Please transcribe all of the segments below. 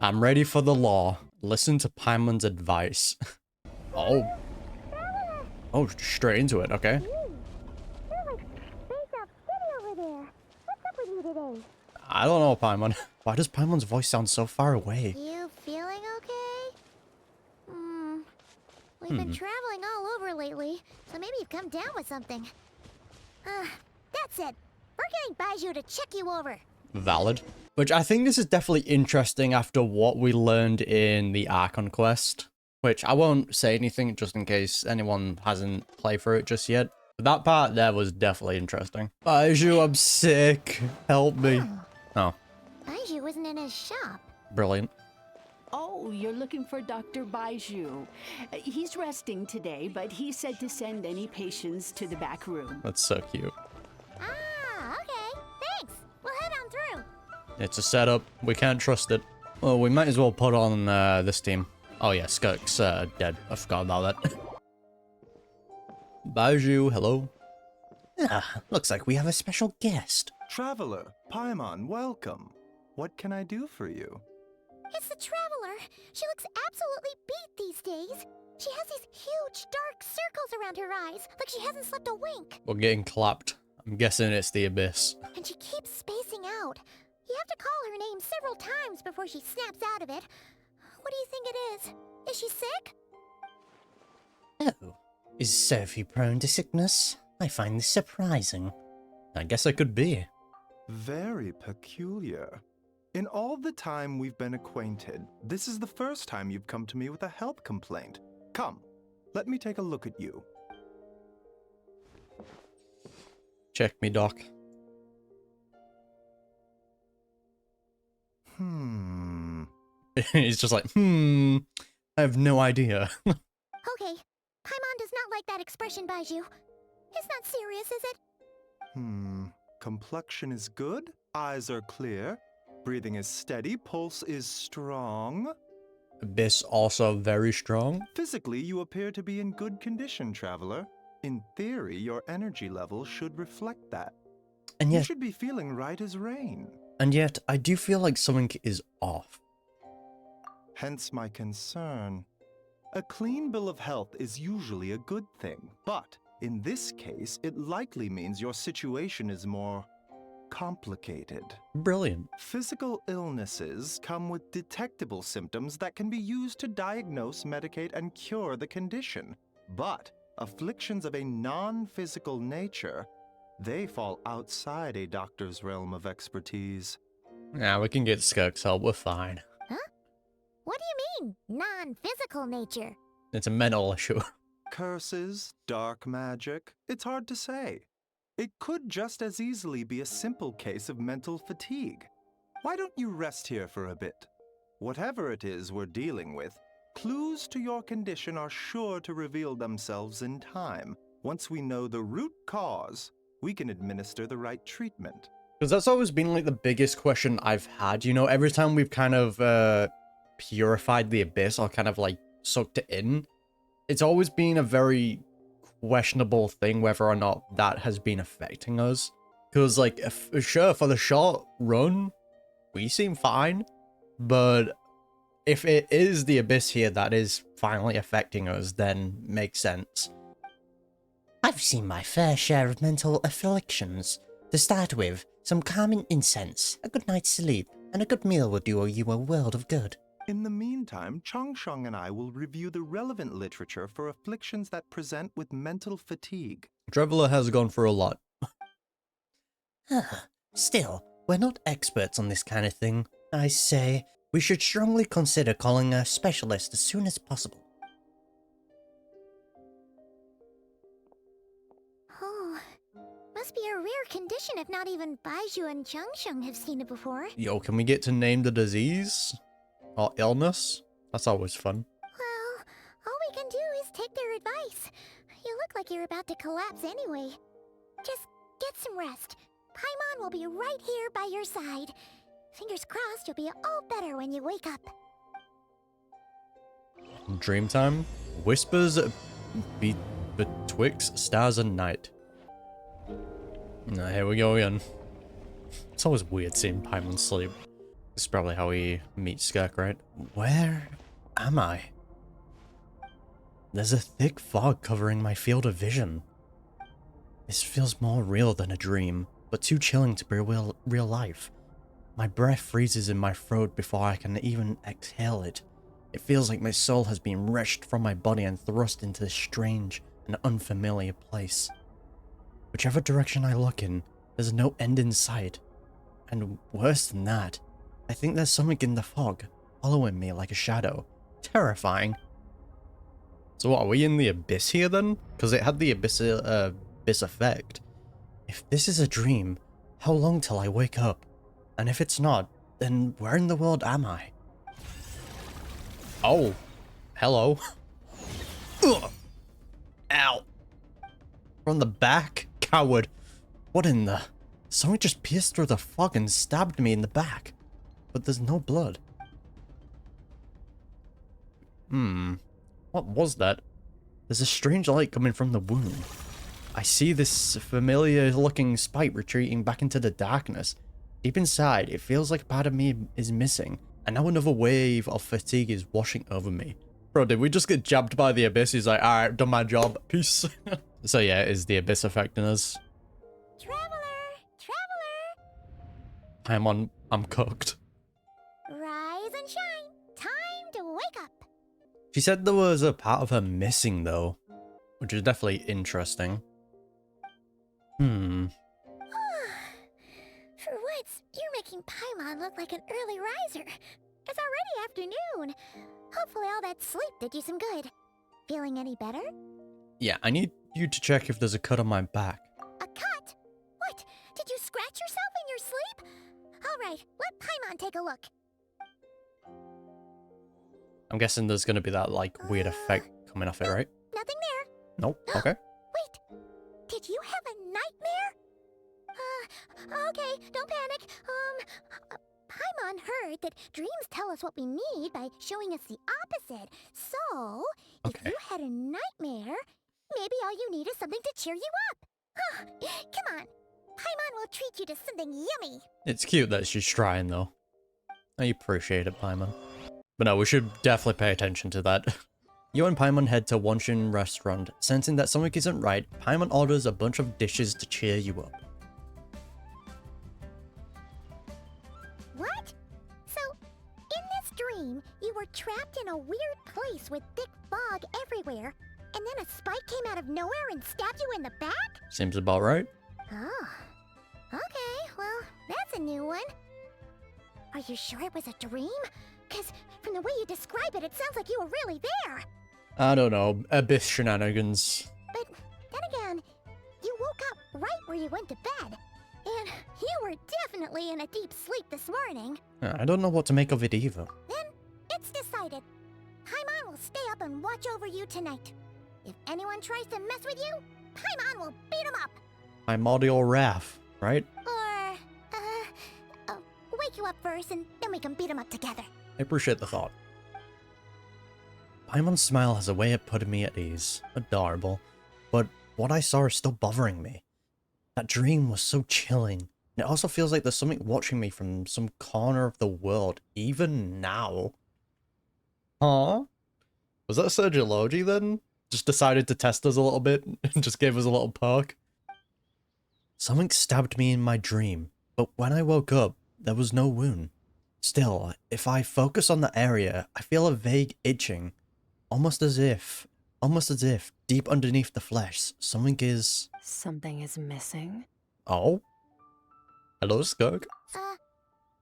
I'm ready for the law. Listen to Paimon's advice. Oh. Oh, straight into it, okay. I don't know, Paimon. Why does Paimon's voice sound so far away? You feeling okay? We've been traveling all over lately, so maybe you've come down with something. That's it. We're getting Baiju to check you over. Valid. Which I think this is definitely interesting after what we learned in the Archon quest. Which I won't say anything just in case anyone hasn't played through it just yet. But that part there was definitely interesting. Baiju, I'm sick. Help me. Oh, Baiju isn't in his shop. brilliant. Oh, you're looking for Dr. Baiju. He's resting today, but he said to send any patients to the back room. That's so cute. Ah, okay. Thanks. We'll head on through. It's a setup. We can't trust it. Well, we might as well put on this team. Oh yeah, Skirk's dead. I forgot about that. Baiju, hello. Ah, looks like we have a special guest. Traveler, Paimon, welcome. What can I do for you? It's the Traveler. She looks absolutely beat these days. She has these huge dark circles around her eyes, like she hasn't slept a wink. We're getting clapped. I'm guessing it's the Abyss. And she keeps spacing out. You have to call her name several times before she snaps out of it. What do you think it is? Is she sick? Oh, is Sophie prone to sickness? I find this surprising. I guess I could be. Very peculiar. In all the time we've been acquainted, this is the first time you've come to me with a health complaint. Come, let me take a look at you. Check me, Doc. He's just like, I have no idea. Okay. Paimon does not like that expression, Baiju. It's not serious, is it? Complexion is good, eyes are clear, breathing is steady, pulse is strong. Abyss also very strong. Physically, you appear to be in good condition, Traveler. In theory, your energy level should reflect that. And You yet, should be feeling right as rain. I do feel like something is off. Hence my concern. A clean bill of health is usually a good thing, but in this case, it likely means your situation is more complicated. Brilliant. Physical illnesses come with detectable symptoms that can be used to diagnose, medicate, and cure the condition. But afflictions of a non-physical nature, they fall outside a doctor's realm of expertise. Yeah, we can get Skirk's help. We're fine. What do you mean, non-physical nature? It's a mental issue. Curses, dark magic, it's hard to say. It could just as easily be a simple case of mental fatigue. Why don't you rest here for a bit? Whatever it is we're dealing with, clues to your condition are sure to reveal themselves in time. Once we know the root cause, we can administer the right treatment. Because that's always been like the biggest question I've had. You know, every time we've kind of purified the Abyss or kind of like sucked it in, it's always been a very questionable thing whether or not that has been affecting us. Because like, sure, for the short run, we seem fine. But if it is the Abyss here that is finally affecting us, then makes sense. I've seen my fair share of mental afflictions. To start with, some calming incense, a good night's sleep, and a good meal will do you a world of good. In the meantime, Changsheng and I will review the relevant literature for afflictions that present with mental fatigue. Traveler has gone through a lot. Still, we're not experts on this kind of thing. I say, we should strongly consider calling a specialist as soon as possible. Oh, must be a rare condition if not even Baiju and Changsheng have seen it before. Yo, can we get to name the disease? Or illness? That's always fun. Well, all we can do is take their advice. You look like you're about to collapse anyway. Just get some rest. Paimon will be right here by your side. Fingers crossed you'll be all better when you wake up. Dreamtime? Whispers betwixt stars and night. Here we go again. It's always weird seeing Paimon sleep. This is probably how we meet Skirk, right? Where am I? There's a thick fog covering my field of vision. This feels more real than a dream, but too chilling to be real life. My breath freezes in my throat before I can even exhale it. It feels like my soul has been wrenched from my body and thrust into this strange and unfamiliar place. Whichever direction I look in, there's no end in sight. And worse than that, I think there's something in the fog, following me like a shadow. Terrifying. So what, are we in the abyss here then? Because it had the abyss effect. If this is a dream, how long till I wake up? And if it's not, then where in the world am I? Oh, hello. Ugh. Ow. From the back? Coward. What in the... Someone just pierced through the fog and stabbed me in the back. But there's no blood. What was that? There's a strange light coming from the wound. I see this familiar looking spike retreating back into the darkness. Deep inside, it feels like a part of me is missing. And now another wave of fatigue is washing over me. Bro, did we just get jabbed by the abyss? He's like, alright, done my job. Peace. So yeah, is the abyss affecting us? Traveler! I'm cooked. Rise and shine! Time to wake up! She said there was a part of her missing though, which is definitely interesting. For once, you're making Paimon look like an early riser. It's already afternoon. Hopefully all that sleep did you some good. Feeling any better? Yeah, I need you to check if there's a cut on my back. A cut? What? Did you scratch yourself in your sleep? Alright, let Paimon take a look. I'm guessing there's gonna be that, like, weird effect coming off it, right? Nothing there. Nope. Okay. Wait, did you have a nightmare? Okay, don't panic. Paimon heard that dreams tell us what we need by showing us the opposite. So, if you had a nightmare, maybe all you need is something to cheer you up. Come on, Paimon will treat you to something yummy. It's cute that she's trying, though. I appreciate it, Paimon. But no, we should definitely pay attention to that. You and Paimon head to Genshin restaurant. Sensing that something isn't right, Paimon orders a bunch of dishes to cheer you up. What? So, in this dream, you were trapped in a weird place with thick fog everywhere, and then a spike came out of nowhere and stabbed you in the back? Seems about right. Oh. Okay, well, that's a new one. Are you sure it was a dream? Because from the way you describe it, it sounds like you were really there. I don't know. Abyss shenanigans. But then again, you woke up right where you went to bed. And you were definitely in a deep sleep this morning. I don't know what to make of it either. Then, it's decided. Paimon will stay up and watch over you tonight. If anyone tries to mess with you, Paimon will beat him up. Primordial wrath, right? Or, wake you up first and then we can beat him up together. I appreciate the thought. Paimon's smile has a way of putting me at ease. Adorable. But what I saw is still bothering me. That dream was so chilling. And it also feels like there's something watching me from some corner of the world, even now. Huh? Was that Sergiology then? Just decided to test us a little bit and just gave us a little poke? Something stabbed me in my dream, but when I woke up, there was no wound. Still, if I focus on the area, I feel a vague itching. Almost as if, deep underneath the flesh, something is missing. Oh? Hello, Skirk.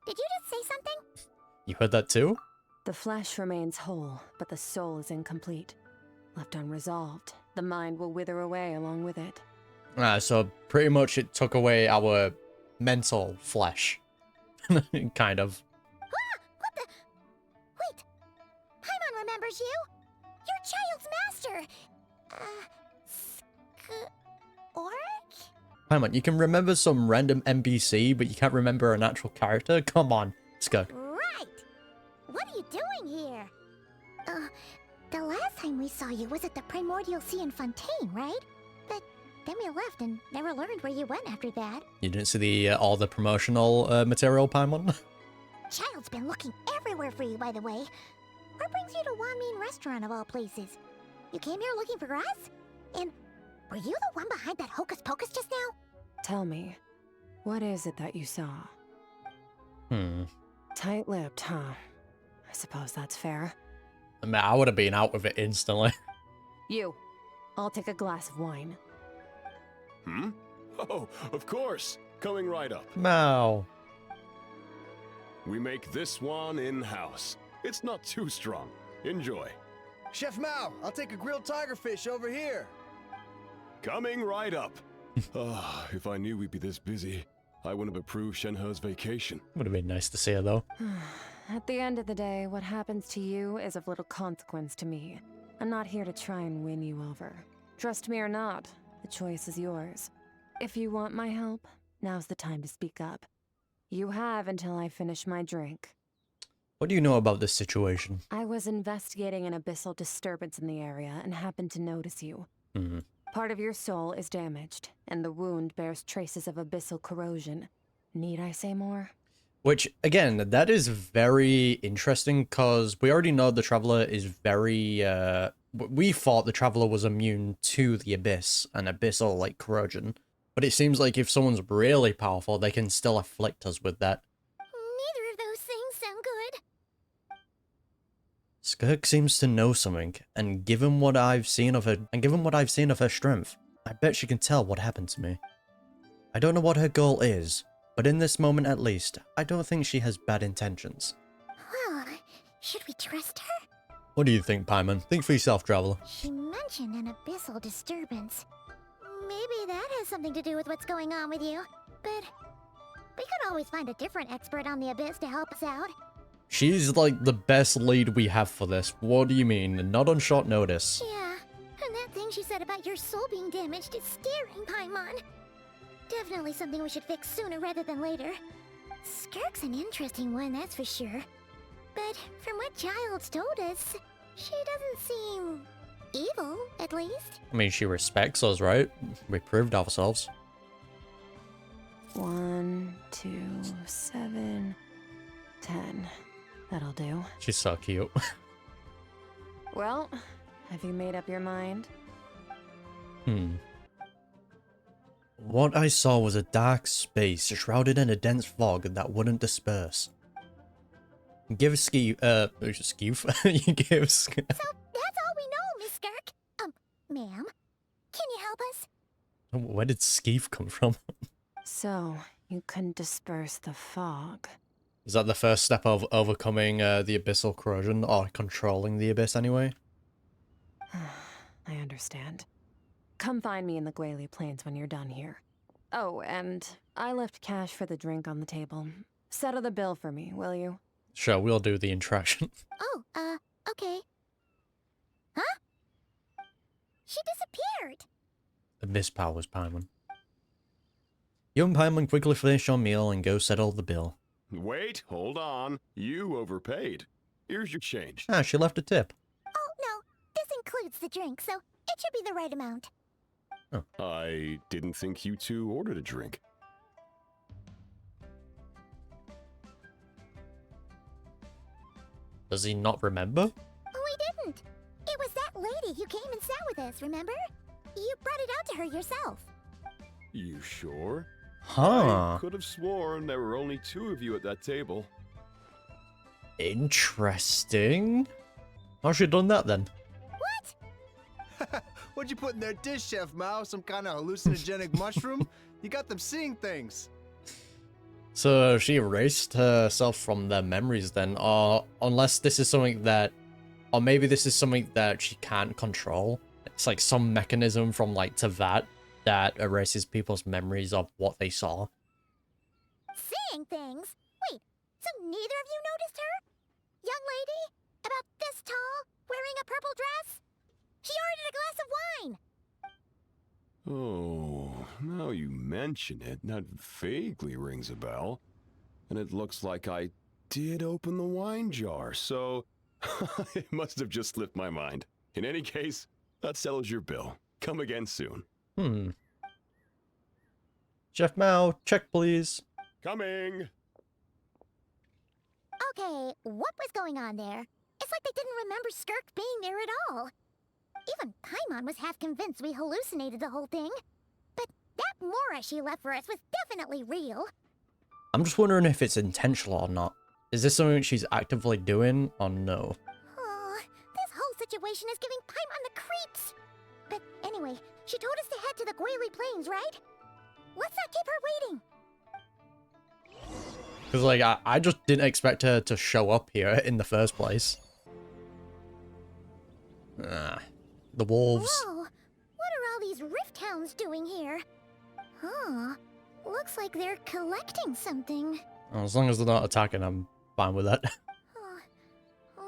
Did you just say something? You heard that too? The flesh remains whole, but the soul is incomplete. Left unresolved, the mind will wither away along with it. So pretty much it took away our mental flesh. Kind of. What the? Wait! Paimon remembers you! Your child's master! Skirk? Paimon, you can remember some random NPC, but you can't remember an actual character? Come on, Skirk. Right! What are you doing here? The last time we saw you was at the Primordial Sea in Fontaine, right? But then we left and never learned where you went after that. You didn't see the all the promotional material, Paimon? child's been looking everywhere for you, by the way. What brings you to Wanmin Restaurant of all places? You came here looking for us? And were you the one behind that hocus pocus just now? Tell me, what is it that you saw? Tight-lipped, huh? I suppose that's fair. I mean, I would have been out with it instantly. You. I'll take a glass of wine. Hmm? Oh, of course. Coming right up. Mao. We make this one in-house. It's not too strong. Enjoy. Chef Mao, I'll take a grilled tigerfish over here. Coming right up. Ah, if I knew we'd be this busy, I wouldn't have approved Shenhe's vacation. Would have been nice to see her, though. At the end of the day, what happens to you is of little consequence to me. I'm not here to try and win you over. Trust me or not, the choice is yours. If you want my help, now's the time to speak up. You have until I finish my drink. What do you know about this situation? I was investigating an abyssal disturbance in the area and happened to notice you. Part of your soul is damaged, and the wound bears traces of abyssal corrosion. Need I say more? Which, again, that is very interesting, because we already know the Traveler is very, we thought the Traveler was immune to the Abyss and Abyssal, like, corrosion. But it seems like if someone's really powerful, they can still afflict us with that. Neither of those things sound good. Skirk seems to know something, and given what I've seen of her strength, I bet she can tell what happened to me. I don't know what her goal is, but in this moment at least, I don't think she has bad intentions. Well, should we trust her? What do you think, Paimon? Think for yourself, Traveler. She mentioned an abyssal disturbance. Maybe that has something to do with what's going on with you. But we could always find a different expert on the Abyss to help us out. She's like the best lead we have for this. What do you mean? Not on short notice. Yeah, and that thing she said about your soul being damaged is scaring, Paimon. Definitely something we should fix sooner rather than later. Skirk's an interesting one, that's for sure. But from what Child's told us, she doesn't seem evil, at least. I mean, she respects us, right? We proved ourselves. 1, 2, 7, 10. That'll do. She's so cute. Well, have you made up your mind? What I saw was a dark space shrouded in a dense fog that wouldn't disperse. Give Skeef, you give So that's all we know, Miss Skirk. Ma'am, can you help us? Where did Skeef come from? So, you couldn't disperse the fog. Is that the first step of overcoming the abyssal corrosion, or controlling the abyss anyway? I understand. Come find me in the Guili Plains when you're done here. Oh, and I left cash for the drink on the table. Settle the bill for me, will you? Sure, we'll do the interaction. Oh, okay. Huh? She disappeared. Abyss powers, Paimon. You and Paimon quickly finish your meal and go settle the bill. Wait, hold on. You overpaid. Here's your change. Ah, she left a tip. Oh, no. This includes the drink, so it should be the right amount. I didn't think you two ordered a drink. Does he not remember? We didn't. It was that lady who came and sat with us, remember? You brought it out to her yourself. You sure? Huh. I could have sworn there were only 2 of you at that table. Interesting. How's she done that then? What? What'd you put in their dish, Chef Mao? Some kind of hallucinogenic mushroom? You got them seeing things. So she erased herself from their memories then, or unless this is something that, or maybe this is something that she can't control. It's like some mechanism from like Teyvat that erases people's memories of what they saw. Seeing things? Wait, so neither of you noticed her? Young lady? About this tall? Wearing a purple dress? She ordered a glass of wine! Oh, now you mention it, that vaguely rings a bell. And it looks like I did open the wine jar, so it must have just slipped my mind. In any case, that settles your bill. Come again soon. Chef Mao, check please. Coming! Okay, what was going on there? It's like they didn't remember Skirk being there at all. Even Paimon was half convinced we hallucinated the whole thing. But that Mora she left for us was definitely real. I'm just wondering if it's intentional or not. Is this something she's actively doing or no? Oh, this whole situation is giving Paimon the creeps. But anyway, she told us to head to the Guili Plains, right? Let's not keep her waiting. Because, like, I just didn't expect her to show up here in the first place. The wolves. Whoa, what are all these rift hounds doing here? Huh, looks like they're collecting something. Well, as long as they're not attacking, I'm fine with that.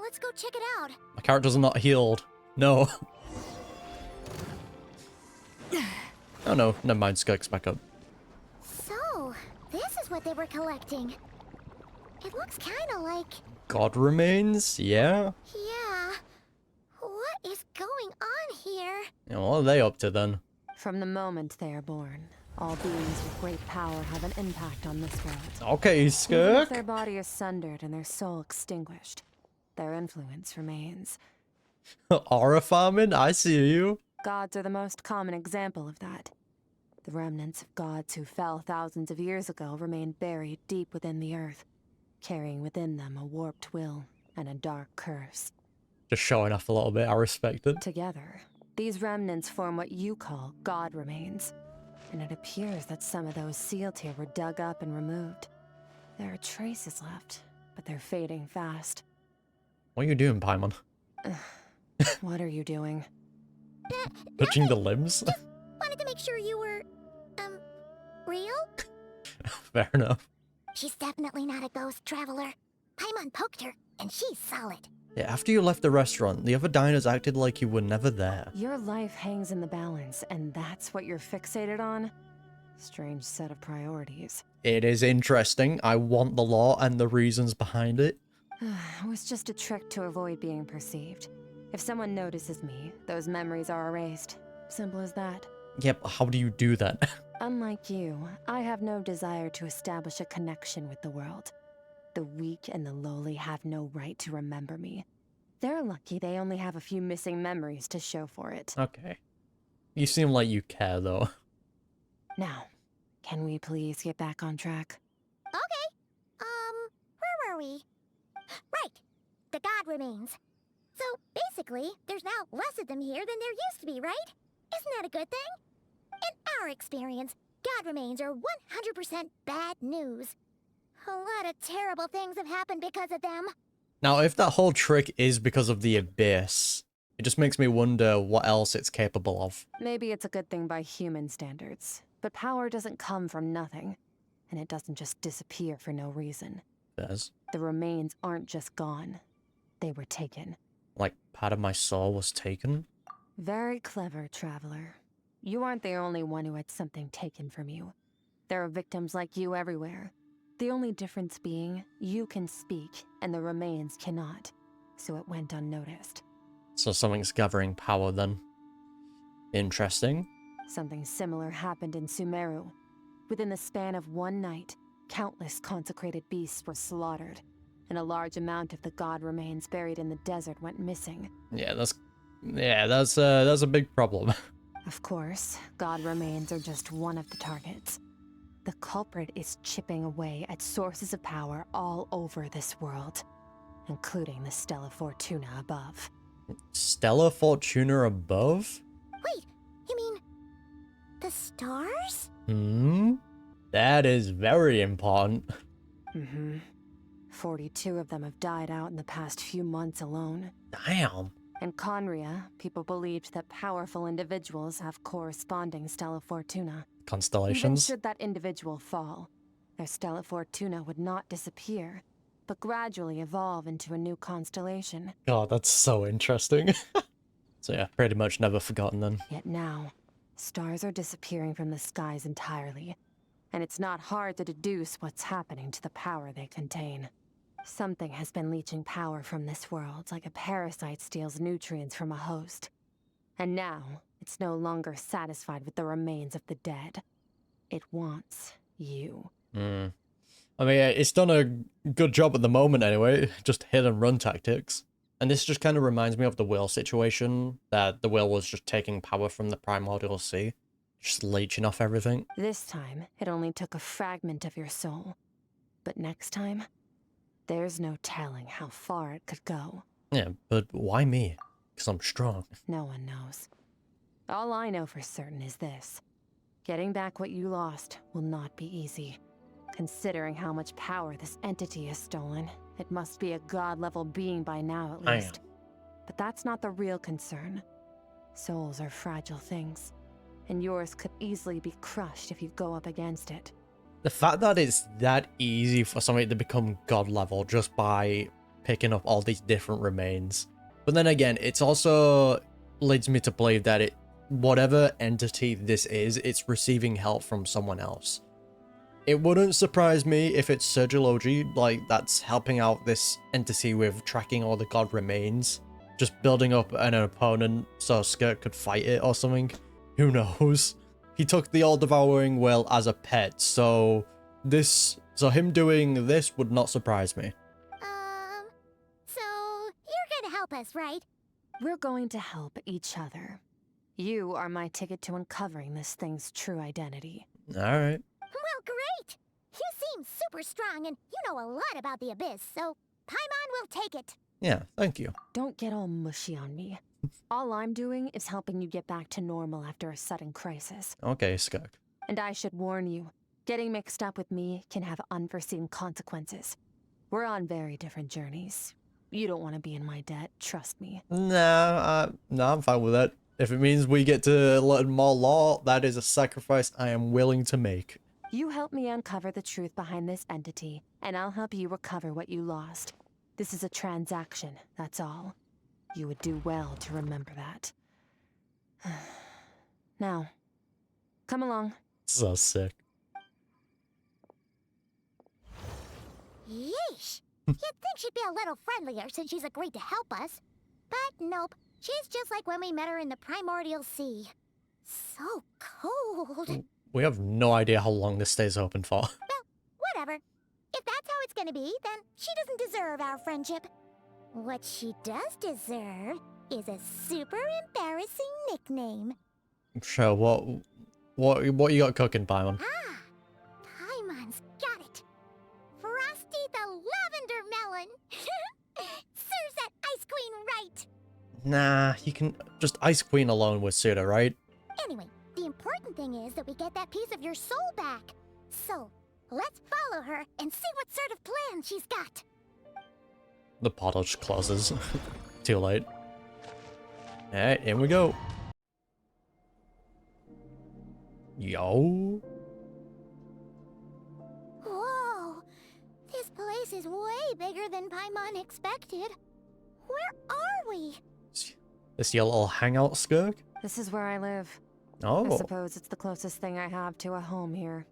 Let's go check it out. My characters are not healed. No. Oh no, never mind, Skirk's back up. So, this is what they were collecting. It looks kinda like... God remains? Yeah? Yeah. What is going on here? Yeah, what are they up to then? From the moment they are born, all beings with great power have an impact on this world. Okay, Even if Skirk. their body is sundered and their soul extinguished, their influence remains. Aura farming? I see you. Gods are the most common example of that. The remnants of gods who fell thousands of years ago remain buried deep within the earth, carrying within them a warped will and a dark curse. Just showing off a little bit, I respect it. Together, these remnants form what you call God remains, and it appears that some of those sealed here were dug up and removed. There are traces left, but they're fading fast. What are you doing, Paimon? What are you doing? Touching the limbs? Wanted to make sure you were, real? Fair enough. She's definitely not a ghost traveler. Paimon poked her, and she's solid. Yeah, after you left the restaurant, the other diners acted like you were never there. Your life hangs in the balance, and that's what you're fixated on? Strange set of priorities. It is interesting. I want the law and the reasons behind it. It was just a trick to avoid being perceived. If someone notices me, those memories are erased. Simple as that. Yep, how do you do that? Unlike you, I have no desire to establish a connection with the world. The weak and the lowly have no right to remember me. They're lucky they only have a few missing memories to show for it. Okay. You seem like you care, though. Now, can we please get back on track? Okay. Where were we? Right. The God remains. So, basically, there's now less of them here than there used to be, right? Isn't that a good thing? In our experience, God remains are 100% bad news. A lot of terrible things have happened because of them. Now, if that whole trick is because of the Abyss, it just makes me wonder what else it's capable of. Maybe it's a good thing by human standards, but power doesn't come from nothing, and it doesn't just disappear for no reason. There's, The remains aren't just gone. They were taken. like, part of my soul was taken? Very clever, traveler. You aren't the only one who had something taken from you. There are victims like you everywhere. The only difference being, you can speak, and the remains cannot. So it went unnoticed. So something's gathering power then. Interesting. Something similar happened in Sumeru. Within the span of one night, countless consecrated beasts were slaughtered, and a large amount of the god remains buried in the desert went missing. Yeah, that's a big problem. Of course, god remains are just one of the targets. The culprit is chipping away at sources of power all over this world, including the Stella Fortuna above. Stella Fortuna above? Wait, you mean... the stars? That is very important. 42 of them have died out in the past few months alone. Damn. In Conria, people believed that powerful individuals have corresponding Stella Fortuna. Even Constellations? should that individual fall, their Stella Fortuna would not disappear, but gradually evolve into a new constellation. God, that's so interesting. So yeah, pretty much never forgotten then. Yet now, stars are disappearing from the skies entirely, and it's not hard to deduce what's happening to the power they contain. Something has been leeching power from this world like a parasite steals nutrients from a host. And now, it's no longer satisfied with the remains of the dead. It wants you. I mean, it's done a good job at the moment anyway, just hit and run tactics. And this just kind of reminds me of the whale situation, that the whale was just taking power from the primordial sea, just leeching off everything. This time, it only took a fragment of your soul. But next time, there's no telling how far it could go. Yeah, but why me? Because I'm strong. No one knows. All I know for certain is this. Getting back what you lost will not be easy. Considering how much power this entity has stolen, it must be a god-level being by now at least. But that's not the real concern. Souls are fragile things, and yours could easily be crushed if you go up against it. The fact that it's that easy for something to become god level just by picking up all these different remains. But then again, it's also leads me to believe that whatever entity this is, it's receiving help from someone else. It wouldn't surprise me if it's Sergilogi, like, that's helping out this entity with tracking all the god remains. Just building up an opponent so Skirk could fight it or something. Who knows? He took the all-devouring whale as a pet, so him doing this would not surprise me. So you're gonna help us, right? We're going to help each other. You are my ticket to uncovering this thing's true identity. Alright. Well, great! You seem super strong and you know a lot about the Abyss, so Paimon will take it. Yeah, thank you. Don't get all mushy on me. All I'm doing is helping you get back to normal after a sudden crisis. Okay, Skirk. And I should warn you, getting mixed up with me can have unforeseen consequences. We're on very different journeys. You don't want to be in my debt, trust me. Nah, I'm fine with that. If it means we get to learn more law, that is a sacrifice I am willing to make. You help me uncover the truth behind this entity, and I'll help you recover what you lost. This is a transaction, that's all. You would do well to remember that. Now, come along. So sick. Yeesh! You'd think she'd be a little friendlier since she's agreed to help us. But nope, she's just like when we met her in the primordial sea. So cold. We have no idea how long this stays open for. Well, whatever. If that's how it's gonna be, then she doesn't deserve our friendship. What she does deserve is a super embarrassing nickname. Sure, what you got cooking, Paimon? Ah, Paimon's got it. Frosty the Lavender Melon. Serves that Ice Queen right. Nah, you can just Ice Queen alone with Suda, right? Anyway, the important thing is that we get that piece of your soul back. So, let's follow her and see what sort of plan she's got. The portal just closes. Too late. Alright, in we go. Yo. Whoa! This place is way bigger than Paimon expected. Where are we? This your little hangout, Skirk? This is where I live. Oh. I suppose it's the closest thing I have to a home here.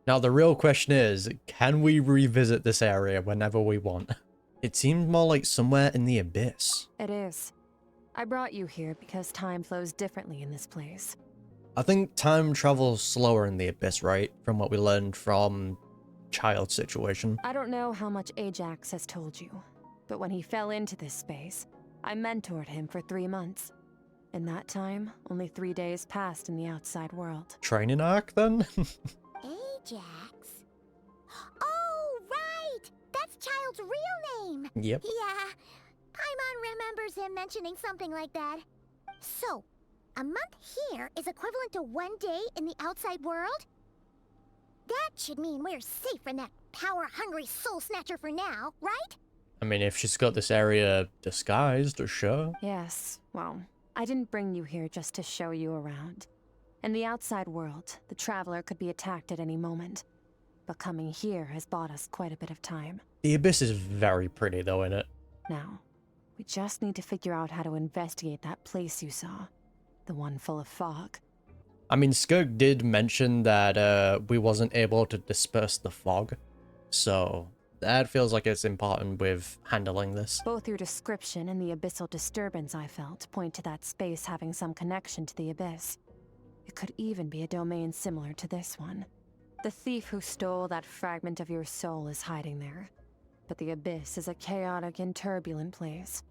Now the real question is, can we revisit this area whenever we want? It seemed more like somewhere in the Abyss. It is. I brought you here because time flows differently in this place. I think time travels slower in the Abyss, right? From what we learned from Child's situation. I don't know how much Ajax has told you, but when he fell into this space, I mentored him for 3 months. In that time, only 3 days passed in the outside world. Training arc, then? Ajax? Oh, right! That's Child's real name! Yep. Yeah, Paimon remembers him mentioning something like that. So, a month here is equivalent to 1 day in the outside world? That should mean we're safe from that power-hungry soul snatcher for now, right? I mean, if she's got this area disguised, sure. Yes, well, I didn't bring you here just to show you around. In the outside world, the Traveler could be attacked at any moment. But coming here has bought us quite a bit of time. The Abyss is very pretty, though, isn't it? Now, we just need to figure out how to investigate that place you saw. The one full of fog. I mean, Skirk did mention that we wasn't able to disperse the fog. So, that feels like it's important with handling this. Both your description and the abyssal disturbance I felt point to that space having some connection to the Abyss. It could even be a domain similar to this one. The thief who stole that fragment of your soul is hiding there. But the Abyss is a chaotic and turbulent place.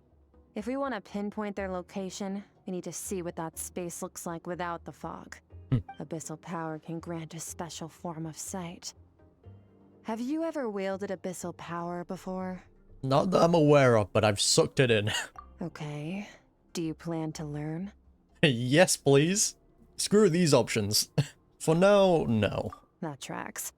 If we want to pinpoint their location, we need to see what that space looks like without the fog. Abyssal power can grant a special form of sight. Have you ever wielded abyssal power before? Not that I'm aware of, but I've sucked it in. Okay. Do you plan to learn? Yes, please. Screw these options. For now, no. That tracks.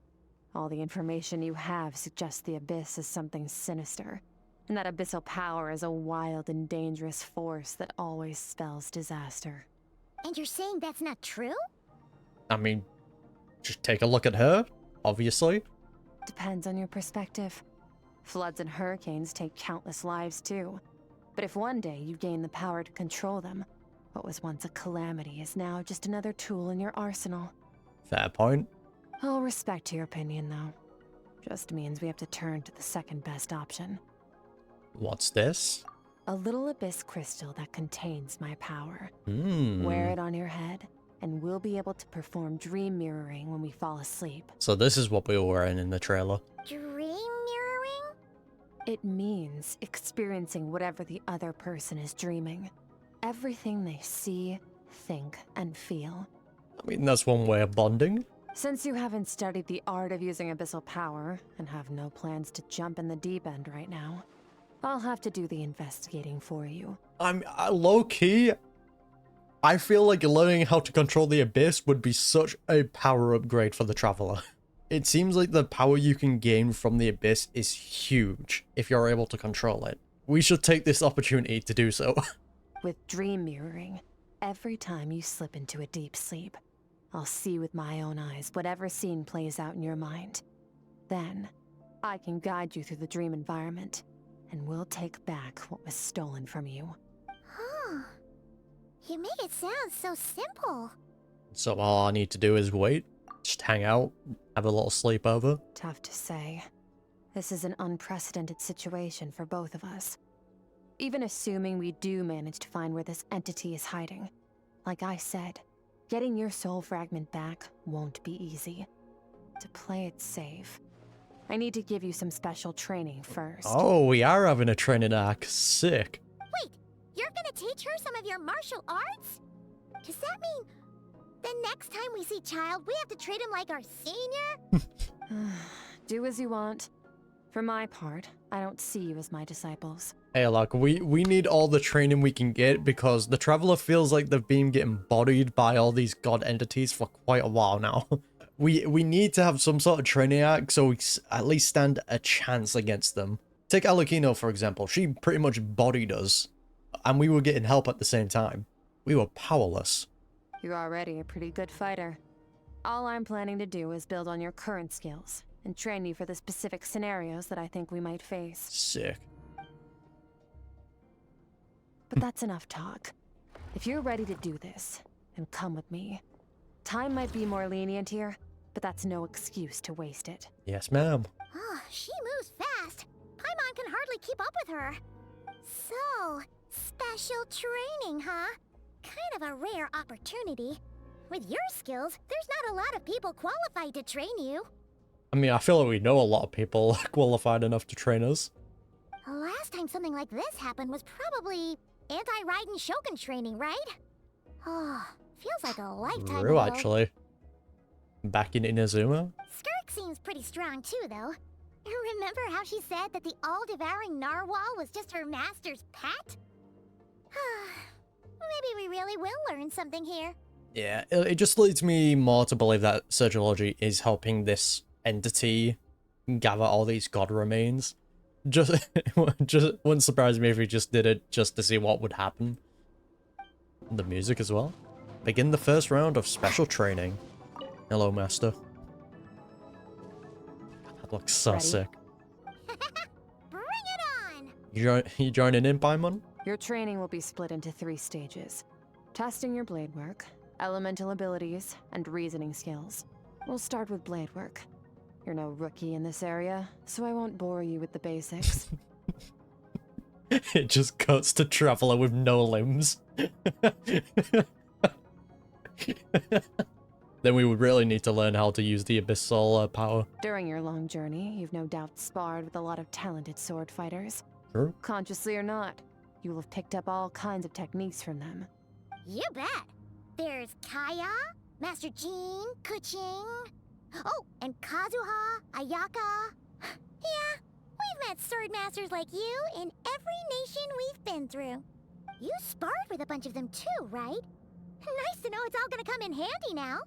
All the information you have suggests the Abyss is something sinister, and that abyssal power is a wild and dangerous force that always spells disaster. And you're saying that's not true? I mean, just take a look at her, obviously. Depends on your perspective. Floods and hurricanes take countless lives too. But if one day you gain the power to control them, what was once a calamity is now just another tool in your arsenal. Fair point. I'll respect your opinion, though. Just means we have to turn to the second best option. What's this? A little abyss crystal that contains my power. Hmm. Wear it on your head, and we'll be able to perform dream mirroring when we fall asleep. So this is what we were wearing in the trailer. Dream mirroring? It means experiencing whatever the other person is dreaming. Everything they see, think, and feel. I mean, that's one way of bonding. Since you haven't studied the art of using abyssal power, and have no plans to jump in the deep end right now, I'll have to do the investigating for you. I'm low-key, I feel like learning how to control the Abyss would be such a power upgrade for the Traveler. It seems like the power you can gain from the Abyss is huge if you're able to control it. We should take this opportunity to do so. With dream mirroring, every time you slip into a deep sleep, I'll see with my own eyes whatever scene plays out in your mind. Then, I can guide you through the dream environment, and we'll take back what was stolen from you. Huh. You make it sound so simple. So all I need to do is wait, just hang out, have a little sleepover. Tough to say. This is an unprecedented situation for both of us. Even assuming we do manage to find where this entity is hiding, like I said, getting your soul fragment back won't be easy. To play it safe, I need to give you some special training first. Oh, we are having a training arc. Sick. Wait, you're gonna teach her some of your martial arts? Does that mean the next time we see Child, we have to treat him like our senior? Do as you want. For my part, I don't see you as my disciples. Hey, look, we need all the training we can get because the Traveler feels like they've been getting bodied by all these god entities for quite a while now. We need to have some sort of training arc so we at least stand a chance against them. Take Alakino, for example. She pretty much bodied us, and we were getting help at the same time. We were powerless. You're already a pretty good fighter. All I'm planning to do is build on your current skills and train you for the specific scenarios that I think we might face. Sick. But that's enough talk. If you're ready to do this, then come with me. Time might be more lenient here, but that's no excuse to waste it. Yes, ma'am. Oh, she moves fast. Paimon can hardly keep up with her. So, special training, huh? Kind of a rare opportunity. With your skills, there's not a lot of people qualified to train you. I mean, I feel like we know a lot of people qualified enough to train us. The last time something like this happened was probably anti-Raiden Shogun training, right? Oh, feels like a lifetime True, ago. actually. Back in Inazuma? Skirk seems pretty strong too, though. Remember how she said that the all-devouring narwhal was just her master's pet? Maybe we really will learn something here. Yeah, it just leads me more to believe that Surgilogy is helping this entity gather all these god remains. Just wouldn't surprise me if we just did it just to see what would happen. The music as well. Begin the first round of special training. Hello, Master. That looks so Ready? sick. Bring it on! You joining in, Paimon? Your training will be split into 3 stages. Testing your blade work, elemental abilities, and reasoning skills. We'll start with blade work. You're no rookie in this area, so I won't bore you with the basics. It just cuts to Traveler with no limbs. then we would really need to learn how to use the abyssal power. During your long journey, you've no doubt sparred with a lot of talented sword fighters. True. Consciously or not, you will have picked up all kinds of techniques from them. You bet. There's Kaya, Master Jean, Kuching. Oh, and Kazuha, Ayaka. Yeah, we've met sword masters like you in every nation we've been through. You sparred with a bunch of them too, right? Nice to know it's all gonna come in handy now.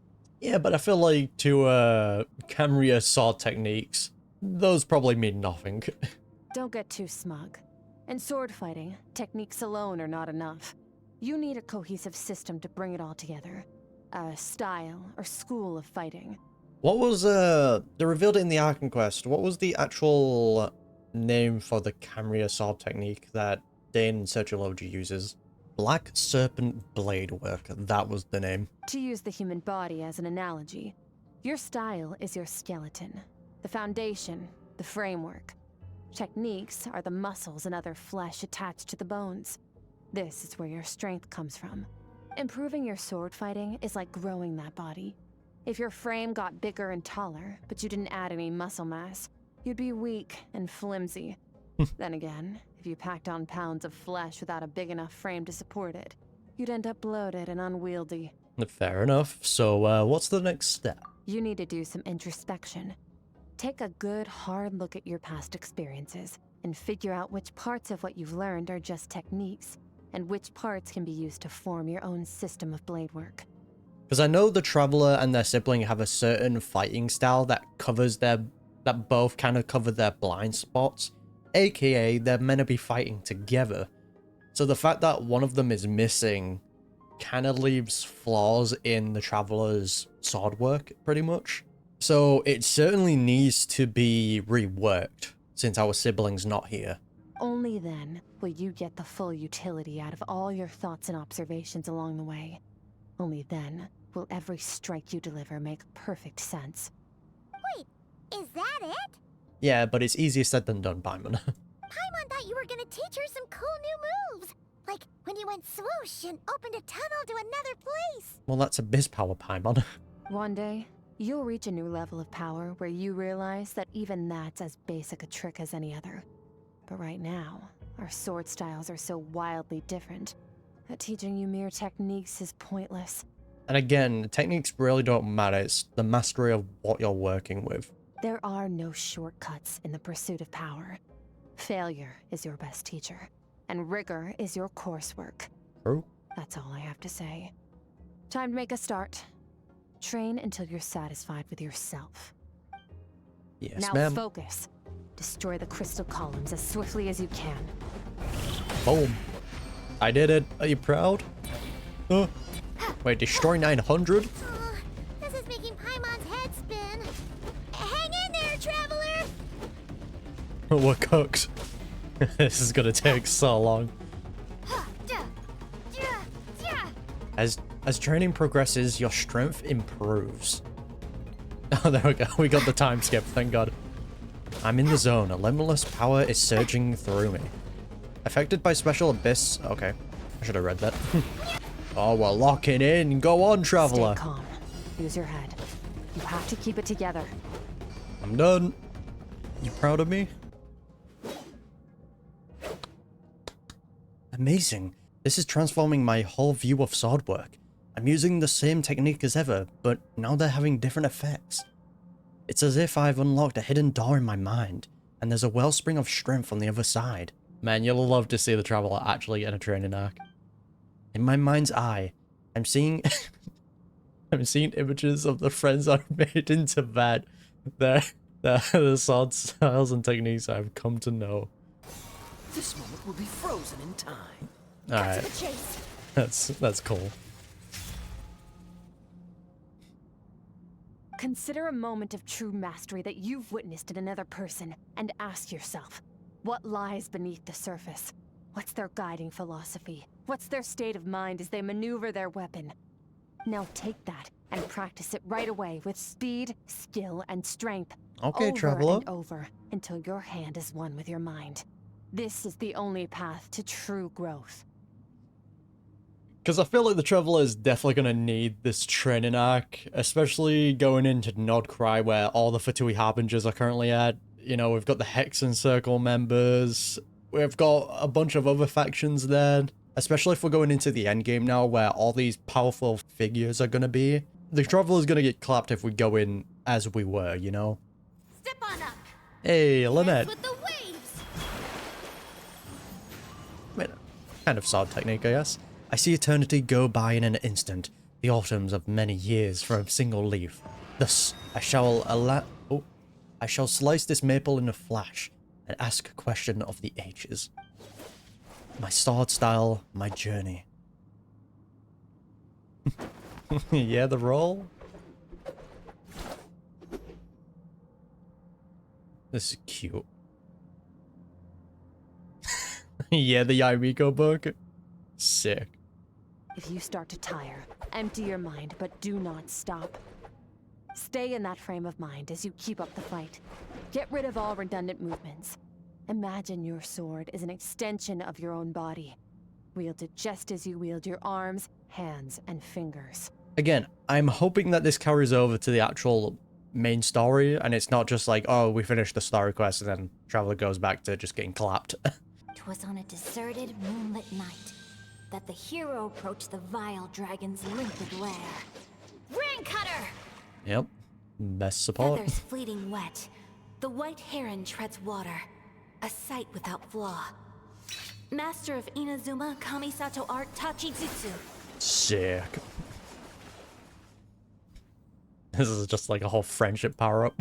Yeah, but I feel like to Camria sword techniques, those probably mean nothing. Don't get too smug. In sword fighting, techniques alone are not enough. You need a cohesive system to bring it all together. A style or school of fighting. What was, they revealed it in the Arkan Quest, what was the actual name for the Camria sword technique that Dane Sergiology uses? Black Serpent Blade Work, that was the name. To use the human body as an analogy, your style is your skeleton, the foundation, the framework. Techniques are the muscles and other flesh attached to the bones. This is where your strength comes from. Improving your sword fighting is like growing that body. If your frame got bigger and taller, but you didn't add any muscle mass, you'd be weak and flimsy. Then again, if you packed on pounds of flesh without a big enough frame to support it, you'd end up bloated and unwieldy. Fair enough. So, what's the next step? You need to do some introspection. Take a good, hard look at your past experiences and figure out which parts of what you've learned are just techniques, and which parts can be used to form your own system of blade work. Because I know the Traveler and their sibling have a certain fighting style that both kind of cover their blind spots, aka they're meant to be fighting together. So the fact that one of them is missing kind of leaves flaws in the Traveler's sword work, pretty much. So it certainly needs to be reworked, since our sibling's not here. Only then will you get the full utility out of all your thoughts and observations along the way. Only then will every strike you deliver make perfect sense. Wait, is that it? Yeah, but it's easier said than done, Paimon. Paimon thought you were gonna teach her some cool new moves. Like when you went swoosh and opened a tunnel to another place. Well, that's abyss power, Paimon. One day, you'll reach a new level of power where you realize that even that's as basic a trick as any other. But right now, our sword styles are so wildly different that teaching you mere techniques is pointless. And again, techniques really don't matter, it's the mastery of what you're working with. There are no shortcuts in the pursuit of power. Failure is your best teacher, and rigor is your coursework. True. That's all I have to say. Time to make a start. Train until you're satisfied with yourself. Yes, Now ma'am. focus. Destroy the crystal columns as swiftly as you can. Boom. I did it. Are you proud? Wait, destroy 900? This is making Paimon's head spin. Hang in there, Traveler! We're cooked. This is gonna take so long. As training progresses, your strength improves. Oh, there we go. We got the time skip, thank God. I'm in the zone. A limitless power is surging through me. Affected by special abyss. Okay, I should have read that. Oh, we're locking in. Go on, Traveler. Stay calm. Use your head. You have to keep it together. I'm done. You proud of me? Amazing. This is transforming my whole view of sword work. I'm using the same technique as ever, but now they're having different effects. It's as if I've unlocked a hidden door in my mind, and there's a wellspring of strength on the other side. Man, you'll love to see the Traveler actually in a training arc. In my mind's eye, I'm seeing I'm seeing images of the friends I've made into that. The sword styles and techniques I've come to know. This moment will be frozen in time. Alright. To the chase. That's cool. Consider a moment of true mastery that you've witnessed in another person and ask yourself, what lies beneath the surface? What's their guiding philosophy? What's their state of mind as they maneuver their weapon? Now take that and practice it right away with speed, skill, and strength. Okay, over Traveler. and over until your hand is one with your mind. This is the only path to true growth. Because I feel like the Traveler is definitely going to need this training arc, especially going into Nodcry where all the Fatui Harbingers are currently at. You know, we've got the Hexen Circle members, we've got a bunch of other factions there, especially if we're going into the endgame now where all these powerful figures are going to be. The Traveler is going to get clapped if we go in as we were, you know? Step on up. Hey, Lynette. Dance with the waves. I mean, kind of solid technique, I guess. I see eternity go by in an instant, the autumns of many years for a single leaf. Thus, I shall slice this maple in a flash and ask a question of the ages. My sword style, my journey. Yeah, the roll. This is cute. Yeah, the Yamiko book. Sick. If you start to tire, empty your mind, but do not stop. Stay in that frame of mind as you keep up the fight. Get rid of all redundant movements. Imagine your sword is an extension of your own body. Wield it just as you wield your arms, hands, and fingers. Again, I'm hoping that this carries over to the actual main story, and it's not just like, oh, we finished the story quest, and then Traveler goes back to just getting clapped. 'Twas on a deserted, moonlit night that the hero approached the vile dragon's limpid lair. Ring cutter! Yep. Best support. Feathers fleeting wet. The white heron treads water. A sight without flaw. Master of Inazuma Kamisato art Tachijutsu. Sick. This is just like a whole friendship power-up.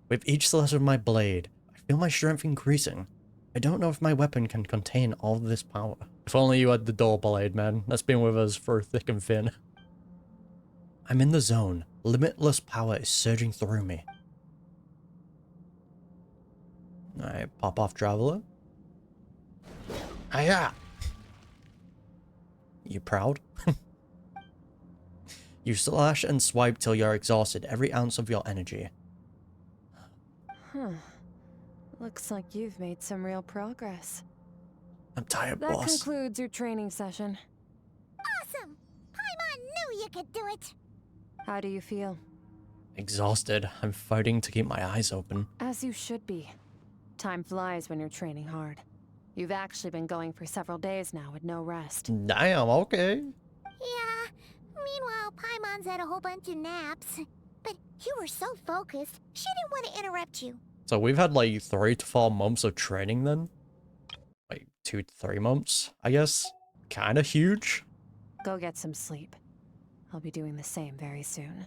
With each slash of my blade, I feel my strength increasing. I don't know if my weapon can contain all this power. If only you had the dull blade, man. That's been with us for thick and thin. I'm in the zone. Limitless power is surging through me. Alright, pop off Traveler. Hiya! You proud? You slash and swipe till you're exhausted every ounce of your energy. Huh. Looks like you've made some real progress. I'm tired, That boss. concludes your training session. Awesome! Paimon knew you could do it! How do you feel? Exhausted. I'm fighting to keep my eyes open. As you should be. Time flies when you're training hard. You've actually been going for several days now with no rest. Damn, okay. Yeah. Meanwhile, Paimon's had a whole bunch of naps. But you were so focused, she didn't want to interrupt you. So we've had like 3 to 4 months of training then? Like 2 to 3 months, I guess? Kinda huge. Go get some sleep. I'll be doing the same very soon.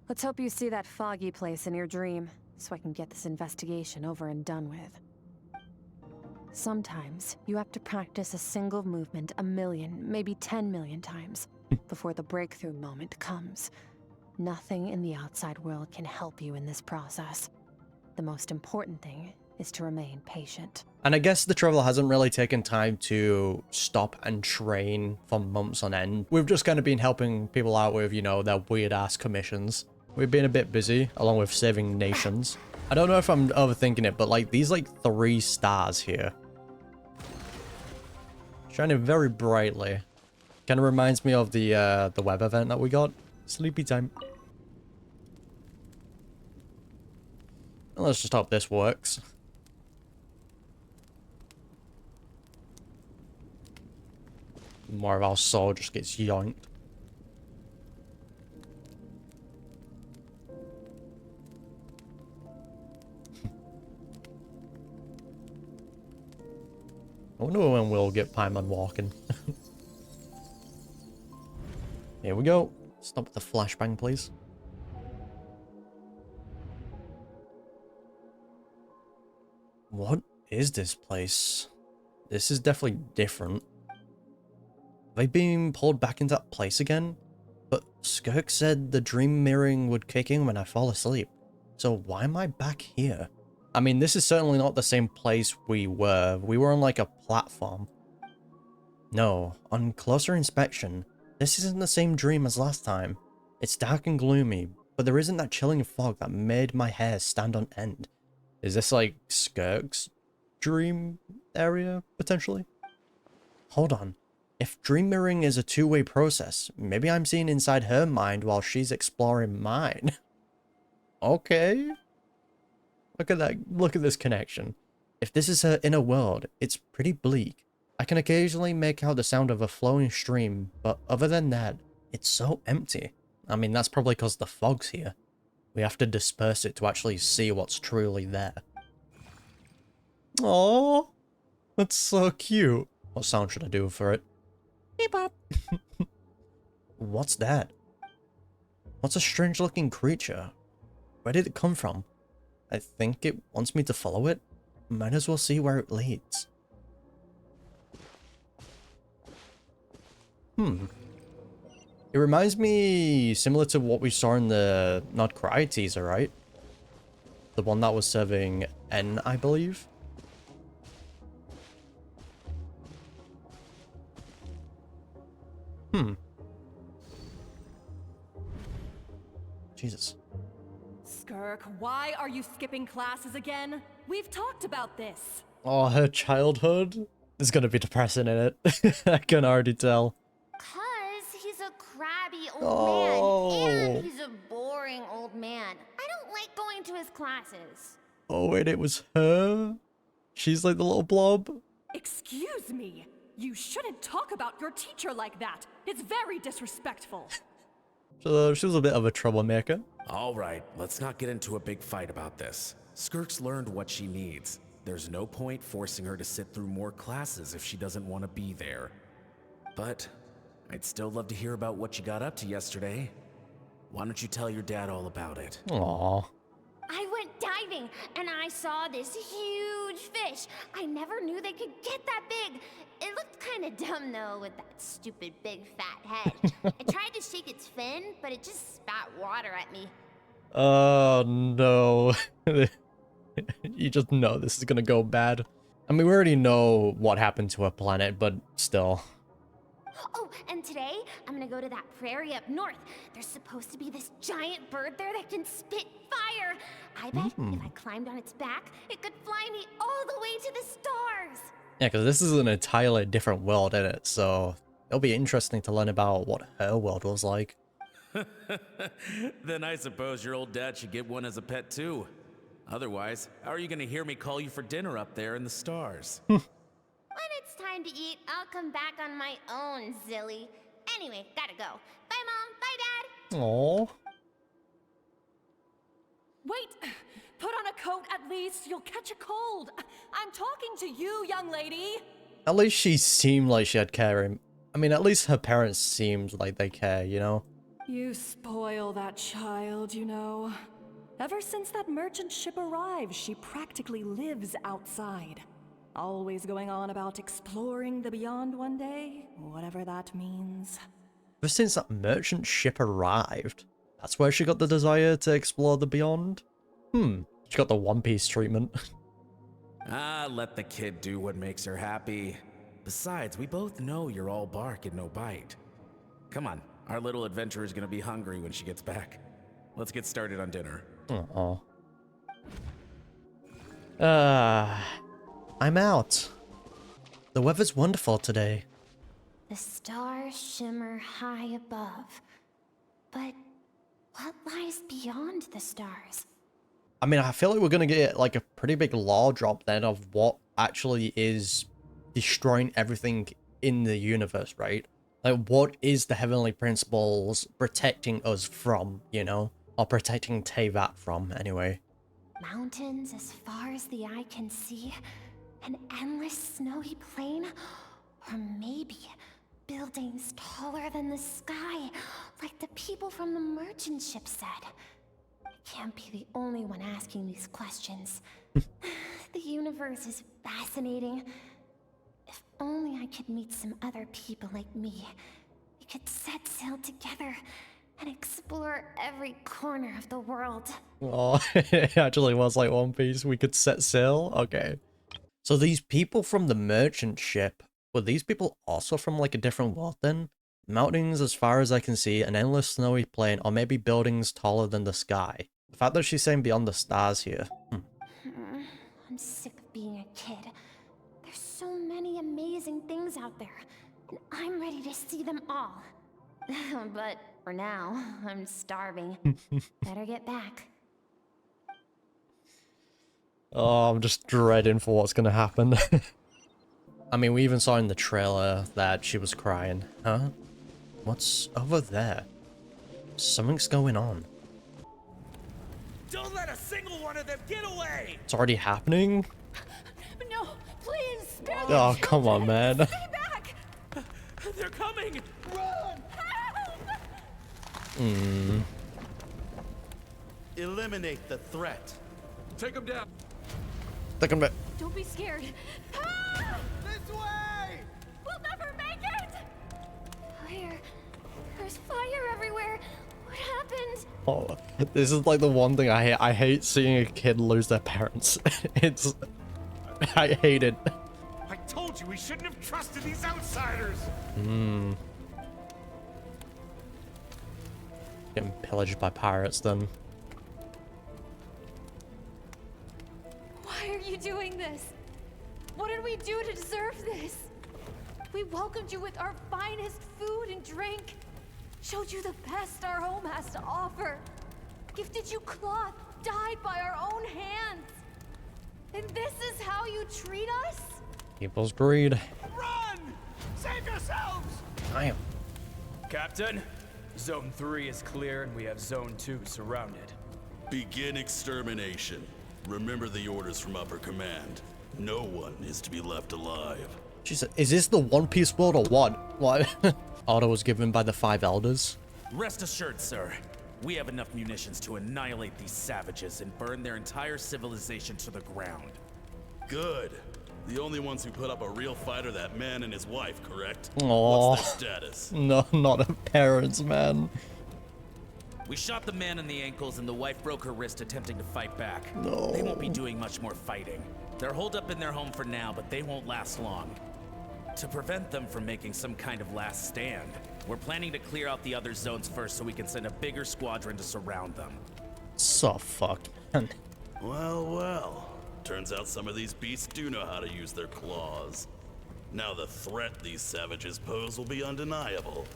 Let's hope you see that foggy place in your dream, so I can get this investigation over and done with. Sometimes, you have to practice a single movement 1,000,000, maybe 10 million times, before the breakthrough moment comes. Nothing in the outside world can help you in this process. The most important thing is to remain patient. And I guess the Traveler hasn't really taken time to stop and train for months on end. We've just kind of been helping people out with, you know, their weird-ass commissions. We've been a bit busy, along with saving nations. I don't know if I'm overthinking it, but like these like 3 stars here. Shining very brightly. Kind of reminds me of the web event that we got. Sleepy time. Well, let's just hope this works. More of our soul just gets yoinked. I wonder when we'll get Paimon walking. Here we go. Stop the flashbang, please. What is this place? This is definitely different. Have I been pulled back into that place again? But Skirk said the dream mirroring would kick in when I fall asleep. So why am I back here? I mean, this is certainly not the same place we were. We were on like a platform. No, on closer inspection, this isn't the same dream as last time. It's dark and gloomy, but there isn't that chilling fog that made my hair stand on end. Is this like Skirk's dream area, potentially? Hold on. If dream mirroring is a two-way process, maybe I'm seeing inside her mind while she's exploring mine. Okay. Look at that. Look at this connection. If this is her inner world, it's pretty bleak. I can occasionally make out the sound of a flowing stream, but other than that, it's so empty. I mean, that's probably because the fog's here. We have to disperse it to actually see what's truly there. Aww. That's so cute. What sound should I do for it? Beep bop. What's that? What's a strange looking creature? Where did it come from? I think it wants me to follow it. Might as well see where it leads. It reminds me similar to what we saw in the Not Cry teaser, right? The one that was serving N, I believe. Jesus. Skirk, why are you skipping classes again? We've talked about this. Oh, her childhood? There's gonna be depressing in it. I can already tell. Cause he's a crabby old man, Oh. and he's a boring old man. I don't like going to his classes. Oh, wait, it was her? She's like the little blob? Excuse me. You shouldn't talk about your teacher like that. It's very disrespectful. So she was a bit of a troublemaker. All right, let's not get into a big fight about this. Skirk's learned what she needs. There's no point forcing her to sit through more classes if she doesn't want to be there. But I'd still love to hear about what you got up to yesterday. Why don't you tell your dad all about it? Aww. I went diving and I saw this huge fish. I never knew they could get that big. It looked kind of dumb though with that stupid big fat head. I tried to shake its fin, but it just spat water at me. Oh no. You just know this is gonna go bad. I mean, we already know what happened to her planet, but still. Oh, and today I'm gonna go to that prairie up north. There's supposed to be this giant bird there that can spit fire. I bet if I climbed on its back, it could fly me all the way to the stars. Yeah, because this is an entirely different world, isn't it? So it'll be interesting to learn about what her world was like. Then I suppose your old dad should get one as a pet too. Otherwise, how are you gonna hear me call you for dinner up there in the stars? When it's time to eat, I'll come back on my own, Zilly. Anyway, gotta go. Bye, Mom. Bye, Dad. Aww. Wait! Put on a coat at least. You'll catch a cold. I'm talking to you, young lady. At least she seemed like she had care. I mean, at least her parents seemed like they care, you know? You spoil that child, you know. Ever since that merchant ship arrived, she practically lives outside. Always going on about exploring the beyond one day, whatever that means. Ever since that merchant ship arrived, that's where she got the desire to explore the beyond? She got the One Piece treatment. Let the kid do what makes her happy. Besides, we both know you're all bark and no bite. Come on, our little adventurer is gonna be hungry when she gets back. Let's get started on dinner. Aww. I'm out. The weather's wonderful today. The stars shimmer high above. But what lies beyond the stars? I mean, I feel like we're gonna get like a pretty big lore drop then of what actually is destroying everything in the universe, right? Like, what is the Heavenly Principles protecting us from, you know? Or protecting Teyvat from, anyway. Mountains as far as the eye can see? An endless snowy plain? Or maybe buildings taller than the sky, like the people from the merchant ship said? I can't be the only one asking these questions. The universe is fascinating. If only I could meet some other people like me. We could set sail together and explore every corner of the world. Oh, it actually was like One Piece. We could set sail? Okay. So these people from the merchant ship, were these people also from like a different world then? Mountains as far as I can see, an endless snowy plain, or maybe buildings taller than the sky. The fact that she's saying beyond the stars here. I'm sick of being a kid. There's so many many amazing things out there, and I'm ready to see them all. But for now, I'm starving. Better get back. Oh, I'm just dreading for what's gonna happen. I mean, we even saw in the trailer that she was crying. Huh? What's over there? Something's going on. Don't let a single one of them get away! It's already happening? No, please, spare the Oh, come on, children. man. Stay back! They're coming! Run! Hmm. Eliminate the threat. Take them down. Take him back. Don't be scared. This way! We'll never make it! Fire. There's fire everywhere. What happened? Oh, this is like the one thing I hate. I hate seeing a kid lose their parents. I hate it. I told you we shouldn't have trusted these outsiders! Hmm. Getting pillaged by pirates then. Why are you doing this? What did we do to deserve this? We welcomed you with our finest food and drink, showed you the best our home has to offer, gifted you cloth dyed by our own hands. And this is how you treat us? People's greed. Run! Save yourselves! I am. Captain, Zone 3 is clear and we have Zone 2 surrounded. Begin extermination. Remember the orders from upper command. No one is to be left alive. Jesus, is this the One Piece world or what? What? Order was given by the 5 elders? Rest assured, sir. We have enough munitions to annihilate these savages and burn their entire civilization to the ground. Good. The only ones who put up a real fight are that man and his wife, correct? Aww. What's their status? No, not her parents, man. We shot the man in the ankles and the wife broke her wrist attempting to fight back. No. They won't be doing much more fighting. They're holed up in their home for now, but they won't last long. To prevent them from making some kind of last stand, we're planning to clear out the other zones first so we can send a bigger squadron to surround them. So fucked, man. Well, well. Turns out some of these beasts do know how to use their claws. Now the threat these savages pose will be undeniable.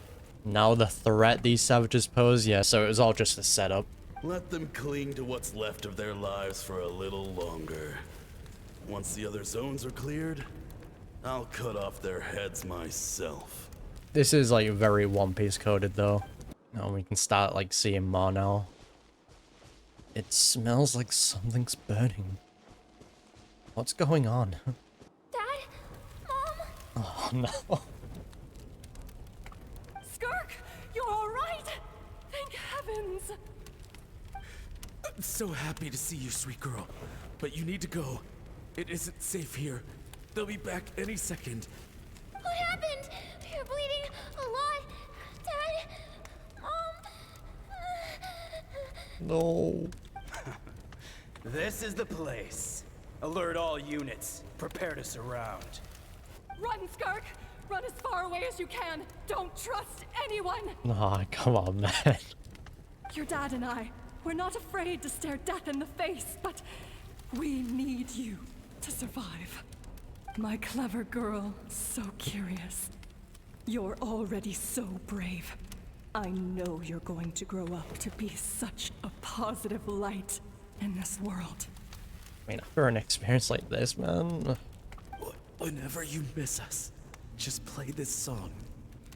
Now the threat these savages pose? Yeah, so it was all just a setup. Let them cling to what's left of their lives for a little longer. Once the other zones are cleared, I'll cut off their heads myself. This is like very One Piece coded though. Now we can start like seeing more now. It smells like something's burning. What's going on? Dad? Mom? Oh no. Skirk, you're all right? Thank heavens. I'm so happy to see you, sweet girl. But you need to go. It isn't safe here. They'll be back any second. What happened? You're bleeding a lot. Dad? Mom? No. This is the place. Alert all units. Prepare to surround. Run, Skirk! Run as far away as you can. Don't trust anyone. Nah, come on, man. Your dad and I, we're not afraid to stare death in the face, but we need you to survive. My clever girl, so curious. You're already so brave. I know you're going to grow up to be such a positive light in this world. I mean, after an experience like this, man. Whenever you miss us, just play this song.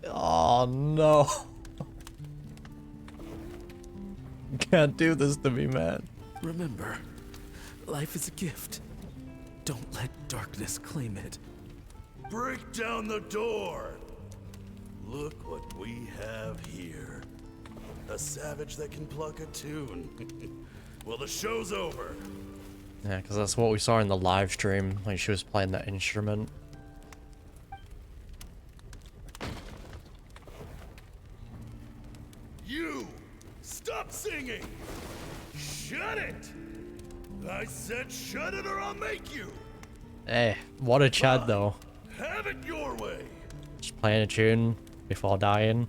Oh no. You can't do this to me, man. Remember, life is a gift. Don't let darkness claim it. Break down the door! Look what we have here. A savage that can pluck a tune. Well, the show's over. Yeah, because that's what we saw in the live stream, like she was playing that instrument. You! Stop singing! Shut it! I said shut it or I'll make you! Hey, what a Chad though. Have it your way! Just playing a tune before dying.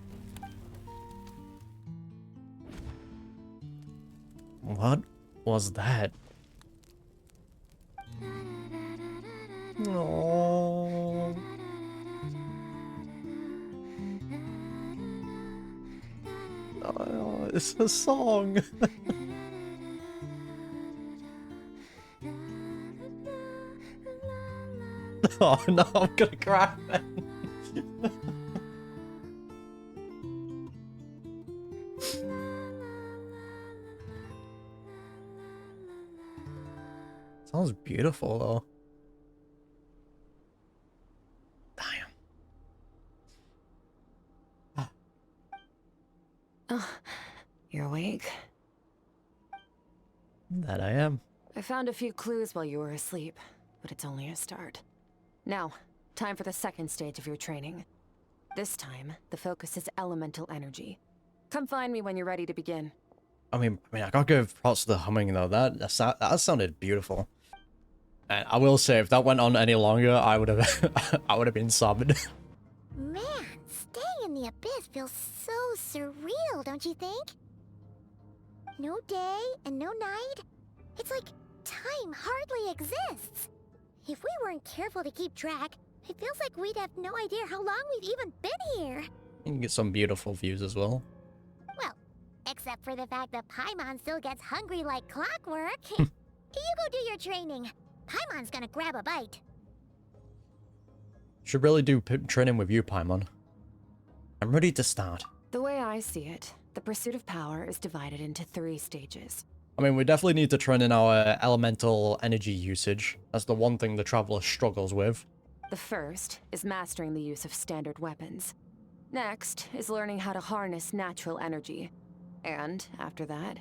What was that? No. Oh, it's a song. Oh no, I'm gonna cry. Sounds beautiful though. Damn. Oh, you're awake? That I am. I found a few clues while you were asleep, but it's only a start. Now, time for the second stage of your training. This time, the focus is elemental energy. Come find me when you're ready to begin. I mean, I gotta give props to the humming though. That sounded beautiful. And I will say, if that went on any longer, I would have, I would have been sobbing. Man, staying in the abyss feels so surreal, don't you think? No day and no night. It's like time hardly exists. If we weren't careful to keep track, it feels like we'd have no idea how long we've even been here. You can get some beautiful views as well. Well, except for the fact that Paimon still gets hungry like clockwork. You go do your training. Paimon's gonna grab a bite. Should really do training with you, Paimon. I'm ready to start. The way I see it, the pursuit of power is divided into 3 stages. I mean, we definitely need to train in our elemental energy usage. That's the one thing the Traveler struggles with. The first is mastering the use of standard weapons. Next is learning how to harness natural energy. And after that,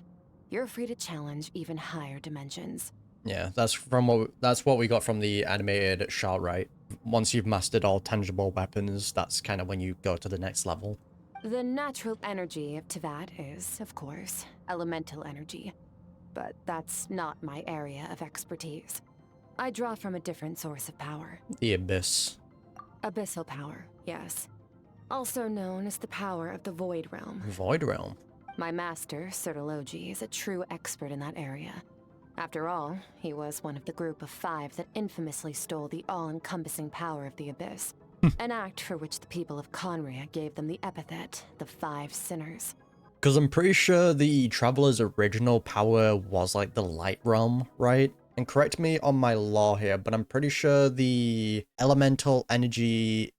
you're free to challenge even higher dimensions. Yeah, that's what we got from the animated shot, right? Once you've mastered all tangible weapons, that's kind of when you go to the next level. The natural energy of Teyvat is, of course, elemental energy. But that's not my area of expertise. I draw from a different source of power. The Abyss. Abyssal power, yes. Also known as the power of the Void Realm. Void Realm? My master, Sertologi, is a true expert in that area. After all, he was one of the group of 5 that infamously stole the all-encompassing power of the Abyss. An act for which the people of Conria gave them the epithet, the 5 Sinners. Because I'm pretty sure the Traveler's original power was like the Light Realm, right? And correct me on my lore here, but I'm pretty sure the elemental energy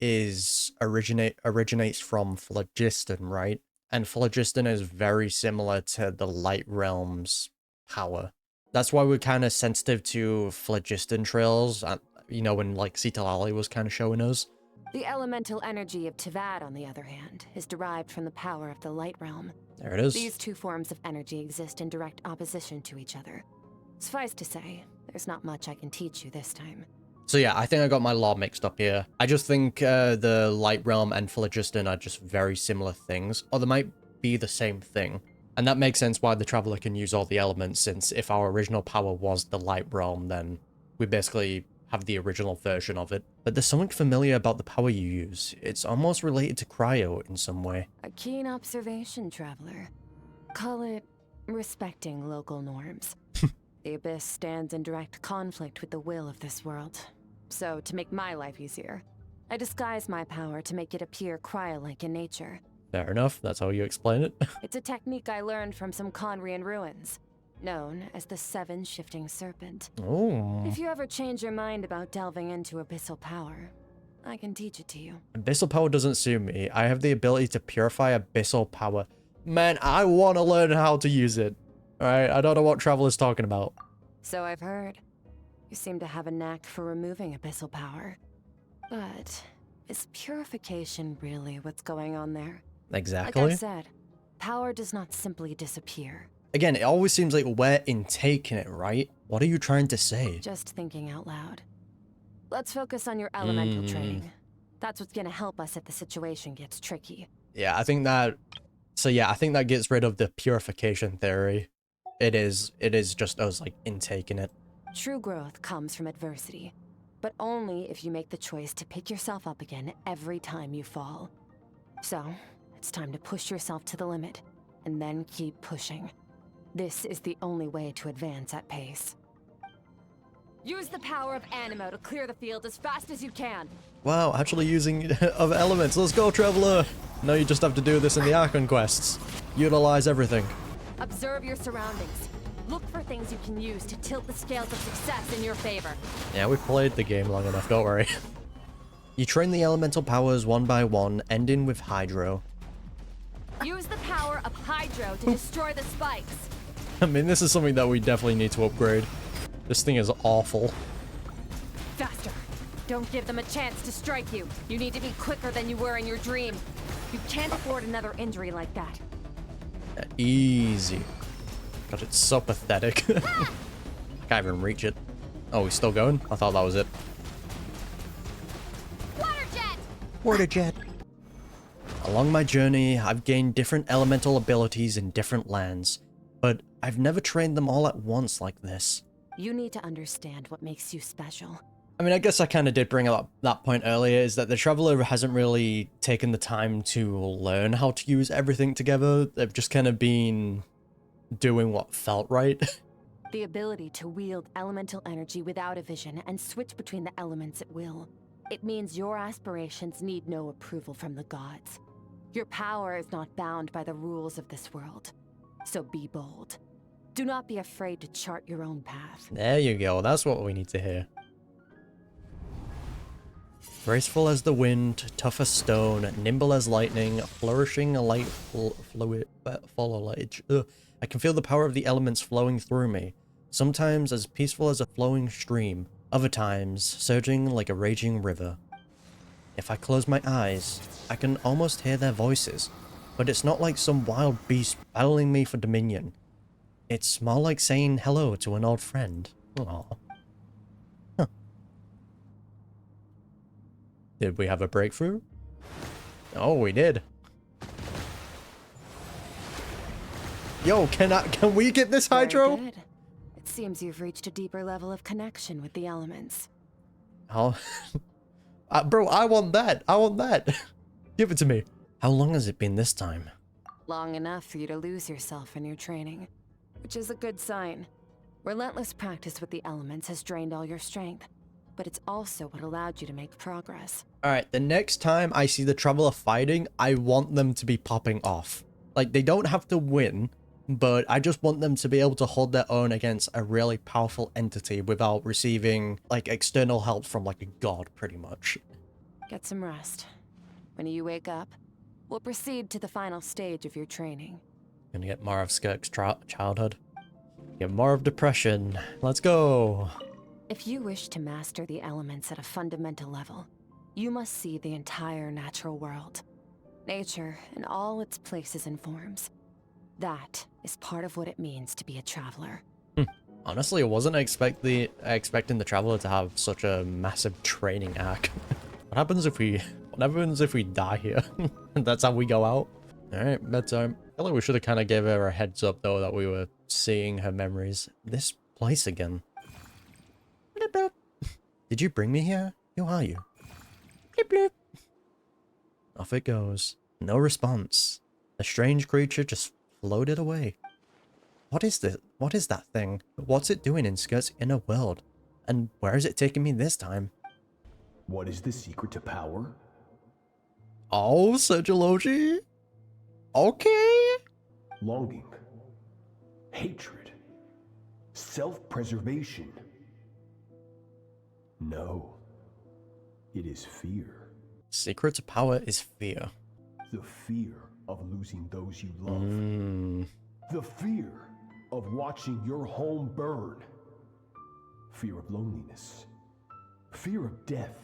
originates from phlogiston, right? And phlogiston is very similar to the Light Realm's power. That's why we're kind of sensitive to phlogiston trails, you know, when like Citalali was kind of showing us. The elemental energy of Teyvat, on the other hand, is derived from the power of the Light Realm. There it is. These 2 forms of energy exist in direct opposition to each other. Suffice to say, there's not much I can teach you this time. So yeah, I think I got my lore mixed up here. I just think the Light Realm and phlogiston are just very similar things, or they might be the same thing. And that makes sense why the Traveler can use all the elements, since if our original power was the Light Realm, then we basically have the original version of it. But there's something familiar about the power you use. It's almost related to Cryo in some way. A keen observation, Traveler. Call it respecting local norms. The Abyss stands in direct conflict with the will of this world. So, to make my life easier, I disguise my power to make it appear cryo-like in nature. Fair enough, that's how you explain it. It's a technique I learned from some Conrian ruins, known as the 7 Shifting Serpent. Oh. If you ever change your mind about delving into abyssal power, I can teach it to you. Abyssal power doesn't suit me. I have the ability to purify abyssal power. Man, I want to learn how to use it. Alright, I don't know what Traveler's talking about. So I've heard. You seem to have a knack for removing abyssal power. But is purification really what's going on there? Exactly. Like I said, power does not simply disappear. Again, it always seems like we're intaking it, right? What are you trying to say? Just thinking out loud. Let's focus on your elemental training. That's what's gonna help us if the situation gets tricky. Yeah, I think that... So yeah, I think that gets rid of the purification theory. It is just us, like, intaking it. True growth comes from adversity. But only if you make the choice to pick yourself up again every time you fall. So, it's time to push yourself to the limit, and then keep pushing. This is the only way to advance at pace. Use the power of Animo to clear the field as fast as you can. Wow, actually using other elements. Let's go, Traveler! No, you just have to do this in the Archon quests. Utilize everything. Observe your surroundings. Look for things you can use to tilt the scales of success in your favor. Yeah, we've played the game long enough, don't worry. You train the elemental powers one by one, ending with Hydro. Use the power of Hydro to destroy the spikes. I mean, this is something that we definitely need to upgrade. This thing is awful. Faster. Don't give them a chance to strike you. You need to be quicker than you were in your dream. You can't afford another injury like that. Easy. God, it's so pathetic. Can't even reach it. Oh, he's still going? I thought that was it. Water jet! Water jet. Along my journey, I've gained different elemental abilities in different lands, but I've never trained them all at once like this. You need to understand what makes you special. I mean, I guess I kind of did bring up that point earlier, is that the Traveler hasn't really taken the time to learn how to use everything together. They've just kind of been doing what felt right. The ability to wield elemental energy without a vision and switch between the elements at will. It means your aspirations need no approval from the gods. Your power is not bound by the rules of this world. So be bold. Do not be afraid to chart your own path. There you go, that's what we need to hear. Graceful as the wind, tough as stone, nimble as lightning, flourishing a light foliage. I can feel the power of the elements flowing through me, sometimes as peaceful as a flowing stream, other times surging like a raging river. If I close my eyes, I can almost hear their voices, but it's not like some wild beast battling me for dominion. It's more like saying hello to an old friend. Aww. Huh. Did we have a breakthrough? Oh, we did. Yo, can we get this Hydro? Very good. It seems you've reached a deeper level of connection with the elements. Oh, bro, I want that. I want that. Give it to me. How long has it been this time? Long enough for you to lose yourself in your training, which is a good sign. Relentless practice with the elements has drained all your strength, but it's also what allowed you to make progress. Alright, the next time I see the Traveler fighting, I want them to be popping off. Like, they don't have to win, but I just want them to be able to hold their own against a really powerful entity without receiving, like, external help from, like, a god, pretty much. Get some rest. When you wake up, we'll proceed to the final stage of your training. Gonna get more of Skirk's childhood. Get more of depression. Let's go. If you wish to master the elements at a fundamental level, you must see the entire natural world. Nature in all its places and forms. That is part of what it means to be a traveler. Honestly, I wasn't expecting the Traveler to have such a massive training arc. What happens if we die here? That's how we go out? Alright, bedtime. I feel like we should have kind of gave her a heads up, though, that we were seeing her memories. This place again. Did you bring me here? Who are you? Bleep, bleep. Off it goes. No response. The strange creature just floated away. What is this? What is that thing? What's it doing in Skirk's inner world? And where is it taking me this time? What is the secret to power? Oh, Sergiology? Okay. Longing. Hatred. Self-preservation. No. It is fear. Secret to power is fear. The fear of losing those you love. The fear of watching your home burn. Fear of loneliness. Fear of death.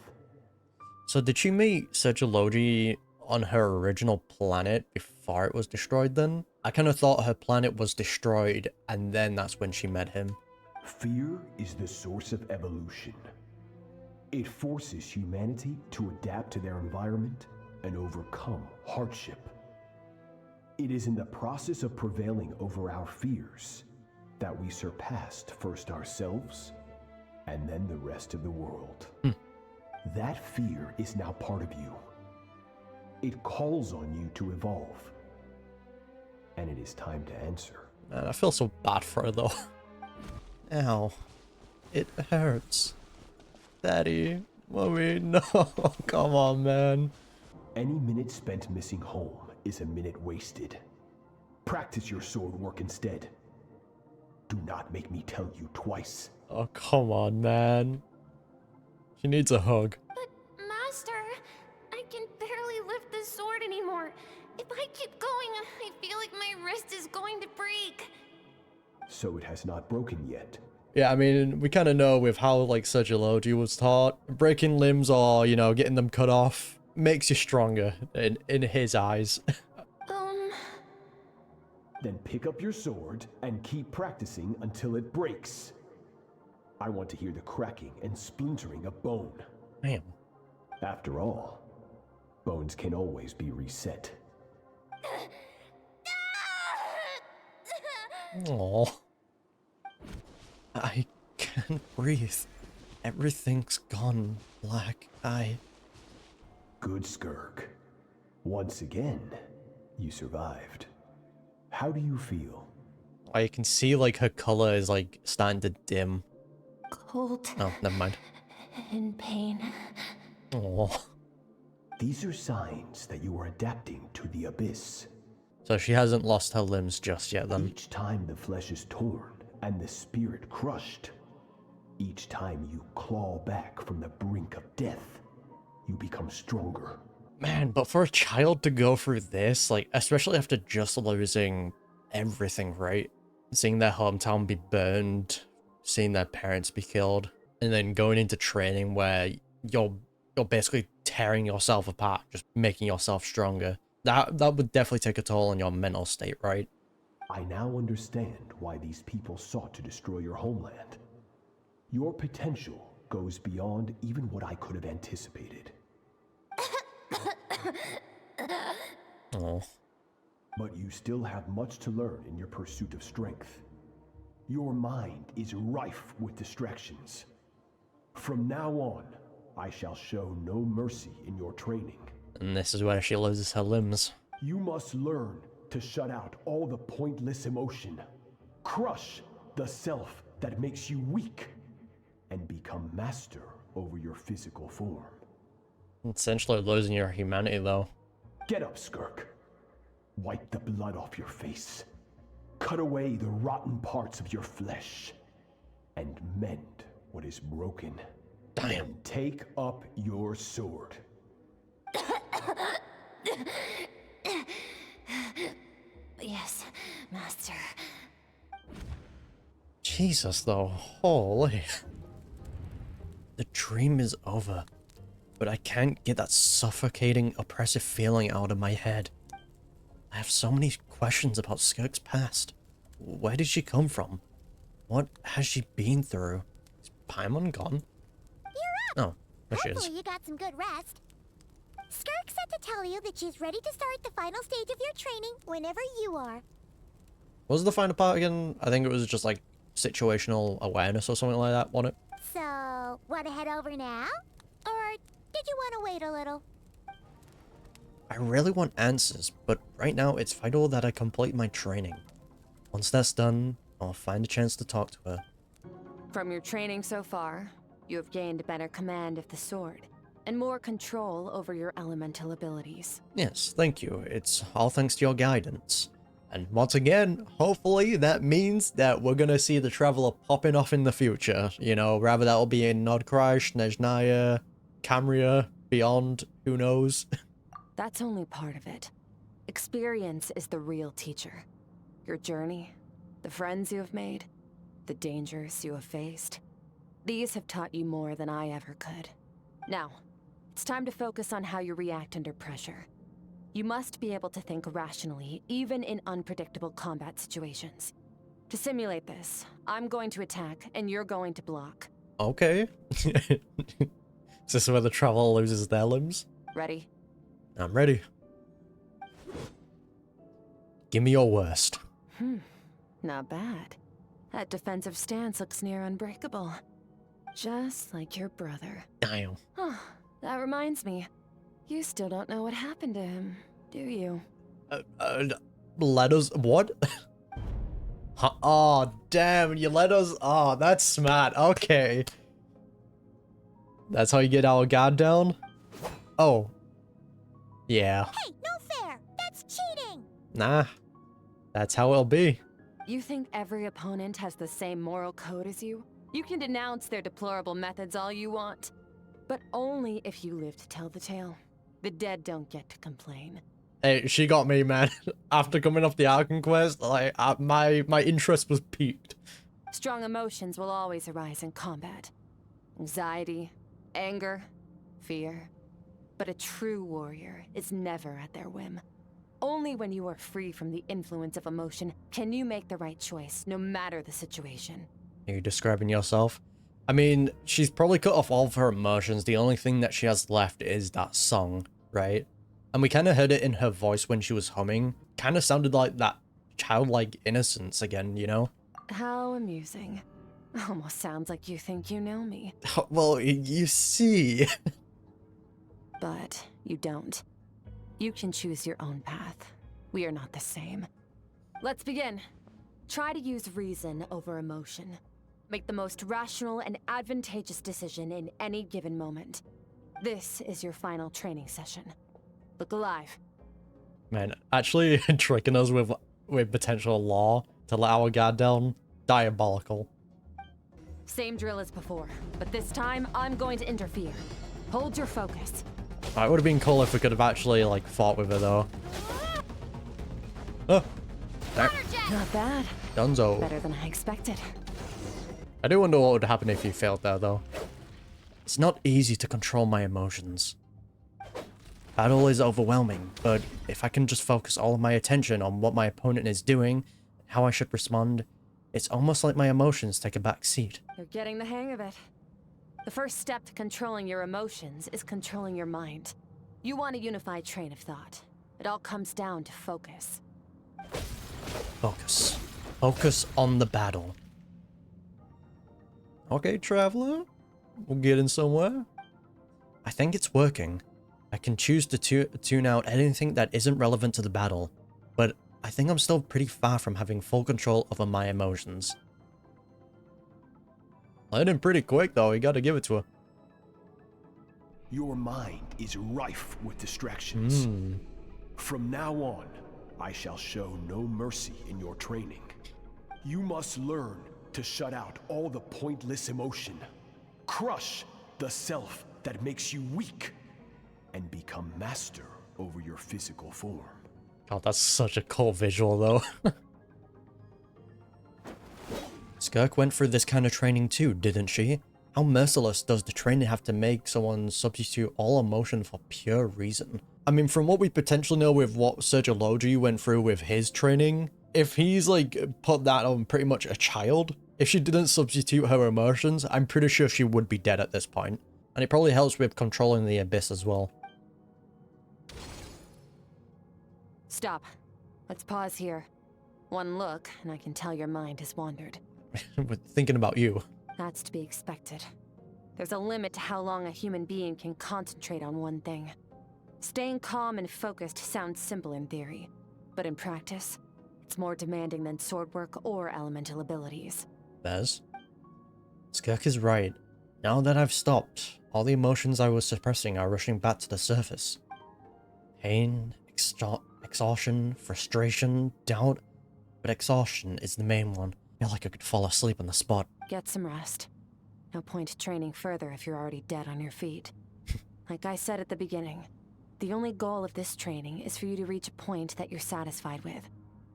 So did she meet Sergiology on her original planet before it was destroyed then? I kind of thought her planet was destroyed and then that's when she met him. Fear is the source of evolution. It forces humanity to adapt to their environment and overcome hardship. It is in the process of prevailing over our fears that we surpassed first ourselves and then the rest of the world. That fear is now part of you. It calls on you to evolve. And it is time to answer. Man, I feel so bad for her though. Ow. It hurts. Daddy. Mommy, no. Come on, man. Any minute spent missing home is a minute wasted. Practice your sword work instead. Do not make me tell you twice. Oh, come on, man. She needs a hug. But, Master, I can barely lift the sword anymore. If I keep going, I feel like my wrist is going to break. So it has not broken yet. Yeah, I mean, we kind of know with how, like, Sergiology was taught, breaking limbs or, you know, getting them cut off makes you stronger in his eyes. Then pick up your sword and keep practicing until it breaks. I want to hear the cracking and splintering of bone. Damn. After all, bones can always be reset. Aww. I can't breathe. Everything's gone black. Good, Skirk. Once again, you survived. How do you feel? I can see, like, her color is, like, starting to dim. Cold. Oh, never mind. In pain. Aww. These are signs that you are adapting to the abyss. So she hasn't lost her limbs just yet, then. Each time the flesh is torn and the spirit crushed, each time you claw back from the brink of death, you become stronger. Man, but for a child to go through this, like, especially after just losing everything, right? Seeing their hometown be burned, seeing their parents be killed, and then going into training where you're basically tearing yourself apart, just making yourself stronger. That would definitely take a toll on your mental state, right? I now understand why these people sought to destroy your homeland. Your potential goes beyond even what I could have anticipated. Oh. But you still have much to learn in your pursuit of strength. Your mind is rife with distractions. From now on, I shall show no mercy in your training. And this is where she loses her limbs. You must learn to shut out all the pointless emotion. Crush the self that makes you weak. And become master over your physical form. Essentially losing your humanity, though. Get up, Skirk. Wipe the blood off your face. Cut away the rotten parts of your flesh. And mend what is broken. Damn. And take up your sword. Yes, Master. Jesus, though. Holy. The dream is over. But I can't get that suffocating, oppressive feeling out of my head. I have so many questions about Skirk's past. Where did she come from? What has she been through? Is Paimon gone? You're up! Oh, there she is. Hopefully you got some good rest. Skirk said to tell you that she's ready to start the final stage of your training whenever you are. What was the final part again? I think it was just like situational awareness or something like that, wasn't it? So, want to head over now? Or did you want to wait a little? I really want answers, but right now it's vital that I complete my training. Once that's done, I'll find a chance to talk to her. From your training so far, you have gained better command of the sword, and more control over your elemental abilities. Yes, thank you. It's all thanks to your guidance. And once again, hopefully that means that we're gonna see the Traveler popping off in the future. You know, rather that will be in Nordkreis, Nezhnaya, Camria, beyond, who knows. That's only part of it. Experience is the real teacher. Your journey, the friends you have made, the dangers you have faced. These have taught you more than I ever could. Now, it's time to focus on how you react under pressure. You must be able to think rationally, even in unpredictable combat situations. To simulate this, I'm going to attack, and you're going to block. Okay. Is this where the Traveler loses their limbs? Ready? I'm ready. Give me your worst. Not bad. That defensive stance looks near unbreakable. Just like your brother. Damn. Oh, that reminds me. You still don't know what happened to him, do you? Let us... What? Oh, damn, you let us... Oh, that's smart. Okay. That's how you get our guard down? Oh. Yeah. Hey, no fair! That's cheating! Nah. That's how it'll be. You think every opponent has the same moral code as you? You can denounce their deplorable methods all you want, but only if you live to tell the tale. The dead don't get to complain. Hey, she got me, man. After coming off the Arkham quest, like, my interest was piqued. Strong emotions will always arise in combat. Anxiety, anger, fear. But a true warrior is never at their whim. Only when you are free from the influence of emotion can you make the right choice, no matter the situation. Are you describing yourself? I mean, she's probably cut off all of her emotions. The only thing that she has left is that song, right? And we kind of heard it in her voice when she was humming. Kind of sounded like that childlike innocence again, you know? How amusing. Almost sounds like you think you know me. Well, you see. But you don't. You can choose your own path. We are not the same. Let's begin. Try to use reason over emotion. Make the most rational and advantageous decision in any given moment. This is your final training session. Look alive. Man, actually tricking us with potential law to let our guard down, diabolical. Same drill as before, but this time I'm going to interfere. Hold your focus. It would have been cool if we could have actually, like, fought with her, though. Oh! Not bad. Dunzo. Better than I expected. I do wonder what would happen if you failed there, though. It's not easy to control my emotions. Battle is overwhelming, but if I can just focus all of my attention on what my opponent is doing, how I should respond, it's almost like my emotions take a back seat. You're getting the hang of it. The first step to controlling your emotions is controlling your mind. You want a unified train of thought. It all comes down to focus. Focus. Focus on the battle. Okay, Traveler. We're getting somewhere. I think it's working. I can choose to tune out anything that isn't relevant to the battle, but I think I'm still pretty far from having full control over my emotions. Learning pretty quick, though. You gotta give it to her. Your mind is rife with distractions. From now on, I shall show no mercy in your training. You must learn to shut out all the pointless emotion. Crush the self that makes you weak, and become master over your physical form. God, that's such a cool visual, though. Skirk went through this kind of training too, didn't she? How merciless does the training have to make someone substitute all emotion for pure reason? I mean, from what we potentially know with what Sergio Logi went through with his training, if he's like put that on pretty much a child, if she didn't substitute her emotions, I'm pretty sure she would be dead at this point. And it probably helps with controlling the abyss as well. Stop. Let's pause here. One look, and I can tell your mind has wandered. We're thinking about you. That's to be expected. There's a limit to how long a human being can concentrate on one thing. Staying calm and focused sounds simple in theory, but in practice, it's more demanding than sword work or elemental abilities. Bez? Skirk is right. Now that I've stopped, all the emotions I was suppressing are rushing back to the surface. Pain, exhaustion, frustration, doubt, but exhaustion is the main one. I feel like I could fall asleep on the spot. Get some rest. No point training further if you're already dead on your feet. Like I said at the beginning, the only goal of this training is for you to reach a point that you're satisfied with.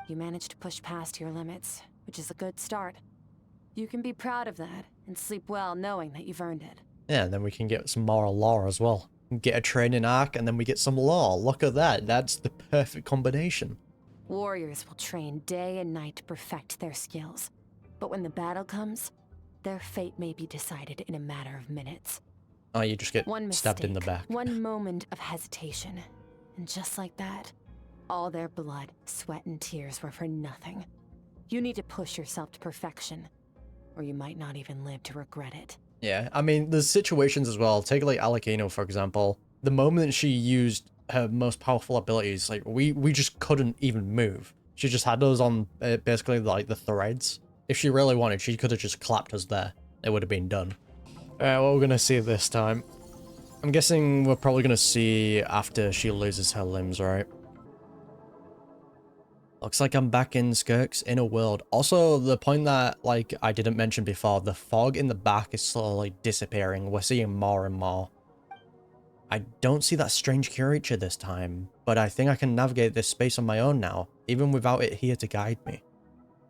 You managed to push past your limits, which is a good start. You can be proud of that and sleep well knowing that you've earned it. Yeah, and then we can get some moral law as well. Get a training arc and then we get some law. Look at that. That's the perfect combination. Warriors will train day and night to perfect their skills. But when the battle comes, their fate may be decided in a matter of minutes. Oh, you just get One stabbed in the mistake, back. One moment of hesitation. And just like that, all their blood, sweat, and tears were for nothing. You need to push yourself to perfection, or you might not even live to regret it. Yeah, I mean, there's situations as well. Take like Alakino, for example. The moment she used her most powerful abilities, like, we just couldn't even move. She just had those on basically like the threads. If she really wanted, she could have just clapped us there. It would have been done. Alright, what we're gonna see this time. I'm guessing we're probably gonna see after she loses her limbs, right? Looks like I'm back in Skirk's inner world. Also, the point that, like, I didn't mention before, the fog in the back is slowly disappearing. We're seeing more and more. I don't see that strange creature this time, but I think I can navigate this space on my own now, even without it here to guide me.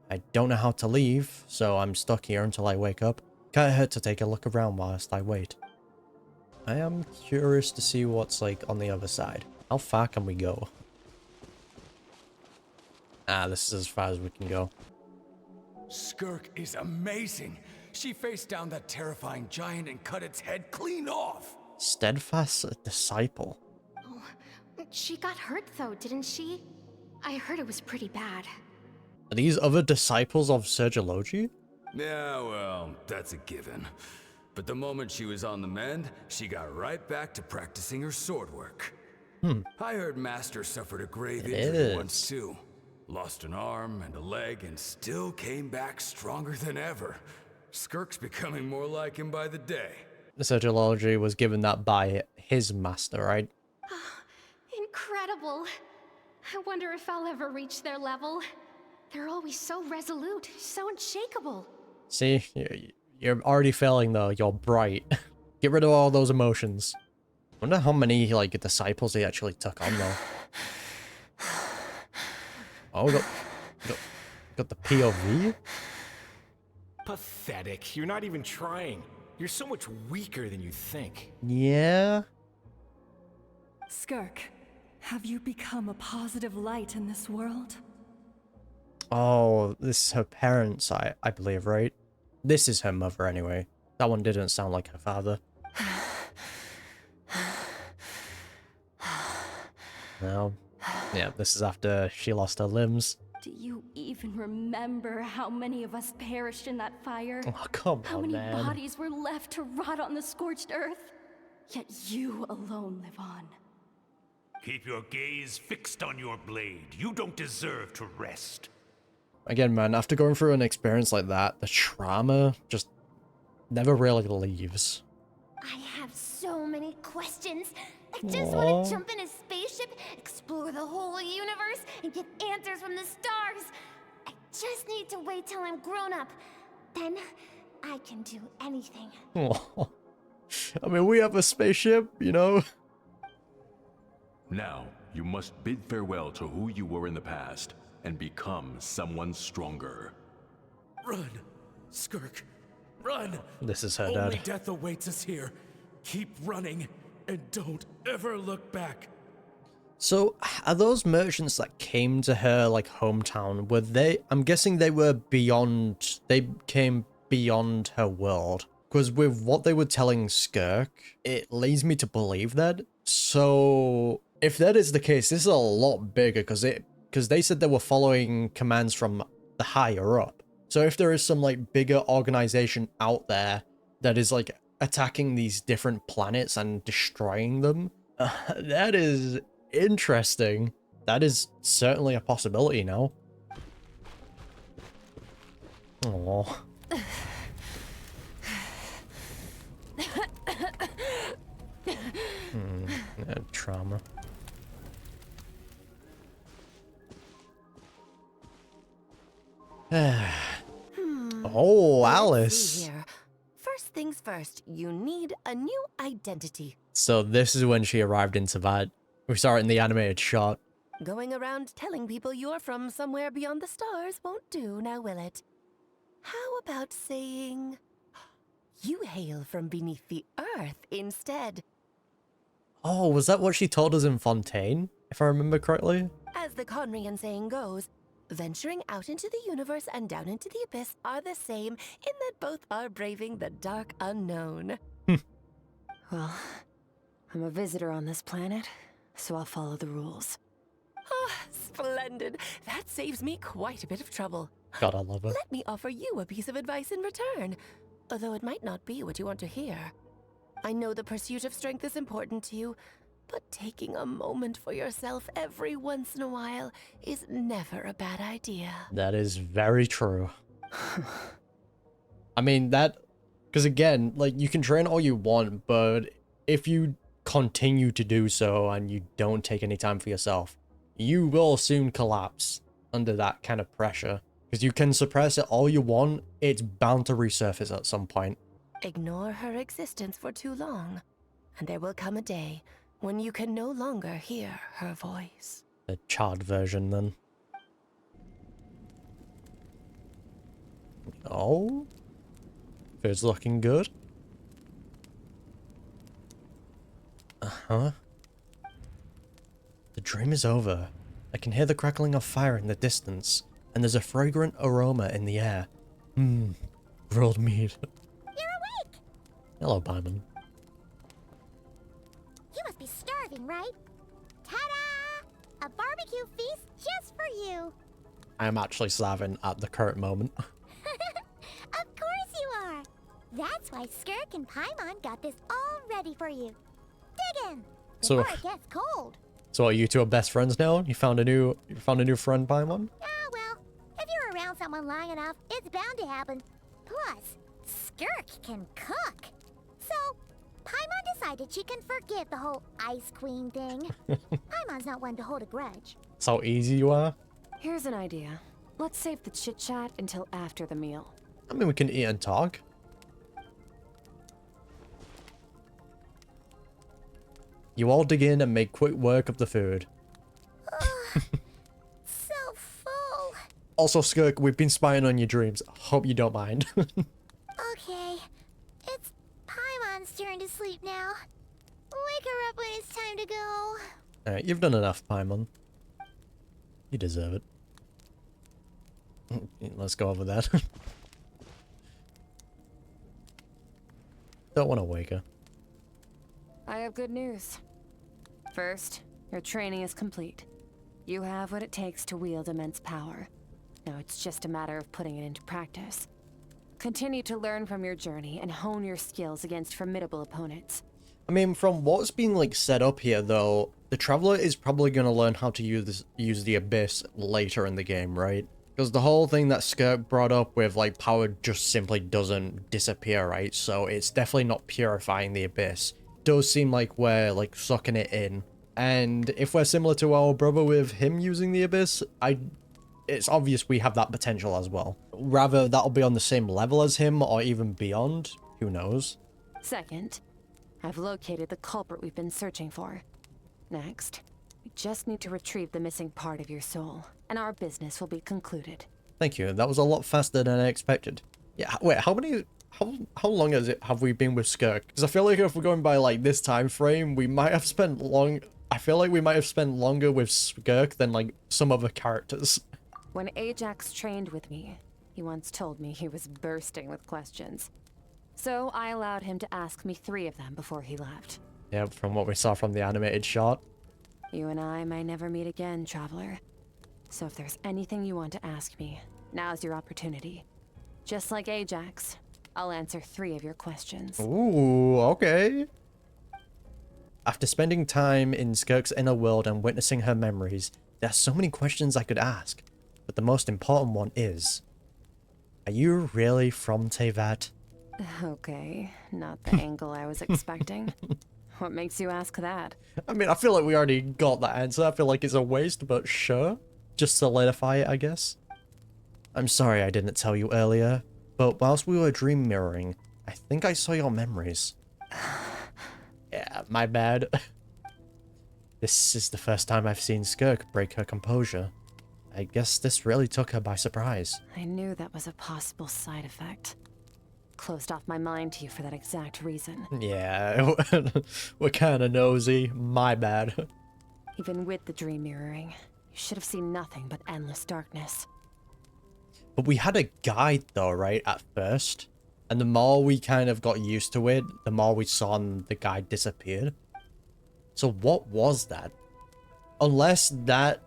I don't know how to leave, so I'm stuck here until I wake up. Can't hurt to take a look around whilst I wait. I am curious to see what's, like, on the other side. How far can we go? Ah, this is as far as we can go. Skirk is amazing. She faced down that terrifying giant and cut its head clean off. Steadfast disciple. Oh, she got hurt though, didn't she? I heard it was pretty bad. Are these other disciples of Sergology? Yeah, well, that's a given. But the moment she was on the mend, she got right back to practicing her sword work. I heard Master suffered a grave injury once too. Lost an arm and a leg and still came back stronger than ever. Skirk's becoming more like him by the day. Sergology was given that by his master, right? Incredible. I wonder if I'll ever reach their level. They're always so resolute, so unshakable. See, you're already failing though. You're bright. Get rid of all those emotions. Wonder how many, like, disciples he actually took on though. Oh, got the POV? Pathetic. You're not even trying. You're so much weaker than you think. Yeah? Skirk, have you become a positive light in this world? Oh, this is her parents, I believe, right? This is her mother anyway. That one didn't sound like her father. No. Yeah, this is after she lost her limbs. Do you even remember how many of us perished in that fire? Oh, come how on, many man. bodies were left to rot on the scorched earth? Yet you alone live on. Keep your gaze fixed on your blade. You don't deserve to rest. Again, man, after going through an experience like that, the trauma just never really leaves. I have so many questions. I just want to jump in a spaceship, explore the whole universe, and get answers from the stars. I just need to wait till I'm grown up. Then I can do anything. I mean, we have a spaceship, you know? Now, you must bid farewell to who you were in the past and become someone stronger. Run, Skirk, run! This is her Only dad. death awaits us here. Keep running, and don't ever look back. So, are those merchants that came to her, like, hometown, were they... I'm guessing they were beyond... They came beyond her world. Because with what they were telling Skirk, it leads me to believe that. So, if that is the case, this is a lot bigger, because they said they were following commands from the higher up. So if there is some, like, bigger organization out there that is, like, attacking these different planets and destroying them, that is interesting. That is certainly a possibility now. Aww. Trauma. Oh, Alice. Here. First things first, you need a new identity. So this is when she arrived in Tibet. We saw it in the animated shot. Going around telling people you're from somewhere beyond the stars won't do, now will it? How about saying you hail from beneath the earth instead? Oh, was that what she told us in Fontaine, if I remember correctly? As the Conrian saying goes, venturing out into the universe and down into the abyss are the same in that both are braving the dark unknown. Well, I'm a visitor on this planet, so I'll follow the rules. Ah, splendid. That saves me quite a bit of trouble. God, I love her. Let me offer you a piece of advice in return, although it might not be what you want to hear. I know the pursuit of strength is important to you, but taking a moment for yourself every once in a while is never a bad idea. That is very true. I mean, that... Because again, like, you can train all you want, but if you continue to do so and you don't take any time for yourself, you will soon collapse under that kind of pressure. Because you can suppress it all you want, it's bound to resurface at some point. Ignore her existence for too long, and there will come a day when you can no longer hear her voice. The charred version, then. Oh? Food's looking good. Uh-huh. The dream is over. I can hear the crackling of fire in the distance, and there's a fragrant aroma in the air. Grilled meat. You're awake! Hello, Paimon. You must be starving, right? Ta-da! A barbecue feast just for you! I am actually starving at the current moment. Of course you are! That's why Skirk and Paimon got this all ready for you. Dig in! Before it gets cold. So are you two are best friends now? You found a new friend, Paimon? Ah, well, if you're around someone long enough, it's bound to happen. Plus, Skirk can cook. So, Paimon decided she can forget the whole Ice Queen thing. Paimon's not one to hold a grudge. That's how easy you are? Here's an idea. Let's save the chit-chat until after the meal. I mean, we can eat and talk. You all dig in and make quick work of the food. So full. Also, Skirk, we've been spying on your dreams. Hope you don't mind. Okay, it's Paimon's turn to sleep now. Wake her up when it's time to go. Alright, you've done enough, Paimon. You deserve it. Let's go over that. Don't want to wake her. I have good news. First, your training is complete. You have what it takes to wield immense power. Now it's just a matter of putting it into practice. Continue to learn from your journey and hone your skills against formidable opponents. I mean, from what's been like set up here, though, the Traveler is probably going to learn how to use the Abyss later in the game, right? Because the whole thing that Skirk brought up with, like, power just simply doesn't disappear, right? So it's definitely not purifying the Abyss. It does seem like we're, like, sucking it in. And if we're similar to our brother with him using the Abyss, it's obvious we have that potential as well. Rather, that'll be on the same level as him, or even beyond. Who knows? Second, I've located the culprit we've been searching for. Next, we just need to retrieve the missing part of your soul, and our business will be concluded. Thank you. That was a lot faster than I expected. Yeah, wait, how long have we been with Skirk? Because I feel like if we're going by like this time frame, we might have spent I feel like we might have spent longer with Skirk than like some other characters. When Ajax trained with me, he once told me he was bursting with questions. So I allowed him to ask me 3 of them before he left. Yeah, from what we saw from the animated shot. You and I may never meet again, Traveler. So if there's anything you want to ask me, now's your opportunity. Just like Ajax, I'll answer 3 of your questions. Ooh, okay. After spending time in Skirk's inner world and witnessing her memories, there are so many questions I could ask. But the most important one is, are you really from Teyvat? Okay, not the angle I was expecting. What makes you ask that? I mean, I feel like we already got that answer. I feel like it's a waste, but sure. Just solidify it, I guess. I'm sorry I didn't tell you earlier, but whilst we were dream mirroring, I think I saw your memories. Yeah, my bad. This is the first time I've seen Skirk break her composure. I guess this really took her by surprise. I knew that was a possible side effect. Closed off my mind to you for that exact reason. Yeah, we're kinda nosy. My bad. Even with the dream mirroring, you should have seen nothing but endless darkness. But we had a guide though, right, at first? And the more we kind of got used to it, the more we saw the guide disappeared. So what was that? Unless that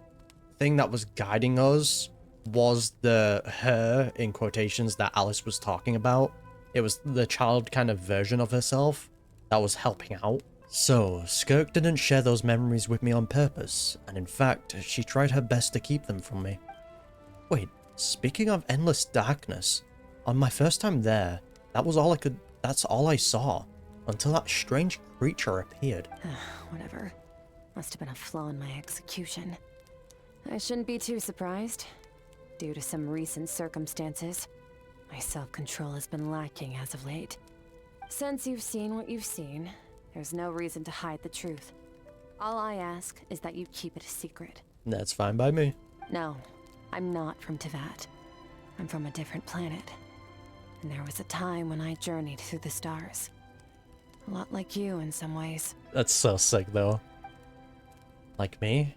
thing that was guiding us was the her, in quotations, that Alice was talking about. It was the child kind of version of herself that was helping out. So, Skirk didn't share those memories with me on purpose, and in fact, she tried her best to keep them from me. Wait, speaking of endless darkness, on my first time there, that's all I saw. until that strange creature appeared. Whatever. Must have been a flaw in my execution. I shouldn't be too surprised. Due to some recent circumstances, my self-control has been lacking as of late. Since you've seen what you've seen, there's no reason to hide the truth. All I ask is that you keep it a secret. That's fine by me. No, I'm not from Tevat. I'm from a different planet. And there was a time when I journeyed through the stars. A lot like you in some ways. That's so sick, though. Like me?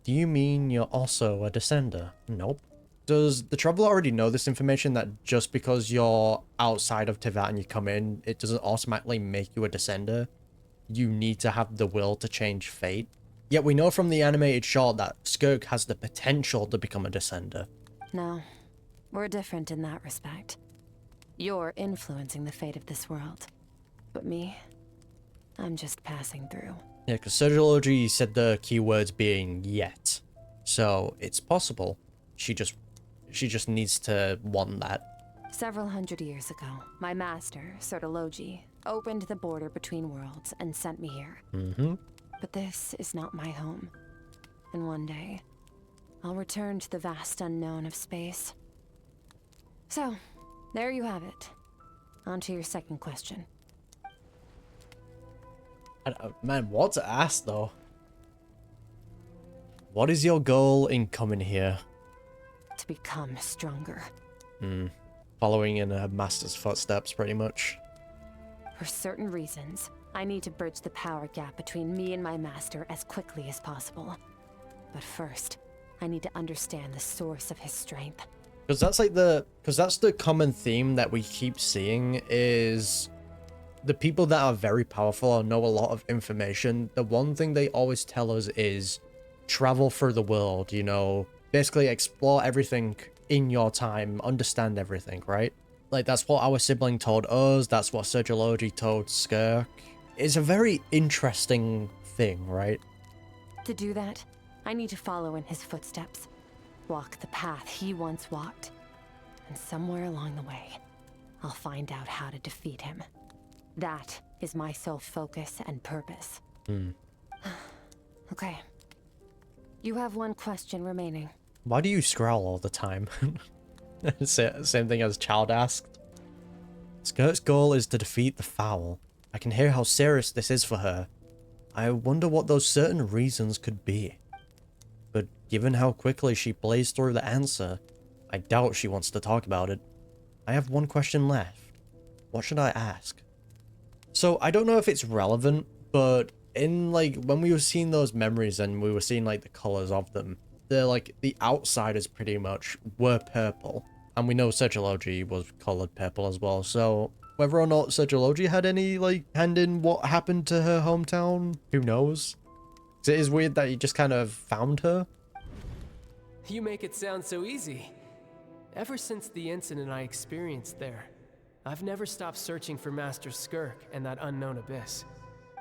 Do you mean you're also a descender? Nope. Does the Traveler already know this information, that just because you're outside of Tevat and you come in, it doesn't automatically make you a descender? You need to have the will to change fate? Yet we know from the animated short that Skirk has the potential to become a descender. No, we're different in that respect. You're influencing the fate of this world. But me, I'm just passing through. Yeah, because Surgiology said the keywords being yet. So it's possible. She just needs to want that. Several hundred years ago, my master, Surgiology, opened the border between worlds and sent me here. But this is not my home. And one day, I'll return to the vast unknown of space. So, there you have it. On to your second question. Man, what to ask, though? What is your goal in coming here? To become stronger. Following in a master's footsteps, pretty much. For certain reasons, I need to bridge the power gap between me and my master as quickly as possible. But first, I need to understand the source of his strength. Because that's like that's the common theme that we keep seeing, is the people that are very powerful or know a lot of information. The one thing they always tell us is travel through the world, you know, basically explore everything in your time, understand everything, right? Like, that's what our sibling told us, that's what Surgiology told Skirk. It's a very interesting thing, right? To do that, I need to follow in his footsteps. Walk the path he once walked. And somewhere along the way, I'll find out how to defeat him. That is my sole focus and purpose. Okay. You have one question remaining. Why do you scroll all the time? Same thing as Child asked. Skirk's goal is to defeat the Foul. I can hear how serious this is for her. I wonder what those certain reasons could be. But given how quickly she blazed through the answer, I doubt she wants to talk about it. I have one question left. What should I ask? So I don't know if it's relevant, but in like when we were seeing those memories and we were seeing like the colors of them, they're like the outsiders pretty much were purple. And we know Surgiology was colored purple as well. So whether or not Surgiology had any like hand in what happened to her hometown, who knows? 'Cause it is weird that he just kind of found her. You make it sound so easy. Ever since the incident I experienced there, I've never stopped searching for Master Skirk and that unknown abyss.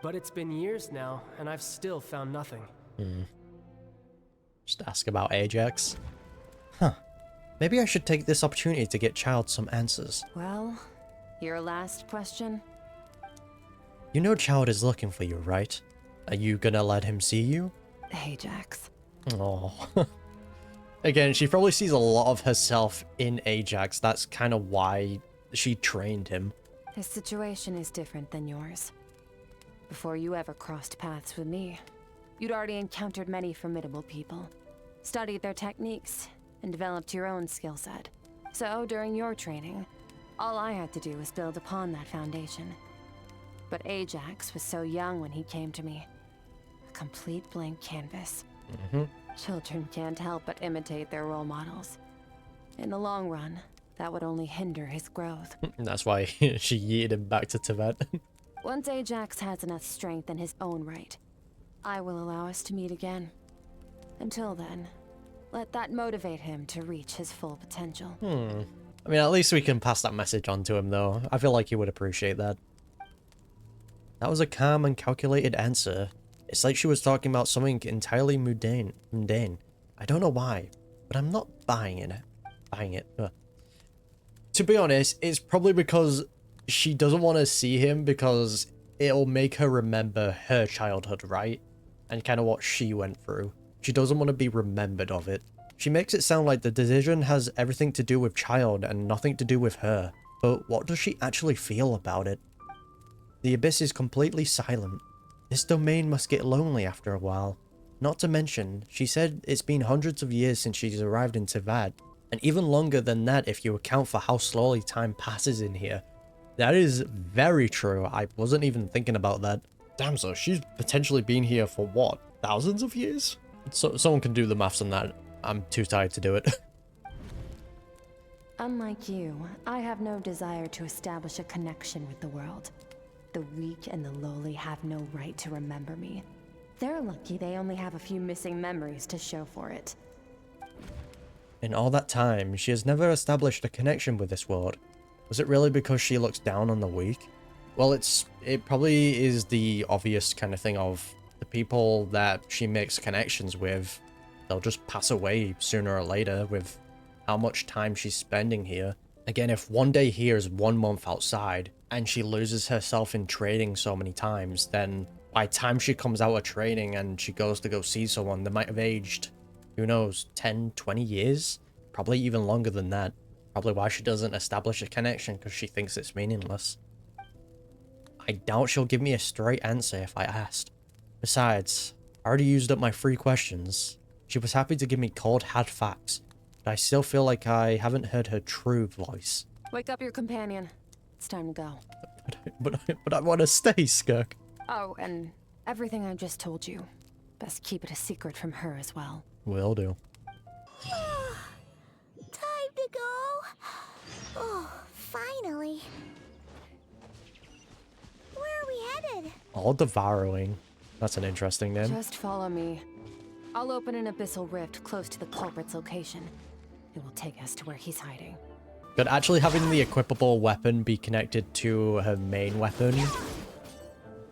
But it's been years now, and I've still found nothing. Just ask about Ajax. Huh. Maybe I should take this opportunity to get Child some answers. Well, your last question? You know Child is looking for you, right? Are you gonna let him see you? Ajax. Oh. Again, she probably sees a lot of herself in Ajax. That's kind of why she trained him. His situation is different than yours. Before you ever crossed paths with me, you'd already encountered many formidable people, studied their techniques, and developed your own skill set. So, during your training, all I had to do was build upon that foundation. But Ajax was so young when he came to me. A complete blank canvas. Children can't help but imitate their role models. In the long run, that would only hinder his growth. That's why she yeeted him back to Tibet. Once Ajax has enough strength in his own right, I will allow us to meet again. Until then, let that motivate him to reach his full potential. I mean, at least we can pass that message on to him, though. I feel like he would appreciate that. That was a calm and calculated answer. It's like she was talking about something entirely mundane. I don't know why, but I'm not buying it. To be honest, it's probably because she doesn't want to see him because it'll make her remember her childhood, right? And kind of what she went through. She doesn't want to be remembered of it. She makes it sound like the decision has everything to do with Child and nothing to do with her. But what does she actually feel about it? The Abyss is completely silent. This domain must get lonely after a while. Not to mention, she said it's been hundreds of years since she's arrived in Tivad, and even longer than that if you account for how slowly time passes in here. That is very true. I wasn't even thinking about that. Damn, so she's potentially been here for what? Thousands of years? So someone can do the maths on that. I'm too tired to do it. Unlike you, I have no desire to establish a connection with the world. The weak and the lowly have no right to remember me. They're lucky they only have a few missing memories to show for it. In all that time, she has never established a connection with this world. Was it really because she looks down on the weak? Well, it probably is the obvious kind of thing of the people that she makes connections with. They'll just pass away sooner or later with how much time she's spending here. Again, if one day here is 1 month outside, and she loses herself in training so many times, then by the time she comes out of training and she goes to go see someone, they might have aged, who knows, 10, 20 years? Probably even longer than that. Probably why she doesn't establish a connection, because she thinks it's meaningless. I doubt she'll give me a straight answer if I asked. Besides, I already used up my 3 questions. She was happy to give me cold hard facts, but I still feel like I haven't heard her true voice. Wake up your companion. It's time to go. But I want to stay, Skirk. Oh, and everything I just told you. Best keep it a secret from her as well. Will do. Time to go. Oh, finally. Where are we headed? All devouring. That's an interesting name. Just follow me. I'll open an abyssal rift close to the culprit's location. It will take us to where he's hiding. But actually having the equipable weapon be connected to her main weapon,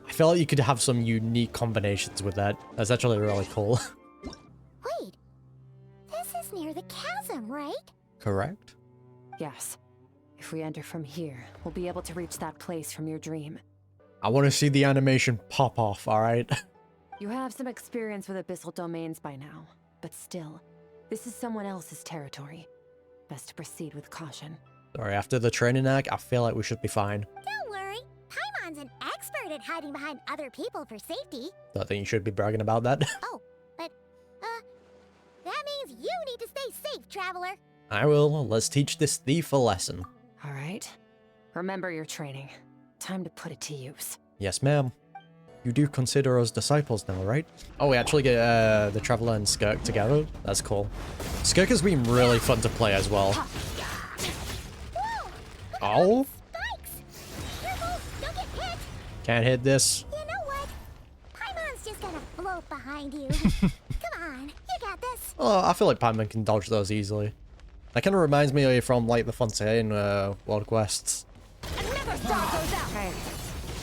I feel like you could have some unique combinations with that. That's actually really cool. Wait, this is near the chasm, right? Correct? Yes. If we enter from here, we'll be able to reach that place from your dream. I want to see the animation pop off, alright? You have some experience with abyssal domains by now, but still, this is someone else's territory. Best to proceed with caution. Sorry, after the training arc, I feel like we should be fine. Don't worry, Paimon's an expert at hiding behind other people for safety. Don't think you should be bragging about that. Oh, but, that means you need to stay safe, traveler. I will. Let's teach this thief a lesson. All right. Remember your training. Time to put it to use. Yes, ma'am. You do consider us disciples now, right? Oh, we actually get the Traveler and Skirk together. That's cool. Skirk has been really fun to play as well. Oh! Don't get hit. Can't hit this. You know what? Paimon's just gonna float behind you. Come on, you got this. Oh, I feel like Paimon can dodge those easily. That kind of reminds me from like the Fontaine World Quests. Never stop those out. Hey,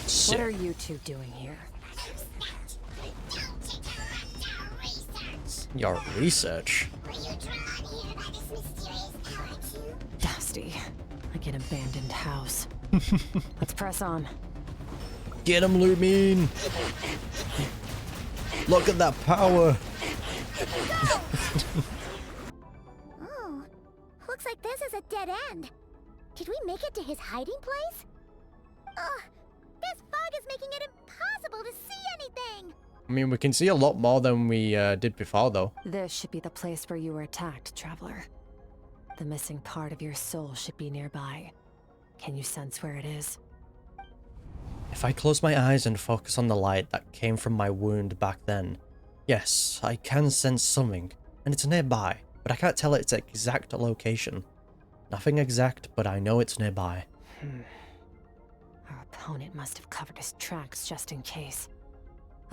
Shit. what are you two doing here? Your research? Dusty, like an abandoned house. Let's press on. Get him, Lumine! Look at that power! Oh, looks like this is a dead end. Did we make it to his hiding place? Ugh, this fog is making it impossible to see anything. I mean, we can see a lot more than we did before, though. This should be the place where you were attacked, Traveler. The missing part of your soul should be nearby. Can you sense where it is? If I close my eyes and focus on the light that came from my wound back then, yes, I can sense something, and it's nearby, but I can't tell its exact location. Nothing exact, but I know it's nearby. Our opponent must have covered his tracks just in case.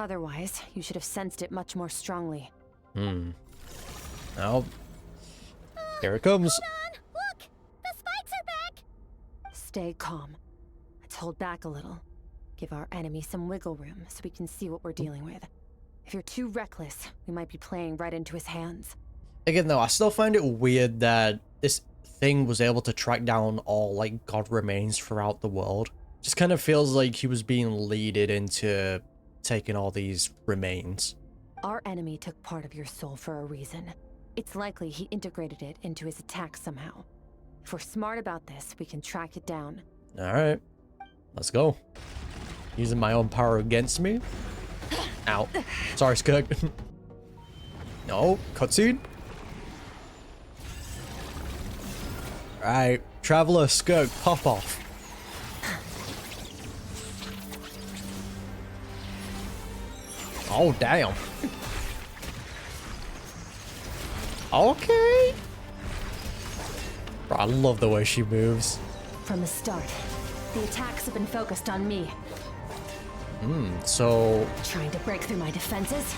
Otherwise, you should have sensed it much more strongly. Now, here it comes. Hold on, look! The spikes are back! Stay calm. Let's hold back a little. Give our enemy some wiggle room so we can see what we're dealing with. If you're too reckless, we might be playing right into his hands. Again, though, I still find it weird that this thing was able to track down all, like, god remains throughout the world. Just kind of feels like he was being leaded into taking all these remains. Our enemy took part of your soul for a reason. It's likely he integrated it into his attack somehow. If we're smart about this, we can track it down. Alright. Let's go. Using my own power against me. Ow. Sorry, Skirk. No, cutscene. Alright, Traveler, Skirk, pop off. Oh, damn. Okay. Bro, I love the way she moves. From the start, the attacks have been focused on me. So... Trying to break through my defenses?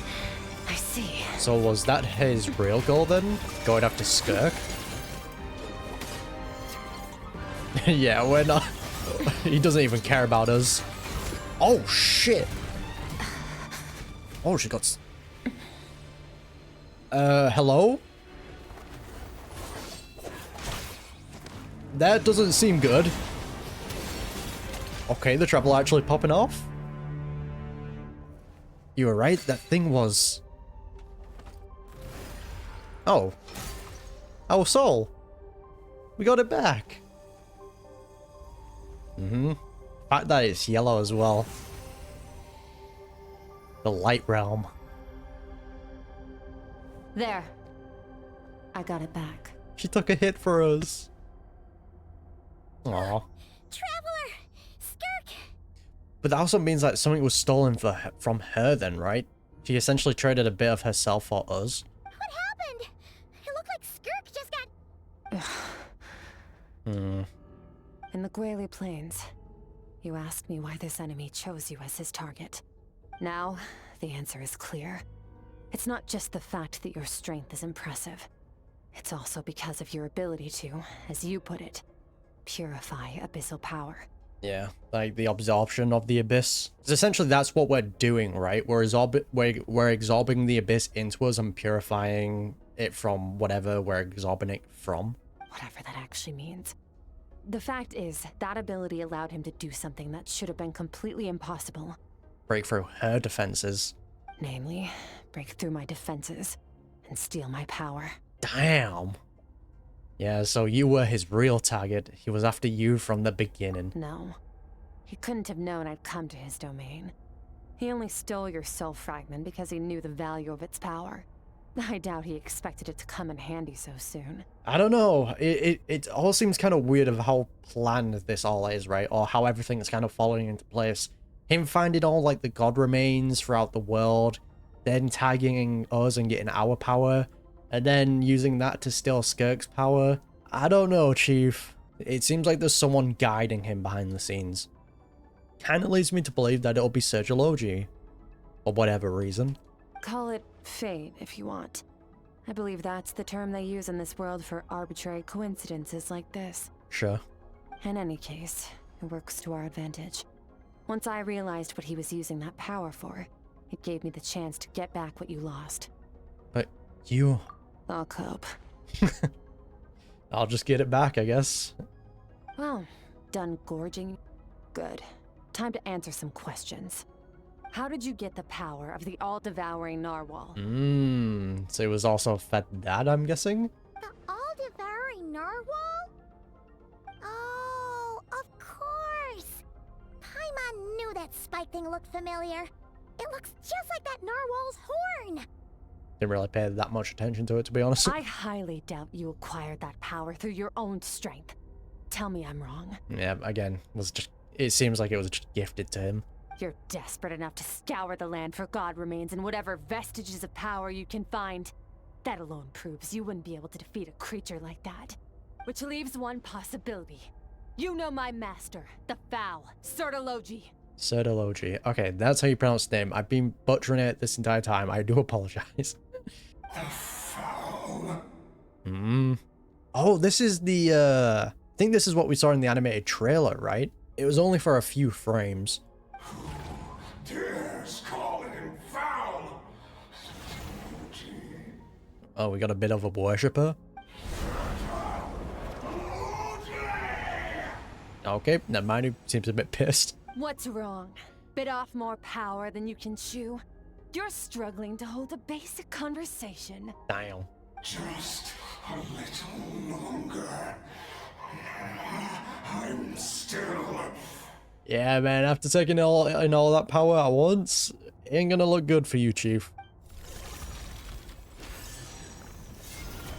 I see. So was that his real goal then? Going after Skirk? Yeah, we're not... He doesn't even care about us. Oh, shit. Oh, she got... hello? That doesn't seem good. Okay, the trouble actually popping off. You were right, that thing was... Oh. Our soul. We got it back. Fact that it's yellow as well. The light realm. There. I got it back. She took a hit for us. Aw. Traveler! Skirk! But that also means that something was stolen from her then, right? She essentially traded a bit of herself for us. What happened? It looked like Skirk just got... In the Gwali Plains, you asked me why this enemy chose you as his target. Now, the answer is clear. It's not just the fact that your strength is impressive. It's also because of your ability to, as you put it, purify abyssal power. Yeah, like the absorption of the abyss. 'Cause essentially that's what we're doing, right? We're absorbing the abyss into us and purifying it from whatever we're absorbing it from. Whatever that actually means. The fact is, that ability allowed him to do something that should have been completely impossible. Break through her defenses. Namely, break through my defenses and steal my power. Damn. Yeah, so you were his real target. He was after you from the beginning. No. He couldn't have known I'd come to his domain. He only stole your soul fragment because he knew the value of its power. I doubt he expected it to come in handy so soon. I don't know. It all seems kind of weird of how planned this all is, right? Or how everything is kind of falling into place. Him finding all, like, the god remains throughout the world, then tagging us and getting our power, and then using that to steal Skirk's power. I don't know, Chief. It seems like there's someone guiding him behind the scenes. Kind of leads me to believe that it'll be Sergology. For whatever reason. Call it fate, if you want. I believe that's the term they use in this world for arbitrary coincidences like this. Sure. In any case, it works to our advantage. Once I realized what he was using that power for, it gave me the chance to get back what you lost. But you... I'll cope. I'll just get it back, I guess. Well, done gorging? Good. Time to answer some questions. How did you get the power of the all-devouring narwhal? So it was also fed that, I'm guessing? The all-devouring narwhal? Oh, of course! Paimon knew that spike thing looked familiar. It looks just like that narwhal's horn! Didn't really pay that much attention to it, to be honest. I highly doubt you acquired that power through your own strength. Tell me I'm wrong. Yeah, again, it seems like it was just gifted to him. You're desperate enough to scour the land for god remains and whatever vestiges of power you can find. That alone proves you wouldn't be able to defeat a creature like that. Which leaves one possibility. You know my master, the foul, Sertology. Sertology. Okay, that's how you pronounce the name. I've been butchering it this entire time. I do apologize. The foul. Oh, this is the, I think this is what we saw in the animated trailer, right? It was only for a few frames. Dares call him foul. Oh, we got a bit of a worshipper. Okay, never mind. He seems a bit pissed. What's wrong? Bit off more power than you can chew? You're struggling to hold a basic conversation. Damn. Just a little longer. I'm still... Yeah, man, after taking in all that power at once, it ain't gonna look good for you, Chief.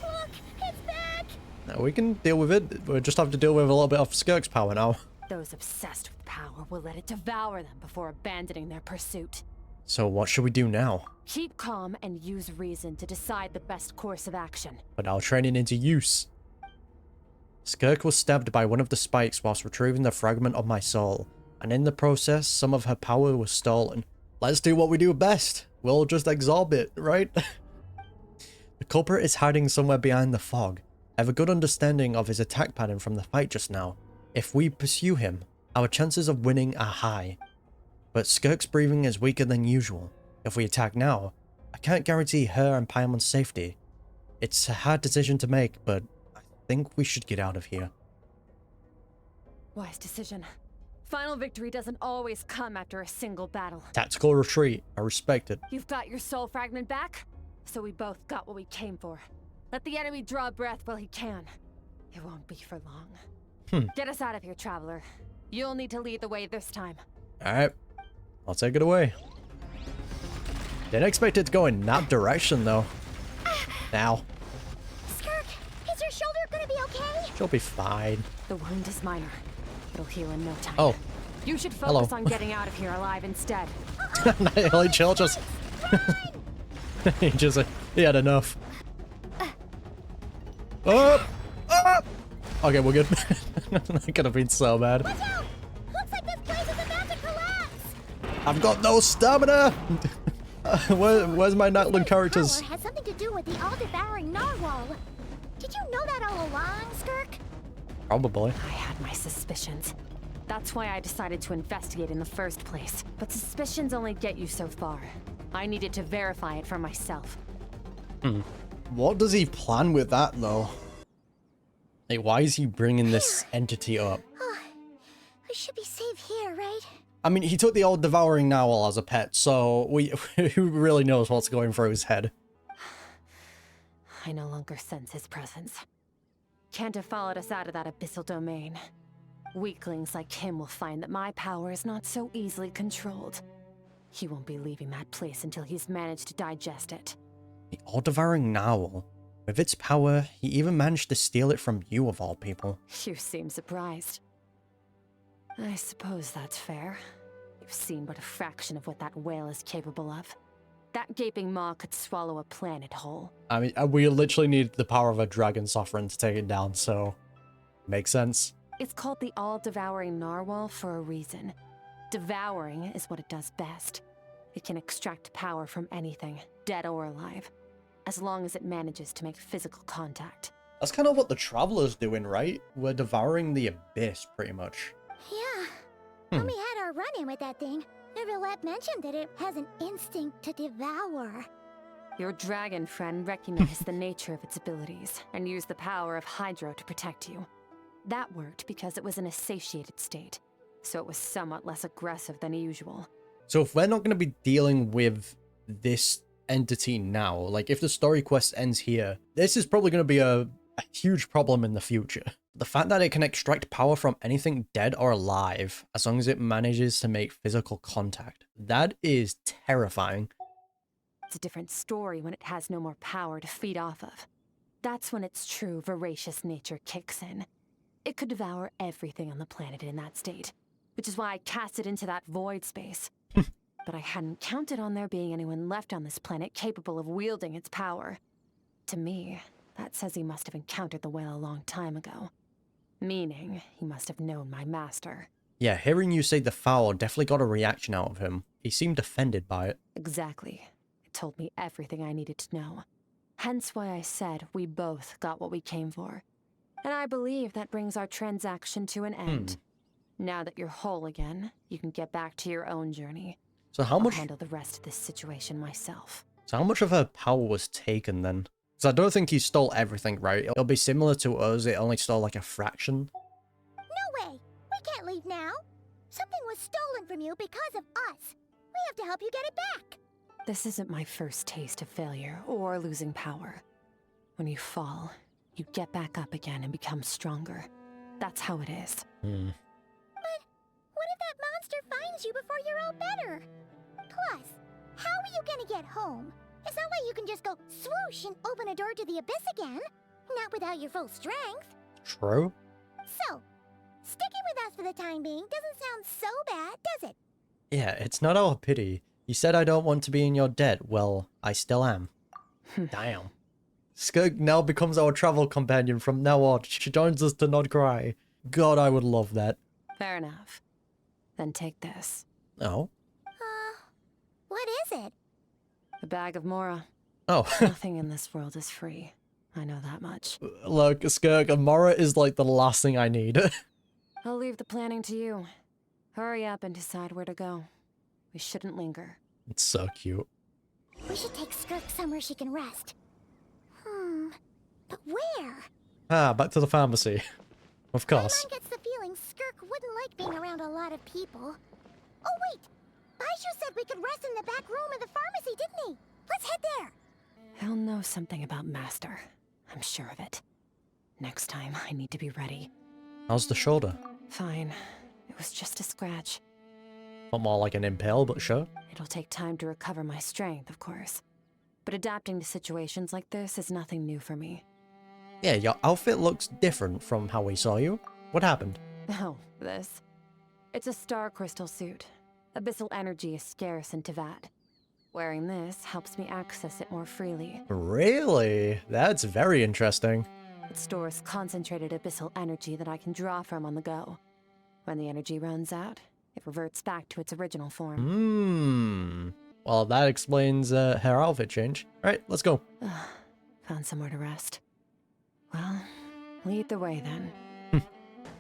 Look, it's back! Now, we can deal with it. We just have to deal with a little bit of Skirk's power now. Those obsessed with power will let it devour them before abandoning their pursuit. So what should we do now? Keep calm and use reason to decide the best course of action. Put our training into use. Skirk was stabbed by one of the spikes whilst retrieving the fragment of my soul, and in the process, some of her power was stolen. Let's do what we do best. We'll just absorb it, right? The culprit is hiding somewhere behind the fog. I have a good understanding of his attack pattern from the fight just now. If we pursue him, our chances of winning are high. But Skirk's breathing is weaker than usual. If we attack now, I can't guarantee her and Paimon's safety. It's a hard decision to make, but I think we should get out of here. Wise decision. Final victory doesn't always come after a single battle. Tactical retreat. I respect it. You've got your soul fragment back, so we both got what we came for. Let the enemy draw breath while he can. It won't be for long. Get us out of here, traveler. You'll need to lead the way this time. Alright. I'll take it away. Didn't expect it to go in that direction, though. Now. Skirk, is your shoulder gonna be okay? She'll be fine. The wound is minor. It'll heal in no time. Oh. You should focus on getting out of here alive instead. He just... he had enough. Oh! Oh! Okay, we're good. That could have been so bad. Watch out! Looks like this place is about to collapse! I've got no stamina! Where's my Natlan characters? Power has something to do with the all-devouring narwhal. Did you know that all along, Skirk? Probably. I had my suspicions. That's why I decided to investigate in the first place. But suspicions only get you so far. I needed to verify it for myself. What does he plan with that, though? Like, why is he bringing this entity up? Oh, we should be safe here, right? I mean, he took the old devouring narwhal as a pet, so who really knows what's going through his head? I no longer sense his presence. Can't have followed us out of that abyssal domain. Weaklings like him will find that my power is not so easily controlled. He won't be leaving that place until he's managed to digest it. The all-devouring narwhal. With its power, he even managed to steal it from you of all people. You seem surprised. I suppose that's fair. You've seen but a fraction of what that whale is capable of. That gaping maw could swallow a planet whole. I mean, we literally need the power of a dragon sovereign to take it down, so... makes sense. It's called the all-devouring narwhal for a reason. Devouring is what it does best. It can extract power from anything, dead or alive, as long as it manages to make physical contact. That's kind of what the Traveler's doing, right? We're devouring the abyss, pretty much. Yeah. When we had our run-in with that thing, Neverlet mentioned that it has an instinct to devour. Your dragon friend recognized the nature of its abilities and used the power of Hydro to protect you. That worked because it was in a satiated state, so it was somewhat less aggressive than usual. So if we're not going to be dealing with this entity now, like if the story quest ends here, this is probably going to be a huge problem in the future. The fact that it can extract power from anything dead or alive, as long as it manages to make physical contact, that is terrifying. It's a different story when it has no more power to feed off of. That's when its true voracious nature kicks in. It could devour everything on the planet in that state, which is why I cast it into that void space. But I hadn't counted on there being anyone left on this planet capable of wielding its power. To me, that says he must have encountered the whale a long time ago. Meaning, he must have known my master. Yeah, hearing you say the foul definitely got a reaction out of him. He seemed offended by it. Exactly. It told me everything I needed to know. Hence why I said we both got what we came for. And I believe that brings our transaction to an end. Now that you're whole again, you can get back to your own journey. So how much... I'll handle the rest of this situation myself. So how much of her power was taken then? Because I don't think he stole everything, right? It'll be similar to us, it only stole like a fraction. No way! We can't leave now. Something was stolen from you because of us. We have to help you get it back. This isn't my first taste of failure or losing power. When you fall, you get back up again and become stronger. That's how it is. But what if that monster finds you before you're all better? Plus, how are you gonna get home? It's not like you can just go swoosh and open a door to the abyss again. Not without your full strength. True. So, sticking with us for the time being doesn't sound so bad, does it? Yeah, it's not our pity. You said I don't want to be in your debt. Well, I still am. Damn. Skirk now becomes our travel companion from now on. She joins us to not cry. God, I would love that. Fair enough. Then take this. Oh? What is it? A bag of Mora. Oh. Nothing in this world is free. I know that much. Look, Skirk, Mora is like the last thing I need. I'll leave the planning to you. Hurry up and decide where to go. We shouldn't linger. It's so cute. We should take Skirk somewhere she can rest. But where? Ah, back to the pharmacy. Of course. Paimon gets the feeling Skirk wouldn't like being around a lot of people. Oh wait! Baizhu said we could rest in the back room of the pharmacy, didn't he? Let's head there! He'll know something about Master. I'm sure of it. Next time, I need to be ready. How's the shoulder? Fine. It was just a scratch. Not more like an impale, but sure. It'll take time to recover my strength, of course. But adapting to situations like this is nothing new for me. Yeah, your outfit looks different from how we saw you. What happened? Oh, this. It's a star crystal suit. Abyssal energy is scarce in Teyvat. Wearing this helps me access it more freely. Really? That's very interesting. It stores concentrated abyssal energy that I can draw from on the go. When the energy runs out, it reverts back to its original form. Well, that explains her outfit change. Alright, let's go. Found somewhere to rest. Well, lead the way then.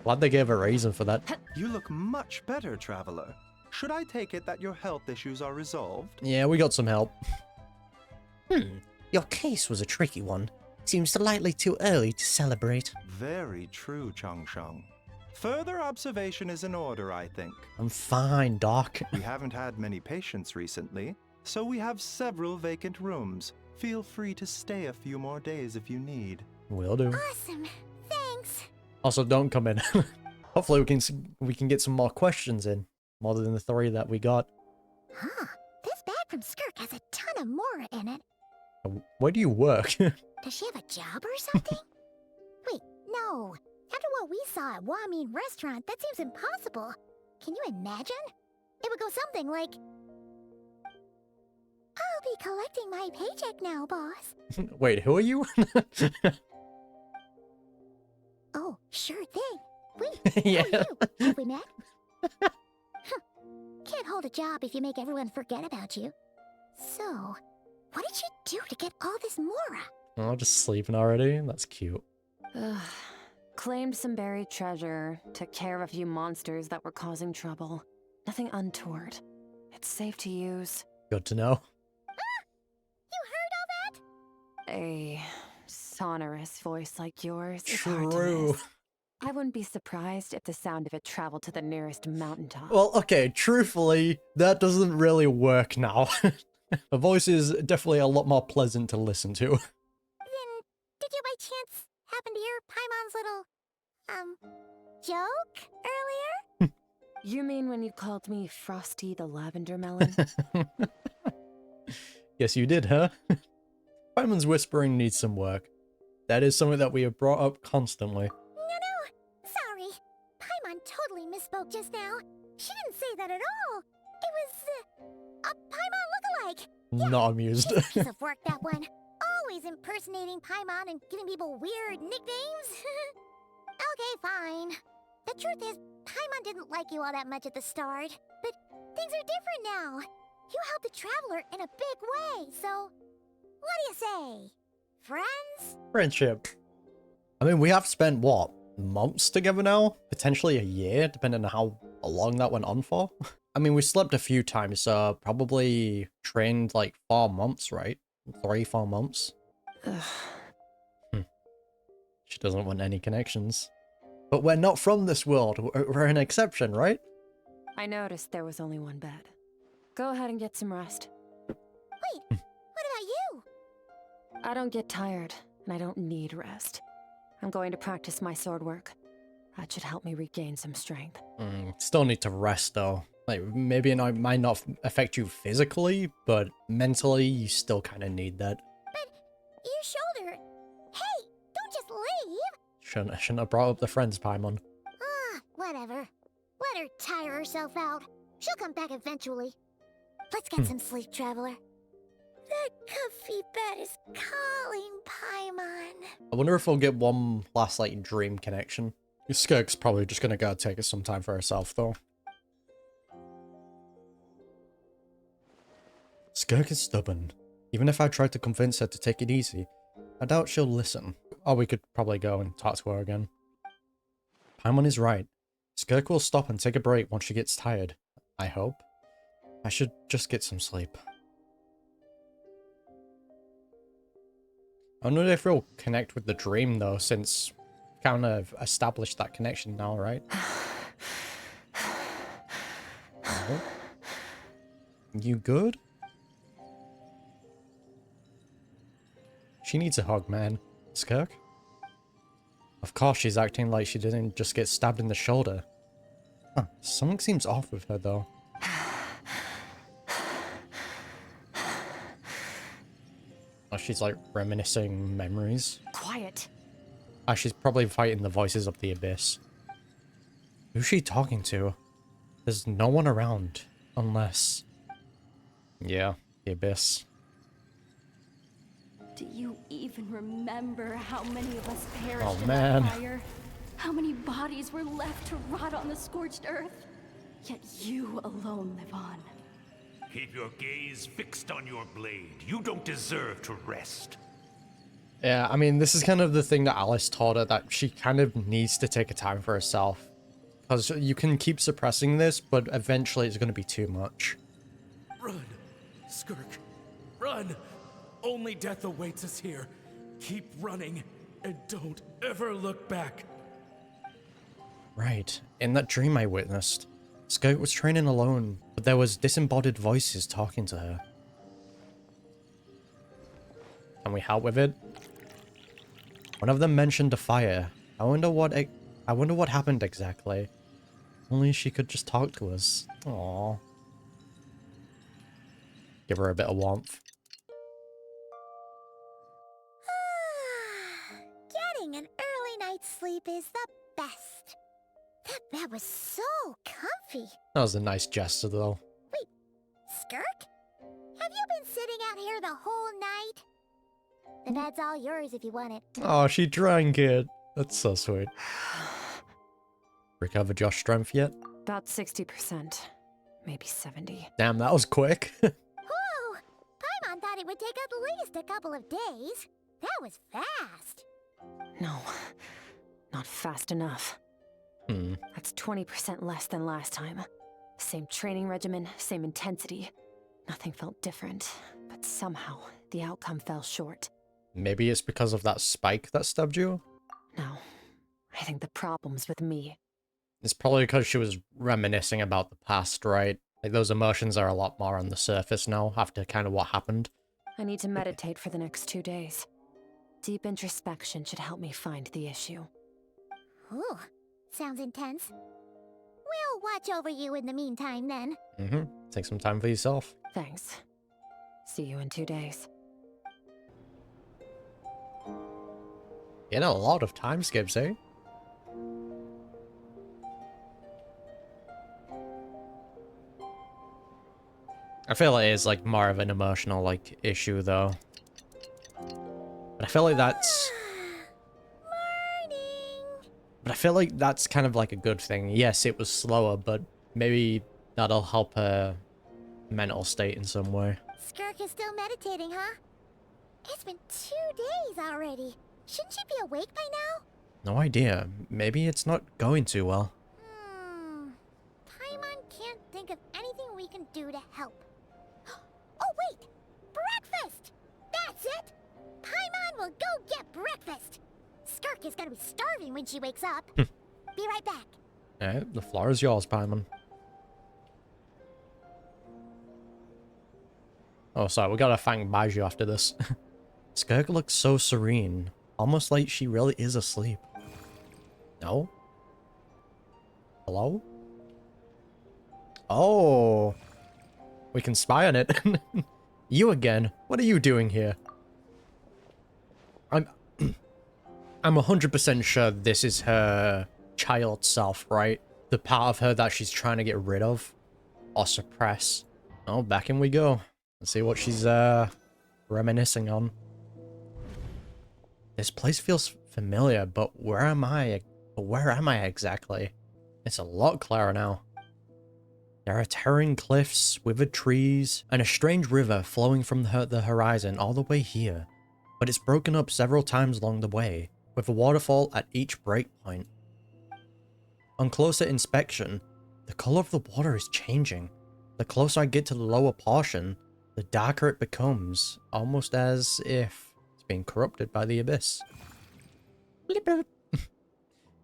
Glad they gave a reason for that. You look much better, Traveler. Should I take it that your health issues are resolved? Yeah, we got some help. Your case was a tricky one. Seems slightly too early to celebrate. Very true, Changsheng. Further observation is in order, I think. I'm fine, Doc. We haven't had many patients recently, so we have several vacant rooms. Feel free to stay a few more days if you need. Will do. Awesome. Thanks. Also, don't come in. Hopefully we can get some more questions in, more than the 3 that we got. Huh. This bag from Skirk has a ton of Mora in it. Where do you work? Does she have a job or something? Wait, no. After what we saw at Wamin Restaurant, that seems impossible. Can you imagine? It would go something like... I'll be collecting my paycheck now, boss. Wait, who are you? Oh, sure thing. Wait, yeah. who are you? Have we met? Can't hold a job if you make everyone forget about you. So, what did you do to get all this Mora? Oh, just sleeping already? That's cute. Claimed some buried treasure, took care of a few monsters that were causing trouble. Nothing untoward. It's safe to use. Good to know. You heard all that? A sonorous voice like yours is hard to True. miss. I wouldn't be surprised if the sound of it traveled to the nearest mountaintop. Well, okay, truthfully, that doesn't really work now. The voice is definitely a lot more pleasant to listen to. Then, did you by chance happen to hear Paimon's little, joke earlier? You mean when you called me Frosty the Lavender Melon? Yes, you did, huh? Paimon's whispering needs some work. That is something that we have brought up constantly. No, sorry. Paimon totally misspoke just now. She didn't say that at all. It was, a Paimon lookalike. Not amused. Piece of work, that one. Always impersonating Paimon and giving people weird nicknames. Okay, fine. The truth is, Paimon didn't like you all that much at the start. But things are different now. You helped the Traveler in a big way, so... What do you say? Friends? Friendship. I mean, we have spent, what, months together now? Potentially a year, depending on how long that went on for. I mean, we slept a few times, so probably trained like 4 months, right? 3-4 months. She doesn't want any connections. But we're not from this world. We're an exception, right? I noticed there was only one bed. Go ahead and get some rest. Wait, what about you? I don't get tired, and I don't need rest. I'm going to practice my sword work. That should help me regain some strength. Still need to rest, though. Like, maybe it might not affect you physically, but mentally, you still kind of need that. But your shoulder... Hey, don't just leave! Shouldn't have brought up the friends, Paimon. Whatever. Let her tire herself out. She'll come back eventually. Let's get some sleep, Traveler. That comfy bed is calling, Paimon. I wonder if we'll get one last, like, dream connection. Skirk's probably just gonna go take us some time for herself, though. Skirk is stubborn. Even if I tried to convince her to take it easy, I doubt she'll listen. Or we could probably go and talk to her again. Paimon is right. Skirk will stop and take a break once she gets tired. I hope. I should just get some sleep. I wonder if we'll connect with the dream, though, since we kind of established that connection now, right? Oh. You good? She needs a hug, man. Skirk? Of course she's acting like she didn't just get stabbed in the shoulder. Huh, something seems off with her, though. Oh, she's like reminiscing memories. Quiet. Ah, she's probably fighting the voices of the abyss. Who's she talking to? There's no one around. Unless... Yeah, the abyss. Do you even remember how many of us perished in man. that fire? How many bodies were left to rot on the scorched earth? Yet you alone live on. Keep your gaze fixed on your blade. You don't deserve to rest. Yeah, I mean, this is kind of the thing that Alice taught her, that she kind of needs to take a time for herself. Because you can keep suppressing this, but eventually it's going to be too much. Run, Skirk, run! Only death awaits us here. Keep running, and don't ever look back. Right. In that dream I witnessed, Skirk was training alone, but there was disembodied voices talking to her. Can we help with it? One of them mentioned a fire. I wonder what happened exactly. Only she could just talk to us. Aww. Give her a bit of warmth. Getting an early night's sleep is the best. That bed was so comfy. That was a nice gesture, though. Wait, Skirk? Have you been sitting out here the whole night? The bed's all yours if you want it. Oh, she drank it. That's so sweet. Recovered your strength yet? About 60%. Maybe 70. Damn, that was quick. Whew! Paimon thought it would take at least a couple of days. That was fast. No, not fast enough. That's 20% less than last time. Same training regimen, same intensity. Nothing felt different, but somehow the outcome fell short. Maybe it's because of that spike that stabbed you? No, I think the problem's with me. It's probably because she was reminiscing about the past, right? Like, those emotions are a lot more on the surface now, after kind of what happened. I need to meditate for the next 2 days. Deep introspection should help me find the issue. Ooh, sounds intense. We'll watch over you in the meantime, then. Take some time for yourself. Thanks. See you in 2 days. In a lot of time skips, eh? I feel it is like more of an emotional like issue though. But I feel like that's But I feel like that's kind of like a good thing. Yes, it was slower, but maybe that'll help her mental state in some way. Skirk is still meditating, huh? It's been 2 days already. Shouldn't she be awake by now? No idea. Maybe it's not going too well. Paimon can't think of anything we can do to help. Oh, wait! Breakfast! That's it! Paimon will go get breakfast! Skirk is gonna be starving when she wakes up. Be right back. Alright, the floor is yours, Paimon. Oh, sorry, we gotta thank Baiju after this. Skirk looks so serene, almost like she really is asleep. No? Hello? Oh. We can spy on it. You again? What are you doing here? I'm 100% sure this is her child self, right? The part of her that she's trying to get rid of or suppress. Oh, back in we go. Let's see what she's reminiscing on. This place feels familiar, but where am I? Where am I exactly? It's a lot clearer now. There are towering cliffs, withered trees, and a strange river flowing from the horizon all the way here. But it's broken up several times along the way, with a waterfall at each breakpoint. On closer inspection, the color of the water is changing. The closer I get to the lower portion, the darker it becomes, almost as if it's being corrupted by the abyss.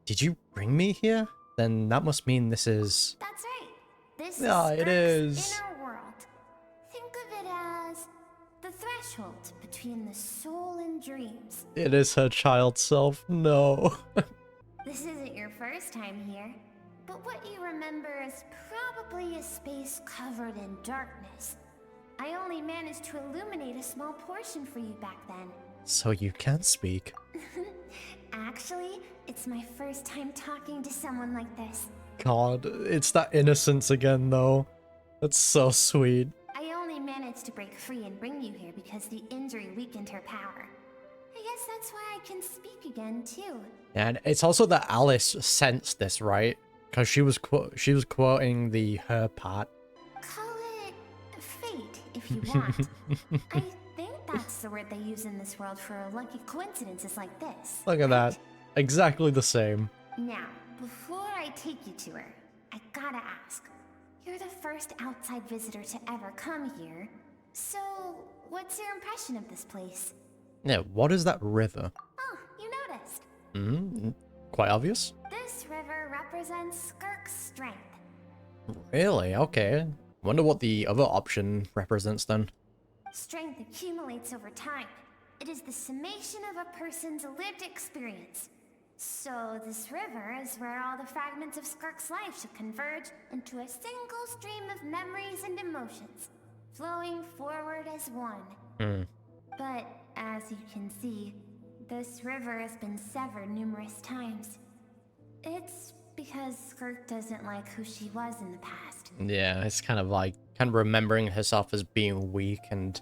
Did you bring me here? Then that must mean this is... That's right. This Ah, is it is. Skirk's inner world. Think of it as the threshold between the soul and dreams. It is her child self. No. This isn't your first time here, but what you remember is probably a space covered in darkness. I only managed to illuminate a small portion for you back then. So you can speak. Actually, it's my first time talking to someone like this. God, it's that innocence again, though. That's so sweet. I only managed to break free and bring you here because the injury weakened her power. I guess that's why I can speak again, too. And it's also that Alice sensed this, right? Because she was quoting her part. Call it fate, if you want. I think that's the word they use in this world for lucky coincidences like this. Look at that. Exactly the same. Now, before I take you to her, I gotta ask. You're the first outside visitor to ever come here. So, what's your impression of this place? Yeah, what is that river? Oh, you noticed. Quite obvious. This river represents Skirk's strength. Really? Okay. Wonder what the other option represents then. Strength accumulates over time. It is the summation of a person's lived experience. So this river is where all the fragments of Skirk's life should converge into a single stream of memories and emotions, flowing forward as one. But as you can see, this river has been severed numerous times. It's because Skirk doesn't like who she was in the past. Yeah, it's kind of remembering herself as being weak and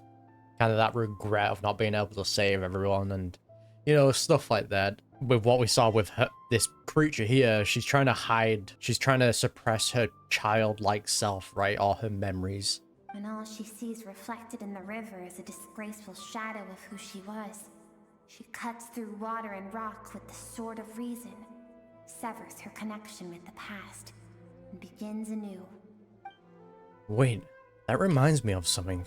kind of that regret of not being able to save everyone and, you know, stuff like that. With what we saw with this creature here, she's trying to hide, she's trying to suppress her childlike self, right? All her memories. And all she sees reflected in the river is a disgraceful shadow of who she was. She cuts through water and rock with the sword of reason, severs her connection with the past, and begins anew. Wait, that reminds me of something.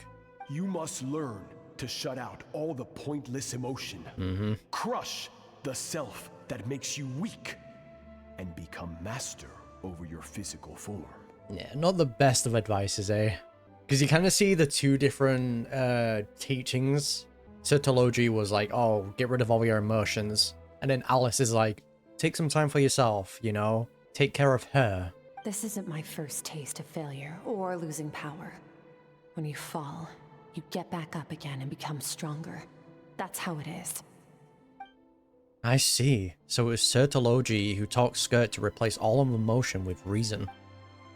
You must learn to shut out all the pointless emotion. Crush the self that makes you weak, and become master over your physical form. Yeah, not the best of advices, eh? Because you kind of see the two different teachings. Cetology was like, oh, get rid of all your emotions. And then Alice is like, take some time for yourself, you know? Take care of her. This isn't my first taste of failure or losing power. When you fall, you get back up again and become stronger. That's how it is. I see. So it was Cetology who taught Skirk to replace all of emotion with reason.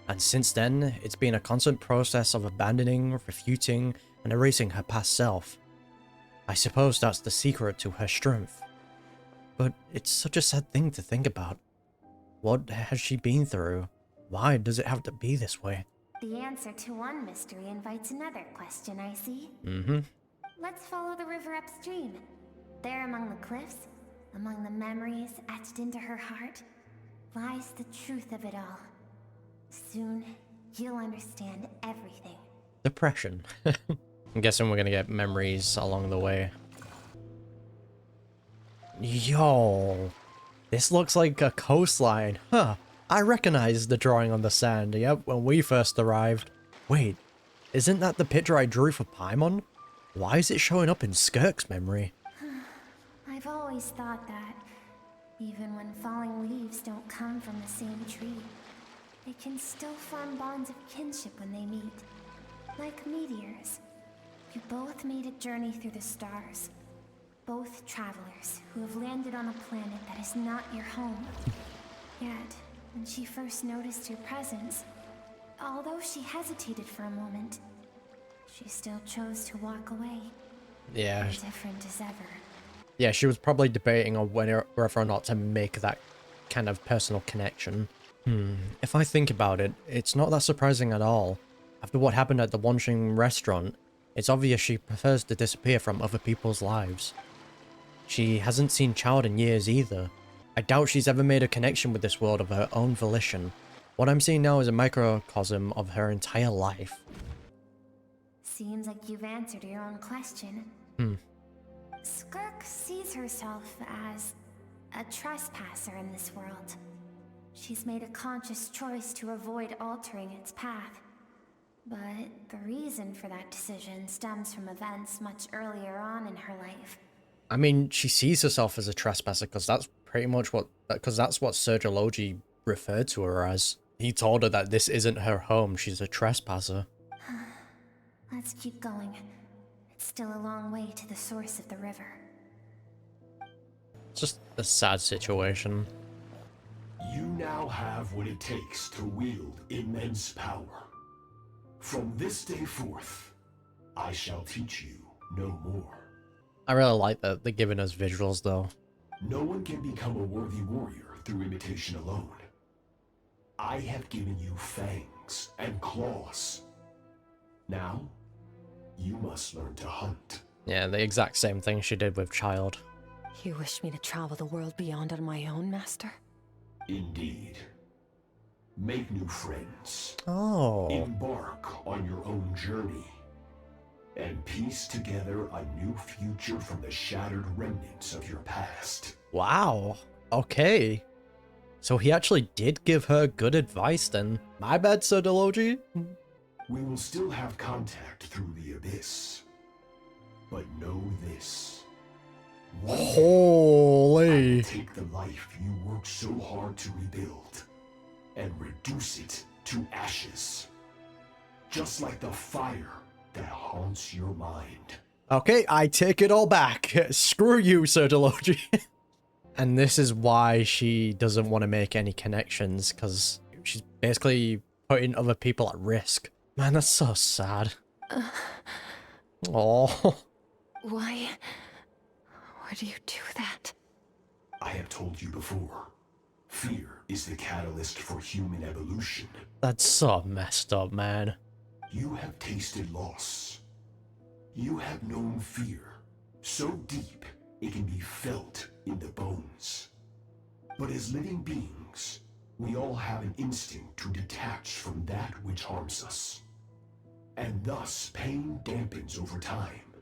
And since then, it's been a constant process of abandoning, refuting, and erasing her past self. I suppose that's the secret to her strength. But it's such a sad thing to think about. What has she been through? Why does it have to be this way? The answer to one mystery invites another question, I see. Let's follow the river upstream. There among the cliffs, among the memories etched into her heart, lies the truth of it all. Soon, you'll understand everything. Depression. I'm guessing we're gonna get memories along the way. Yo! This looks like a coastline. Huh. I recognize the drawing on the sand, yep, when we first arrived. Wait, isn't that the picture I drew for Paimon? Why is it showing up in Skirk's memory? I've always thought that, even when falling leaves don't come from the same tree, they can still form bonds of kinship when they meet. Like meteors. You both made a journey through the stars. Both travelers who have landed on a planet that is not your home. Yet, when she first noticed your presence, although she hesitated for a moment, she still chose to walk away. Yeah. Different as ever. Yeah, she was probably debating on whether or not to make that kind of personal connection. If I think about it, it's not that surprising at all. After what happened at the Genshin restaurant, it's obvious she prefers to disappear from other people's lives. She hasn't seen Child in years either. I doubt she's ever made a connection with this world of her own volition. What I'm seeing now is a microcosm of her entire life. Seems like you've answered your own question. Skirk sees herself as a trespasser in this world. She's made a conscious choice to avoid altering its path. But the reason for that decision stems from events much earlier on in her life. I mean, she sees herself as a trespasser because that's pretty much what Sergology referred to her as. He told her that this isn't her home, she's a trespasser. Let's keep going. It's still a long way to the source of the river. It's just a sad situation. You now have what it takes to wield immense power. From this day forth, I shall teach you no more. I really like that they're giving us visuals though. No one can become a worthy warrior through imitation alone. I have given you fangs and claws. Now, you must learn to hunt. Yeah, the exact same thing she did with Child. You wish me to travel the world beyond on my own, Master? Indeed. Make new friends. Oh. Embark on your own journey. And piece together a new future from the shattered remnants of your past. Wow. Okay. So he actually did give her good advice then. My bad, Sergology. We will still have contact through the abyss. But know this. Holy. I will take the life you worked so hard to rebuild and reduce it to ashes. Just like the fire that haunts your mind. Okay, I take it all back. Screw you, Sergology. And this is why she doesn't want to make any connections, because she's basically putting other people at risk. Man, that's so sad. Oh. Why do you do that? I have told you before. Fear is the catalyst for human evolution. That's so messed up, man. You have tasted loss. You have known fear, so deep it can be felt in the bones. But as living beings, we all have an instinct to detach from that which harms us. And thus pain dampens over time,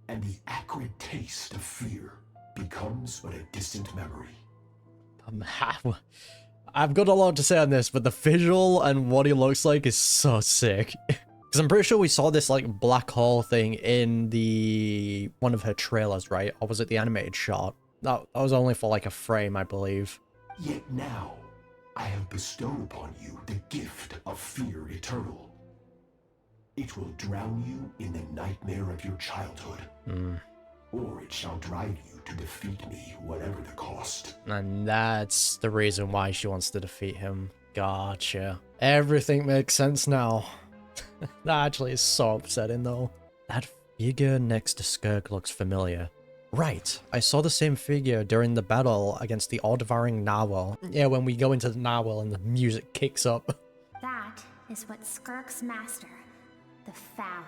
and the acrid taste of fear becomes but a distant memory. I've got a lot to say on this, but the visual and what he looks like is so sick. Because I'm pretty sure we saw this like black hole thing in the one of her trailers, right? Or was it the animated shot? That was only for like a frame, I believe. Yet now, I have bestowed upon you the gift of fear eternal. It will drown you in the nightmare of your childhood. Or it shall drive you to defeat me, whatever the cost. And that's the reason why she wants to defeat him. Gotcha. Everything makes sense now. That actually is so upsetting though. That figure next to Skirk looks familiar. Right, I saw the same figure during the battle against the all-devouring narwhal. Yeah, when we go into the narwhal and the music kicks up. That is what Skirk's master, the foul,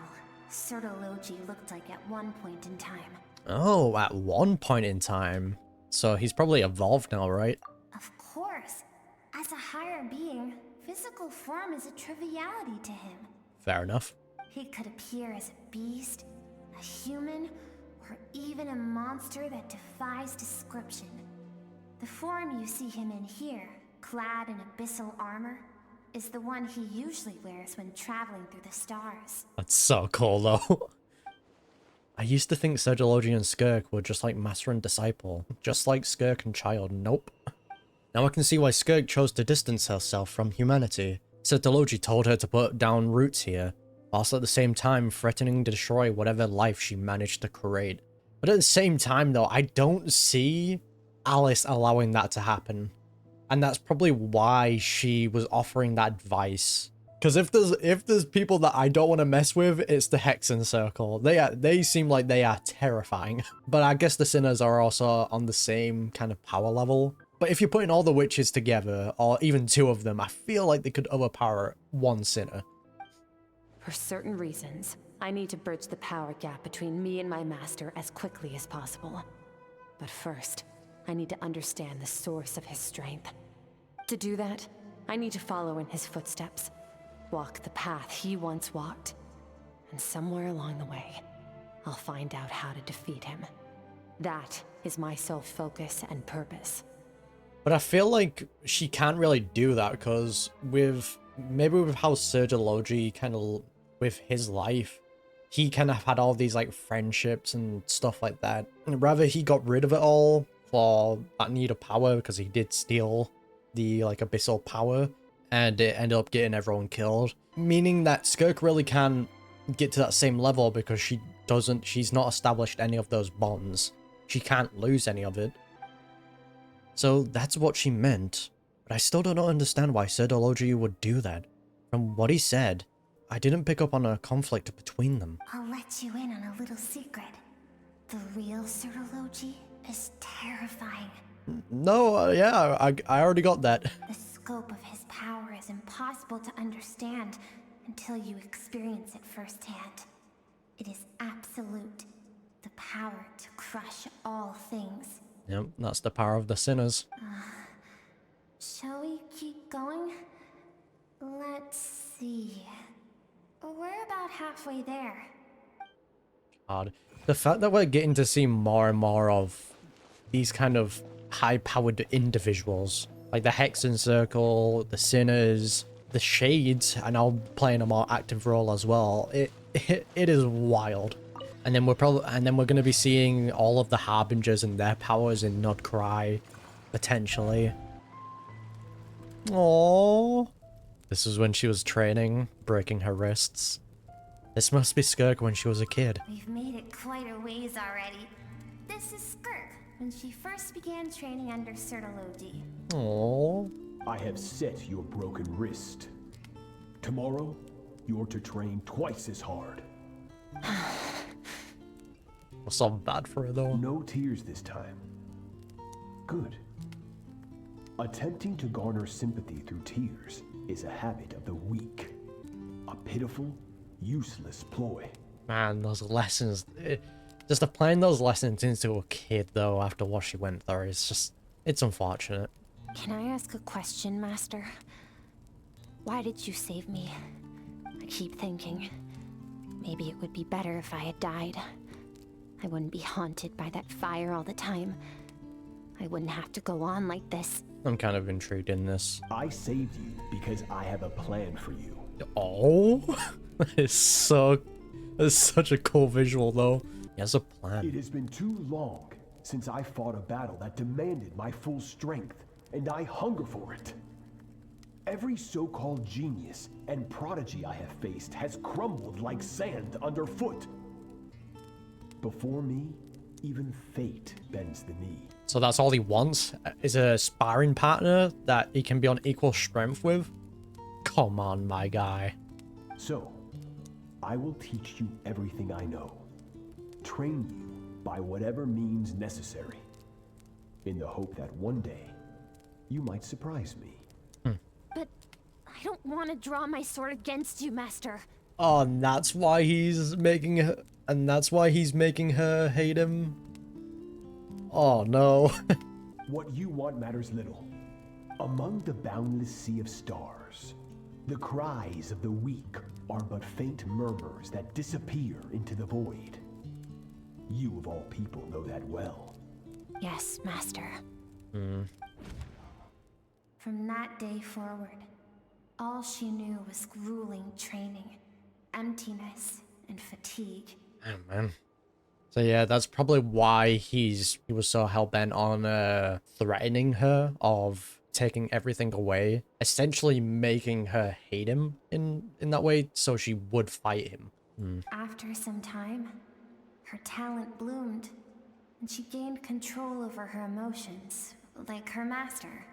Sertology, looked like at one point in time. Oh, at one point in time. So he's probably evolved now, right? Of course. As a higher being, physical form is a triviality to him. Fair enough. He could appear as a beast, a human, or even a monster that defies description. The form you see him in here, clad in abyssal armor, is the one he usually wears when traveling through the stars. That's so cool, though. I used to think Sergology and Skirk were just like master and disciple, just like Skirk and Child. Nope. Now I can see why Skirk chose to distance herself from humanity. Sergology told her to put down roots here, whilst at the same time threatening to destroy whatever life she managed to create. But at the same time, though, I don't see Alice allowing that to happen. And that's probably why she was offering that advice. Because if there's people that I don't want to mess with, it's the Hexen Circle. They seem like they are terrifying. But I guess the Sinners are also on the same kind of power level. But if you're putting all the witches together, or even two of them, I feel like they could overpower one Sinner. For certain reasons, I need to bridge the power gap between me and my master as quickly as possible. But first, I need to understand the source of his strength. To do that, I need to follow in his footsteps. Walk the path he once walked. And somewhere along the way, I'll find out how to defeat him. That is my sole focus and purpose. But I feel like she can't really do that because maybe with how Sergology kind of, with his life, he kind of had all these like friendships and stuff like that. And rather he got rid of it all for that need of power because he did steal the like abyssal power. And it ended up getting everyone killed. Meaning that Skirk really can't get to that same level because she's not established any of those bonds. She can't lose any of it. So that's what she meant. But I still don't understand why Sergology would do that. From what he said, I didn't pick up on a conflict between them. I'll let you in on a little secret. The real Serology is terrifying. No, yeah, I already got that. The scope of his power is impossible to understand until you experience it firsthand. It is absolute. The power to crush all things. Yep, that's the power of the Sinners. Shall we keep going? Let's see. We're about halfway there. God. The fact that we're getting to see more and more of these kind of high-powered individuals, like the Hexen Circle, the Sinners, the Shades, and now playing a more active role as well. It is wild. And then we're going to be seeing all of the Harbingers and their powers in Nudcry, potentially. Aww. This is when she was training, breaking her wrists. This must be Skirk when she was a kid. We've made it quite a ways already. This is Skirk, when she first began training under Sertology. Aww. I have set your broken wrist. Tomorrow, you're to train twice as hard. What's so bad for her though? No tears this time. Good. Attempting to garner sympathy through tears is a habit of the weak. A pitiful, useless ploy. Man, those lessons. Just applying those lessons into a kid though after what she went through, it's unfortunate. Can I ask a question, Master? Why did you save me? I keep thinking, maybe it would be better if I had died. I wouldn't be haunted by that fire all the time. I wouldn't have to go on like this. I'm kind of intrigued in this. I saved you because I have a plan for you. Oh, that is such a cool visual though. He has a plan. It has been too long since I fought a battle that demanded my full strength, and I hunger for it. Every so-called genius and prodigy I have faced has crumbled like sand underfoot. Before me, even fate bends the knee. So that's all he wants? Is a sparring partner that he can be on equal strength with? Come on, my guy. So, I will teach you everything I know. Train you by whatever means necessary. In the hope that one day, you might surprise me. But I don't want to draw my sword against you, Master. Oh, and that's why he's making her... And that's why he's making her hate him? Oh, no. What you want matters little. Among the boundless sea of stars, the cries of the weak are but faint murmurs that disappear into the void. You of all people know that well. Yes, Master. From that day forward, all she knew was grueling training, emptiness, and fatigue. Oh, man. So yeah, that's probably why he was so hell-bent on threatening her of taking everything away, essentially making her hate him in that way so she would fight him. After some time, her talent bloomed, and she gained control over her emotions, like her master.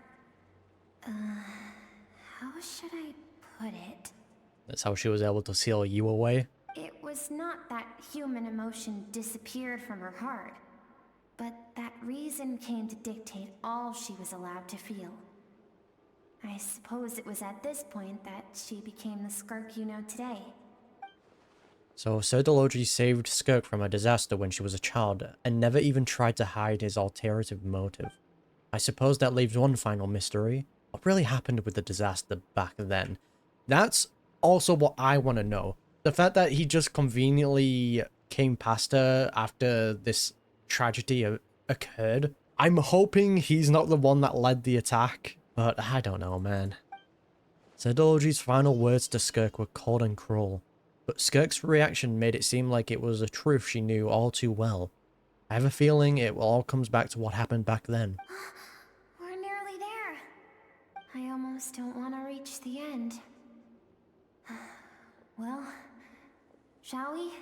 How should I put it? That's how she was able to seal you away. It was not that human emotion disappeared from her heart, but that reason came to dictate all she was allowed to feel. I suppose it was at this point that she became the Skirk you know today. So Sir Delogi saved Skirk from a disaster when she was a child, and never even tried to hide his alternative motive. I suppose that leaves one final mystery. What really happened with the disaster back then? That's also what I want to know. The fact that he just conveniently came past her after this tragedy occurred. I'm hoping he's not the one that led the attack, but I don't know, man. Sir Delogi's final words to Skirk were cold and cruel, but Skirk's reaction made it seem like it was a truth she knew all too well. I have a feeling it all comes back to what happened back then. We're nearly there. I almost don't want to reach the end. Well, shall we?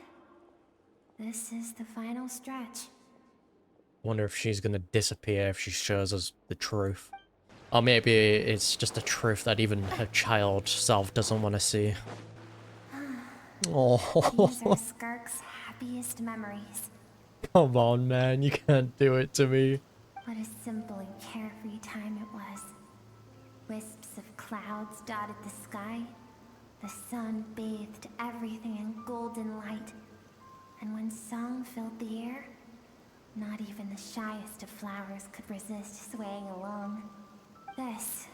This is the final stretch. Wonder if she's gonna disappear if she shows us the truth. Or maybe it's just a truth that even her child self doesn't want to see. Oh. These are Skirk's happiest memories. Come on, man, you can't do it to me. What a simple and carefree time it was. Wisps of clouds dotted the sky. The sun bathed everything in golden light. And when song filled the air, not even the shyest of flowers could resist swaying along. This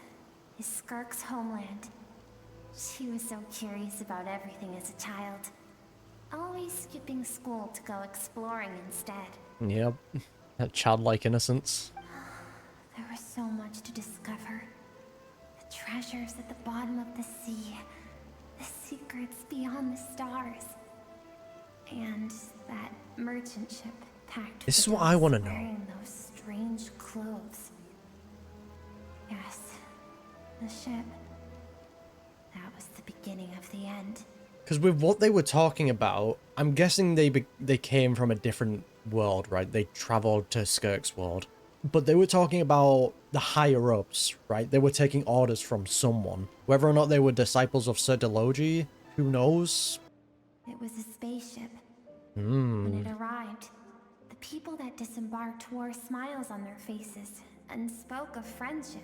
is Skirk's homeland. She was so curious about everything as a child. Always skipping school to go exploring instead. Yep, that childlike innocence. There was so much to discover. The treasures at the bottom of the sea. The secrets beyond the stars. And that merchant ship packed This with is what I want to those know. wearing those strange clothes. Yes, the ship. That was the beginning of the end. Because with what they were talking about, I'm guessing they came from a different world, right? They traveled to Skirk's world. But they were talking about the higher-ups, right? They were taking orders from someone. Whether or not they were disciples of Sir Delogi, who knows? It was a spaceship. When it arrived, the people that disembarked wore smiles on their faces and spoke of friendship.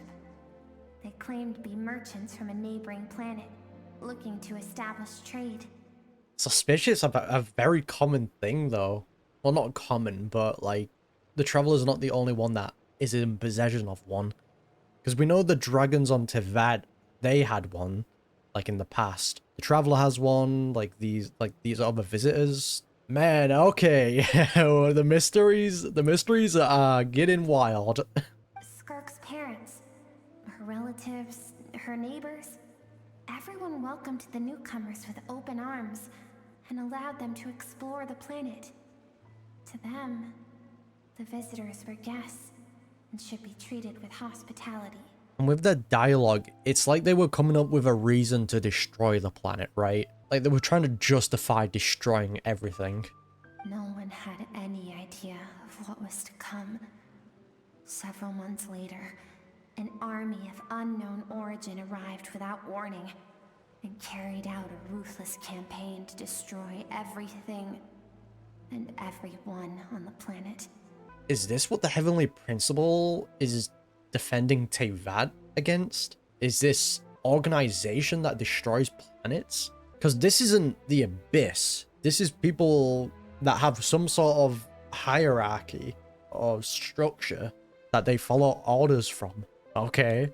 They claimed to be merchants from a neighboring planet, looking to establish trade. Suspicious of a very common thing, though. Well, not common, but, like, the Traveler's not the only one that is in possession of one. Because we know the dragons on Tivat, they had one, like, in the past. The Traveler has one, like these other visitors. Man, okay. the mysteries are getting wild. Skirk's parents, her relatives, her neighbors, everyone welcomed the newcomers with open arms and allowed them to explore the planet. To them, the visitors were guests and should be treated with hospitality. And with their dialogue, it's like they were coming up with a reason to destroy the planet, right? Like they were trying to justify destroying everything. No one had any idea of what was to come. Several months later, an army of unknown origin arrived without warning and carried out a ruthless campaign to destroy everything and everyone on the planet. Is this what the Heavenly Principle is defending Tivat against? Is this organization that destroys planets? Because this isn't the Abyss. This is people that have some sort of hierarchy or structure that they follow orders from. Okay.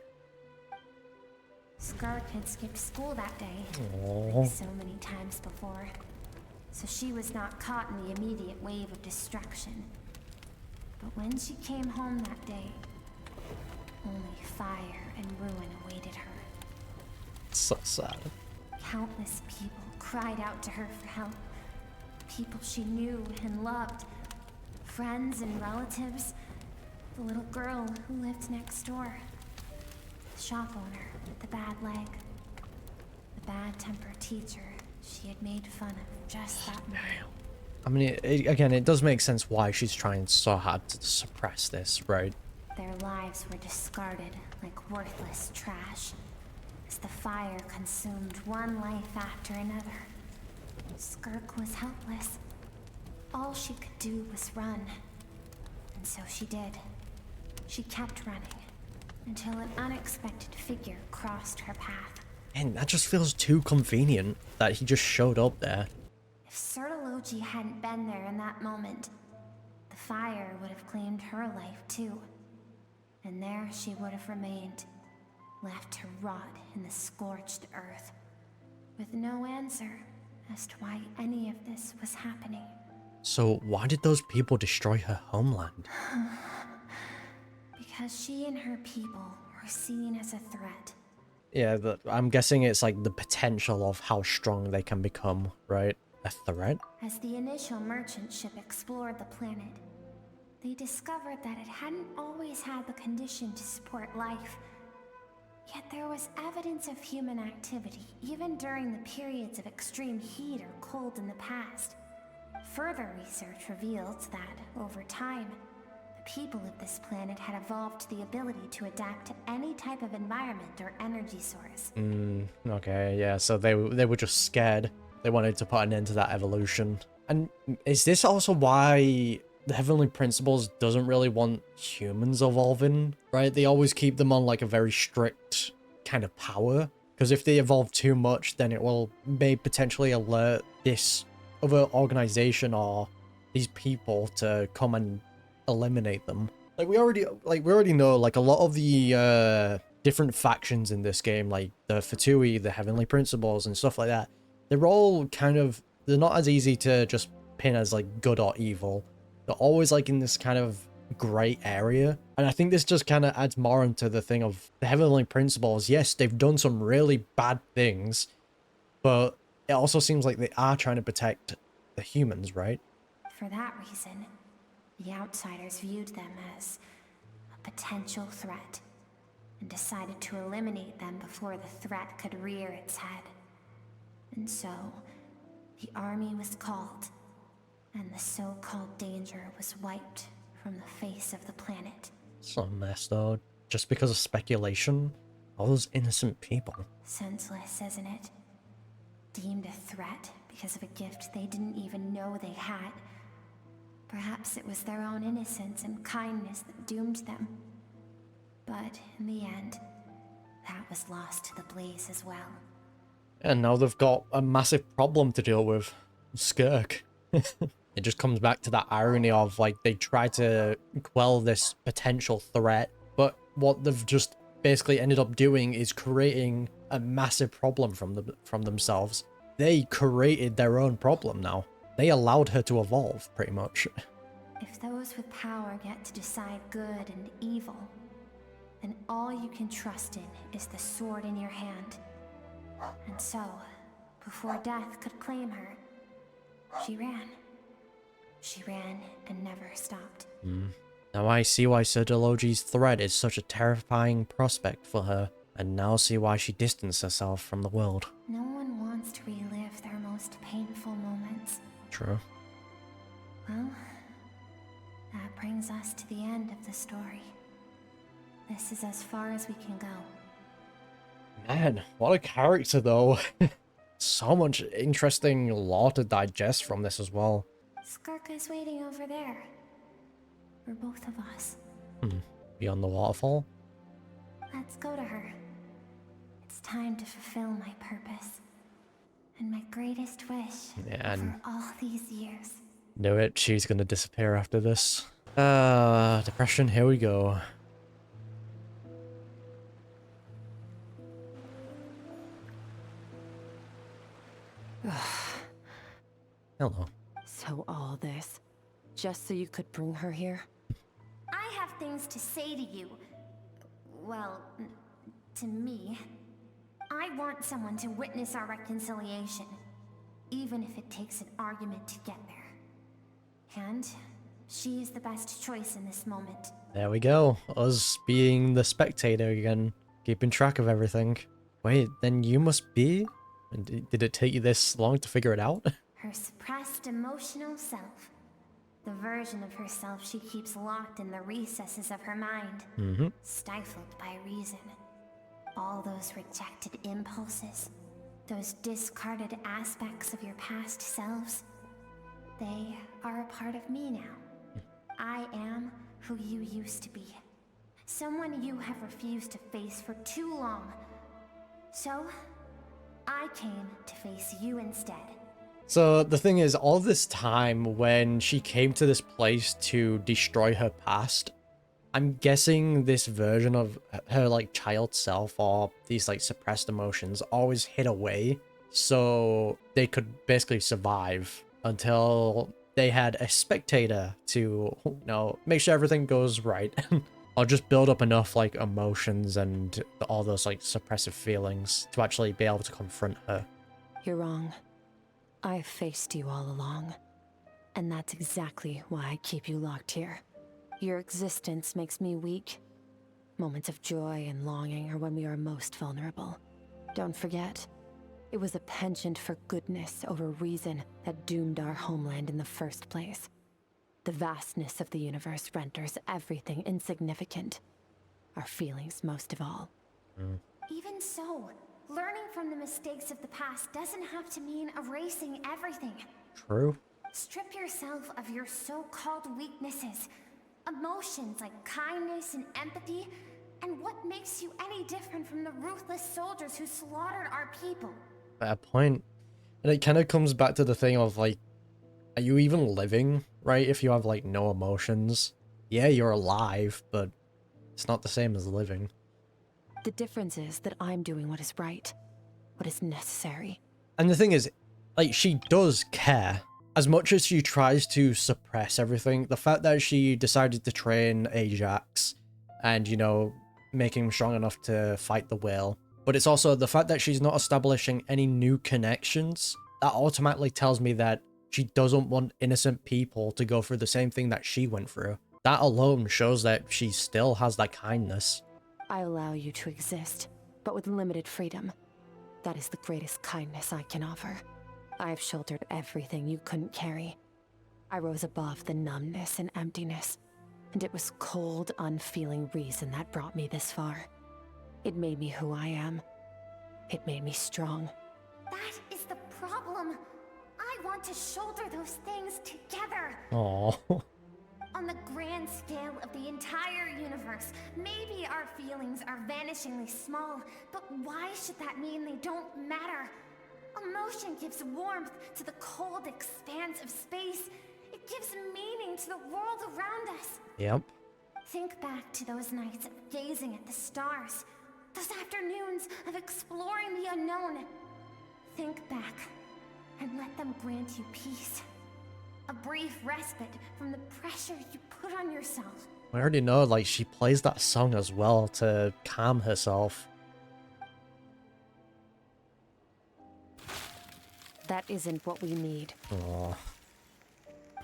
Skirk had skipped school that day, Aww. like so many times before, so she was not caught in the immediate wave of destruction. But when she came home that day, fire and ruin awaited her. So sad. Countless people cried out to her for help. People she knew and loved. Friends and relatives. The little girl who lived next door. The shop owner with the bad leg. The bad-tempered teacher she had made fun of just that night. I mean, again, it does make sense why she's trying so hard to suppress this, right? Their lives were discarded like worthless trash as the fire consumed one life after another. Skirk was helpless. All she could do was run. And so she did. She kept running until an unexpected figure crossed her path. And that just feels too convenient that he just showed up there. If Sertology hadn't been there in that moment, the fire would have claimed her life too. And there she would have remained, left to rot in the scorched earth, with no answer as to why any of this was happening. So why did those people destroy her homeland? Because she and her people were seen as a threat. Yeah, I'm guessing it's like the potential of how strong they can become, right? A threat? As the initial merchant ship explored the planet, they discovered that it hadn't always had the condition to support life. Yet there was evidence of human activity, even during the periods of extreme heat or cold in the past. Further research revealed that, over time, the people of this planet had evolved the ability to adapt to any type of environment or energy source. Okay, yeah, so they were just scared. They wanted to put an end to that evolution. And is this also why the Heavenly Principles doesn't really want humans evolving, right? They always keep them on like a very strict kind of power. Because if they evolve too much, then it may potentially alert this other organization or these people to come and eliminate them. Like we already know like a lot of the different factions in this game, like the Fatui, the Heavenly Principles and stuff like that, they're all they're not as easy to just pin as like good or evil. They're always like in this kind of gray area. And I think this just kind of adds more into the thing of the Heavenly Principles. Yes, they've done some really bad things, but it also seems like they are trying to protect the humans, right? For that reason, the outsiders viewed them as a potential threat and decided to eliminate them before the threat could rear its head. And so, the army was called, and the so-called danger was wiped from the face of the planet. So messed up. Just because of speculation? All those innocent people. Senseless, isn't it? Deemed a threat because of a gift they didn't even know they had. Perhaps it was their own innocence and kindness that doomed them. But in the end, that was lost to the blaze as well. And now they've got a massive problem to deal with. Skirk. It just comes back to that irony of like they try to quell this potential threat, but what they've just basically ended up doing is creating a massive problem from themselves. They created their own problem now. They allowed her to evolve, pretty much. If those with power get to decide good and evil, then all you can trust in is the sword in your hand. And so, before death could claim her, she ran. She ran and never stopped. Now I see why Sertology's threat is such a terrifying prospect for her, and now see why she distanced herself from the world. No one wants to relive their most painful moments. True. Well, that brings us to the end of the story. This is as far as we can go. Man, what a character though. So much interesting lore to digest from this as well. Skirk is waiting over there. For both of us. Beyond the waterfall? Let's go to her. It's time to fulfill my purpose. And my greatest wish for all these years. Knew it, she's gonna disappear after this. Depression, here we go. Hello. So all this, just so you could bring her here? I have things to say to you. well, to me. I want someone to witness our reconciliation, even if it takes an argument to get there. And she is the best choice in this moment. There we go. Us being the spectator again, keeping track of everything. Wait, then you must be? Did it take you this long to figure it out? Her suppressed emotional self. The version of herself she keeps locked in the recesses of her mind, stifled by reason. All those rejected impulses, those discarded aspects of your past selves, they are a part of me now. I am who you used to be. Someone you have refused to face for too long. So, I came to face you instead. So the thing is, all this time when she came to this place to destroy her past, I'm guessing this version of her like child self or these like suppressed emotions always hid away so they could basically survive until they had a spectator to, you know, make sure everything goes right. Or just build up enough like emotions and all those like suppressive feelings to actually be able to confront her. You're wrong. I've faced you all along. And that's exactly why I keep you locked here. Your existence makes me weak. Moments of joy and longing are when we are most vulnerable. Don't forget, it was a penchant for goodness over reason that doomed our homeland in the first place. The vastness of the universe renders everything insignificant. Our feelings most of all. Even so, learning from the mistakes of the past doesn't have to mean erasing everything. True. Strip yourself of your so-called weaknesses. Emotions like kindness and empathy, and what makes you any different from the ruthless soldiers who slaughtered our people? Fair point. And it kind of comes back to the thing of like, are you even living, right? If you have like no emotions. Yeah, you're alive, but it's not the same as living. The difference is that I'm doing what is right, what is necessary. And the thing is, like, she does care. As much as she tries to suppress everything, the fact that she decided to train Ajax and, you know, make him strong enough to fight the whale, but it's also the fact that she's not establishing any new connections, that automatically tells me that she doesn't want innocent people to go through the same thing that she went through. That alone shows that she still has that kindness. I allow you to exist, but with limited freedom. That is the greatest kindness I can offer. I have shouldered everything you couldn't carry. I rose above the numbness and emptiness, and it was cold, unfeeling reason that brought me this far. It made me who I am. It made me strong. That is the problem. I want to shoulder those things together. Aww. On the grand scale of the entire universe, maybe our feelings are vanishingly small, but why should that mean they don't matter? Emotion gives warmth to the cold expanse of space. It gives meaning to the world around us. Yep. Think back to those nights of gazing at the stars, those afternoons of exploring the unknown. Think back and let them grant you peace. A brief respite from the pressure you put on yourself. I already know, like, she plays that song as well to calm herself. That isn't what we need. Aww.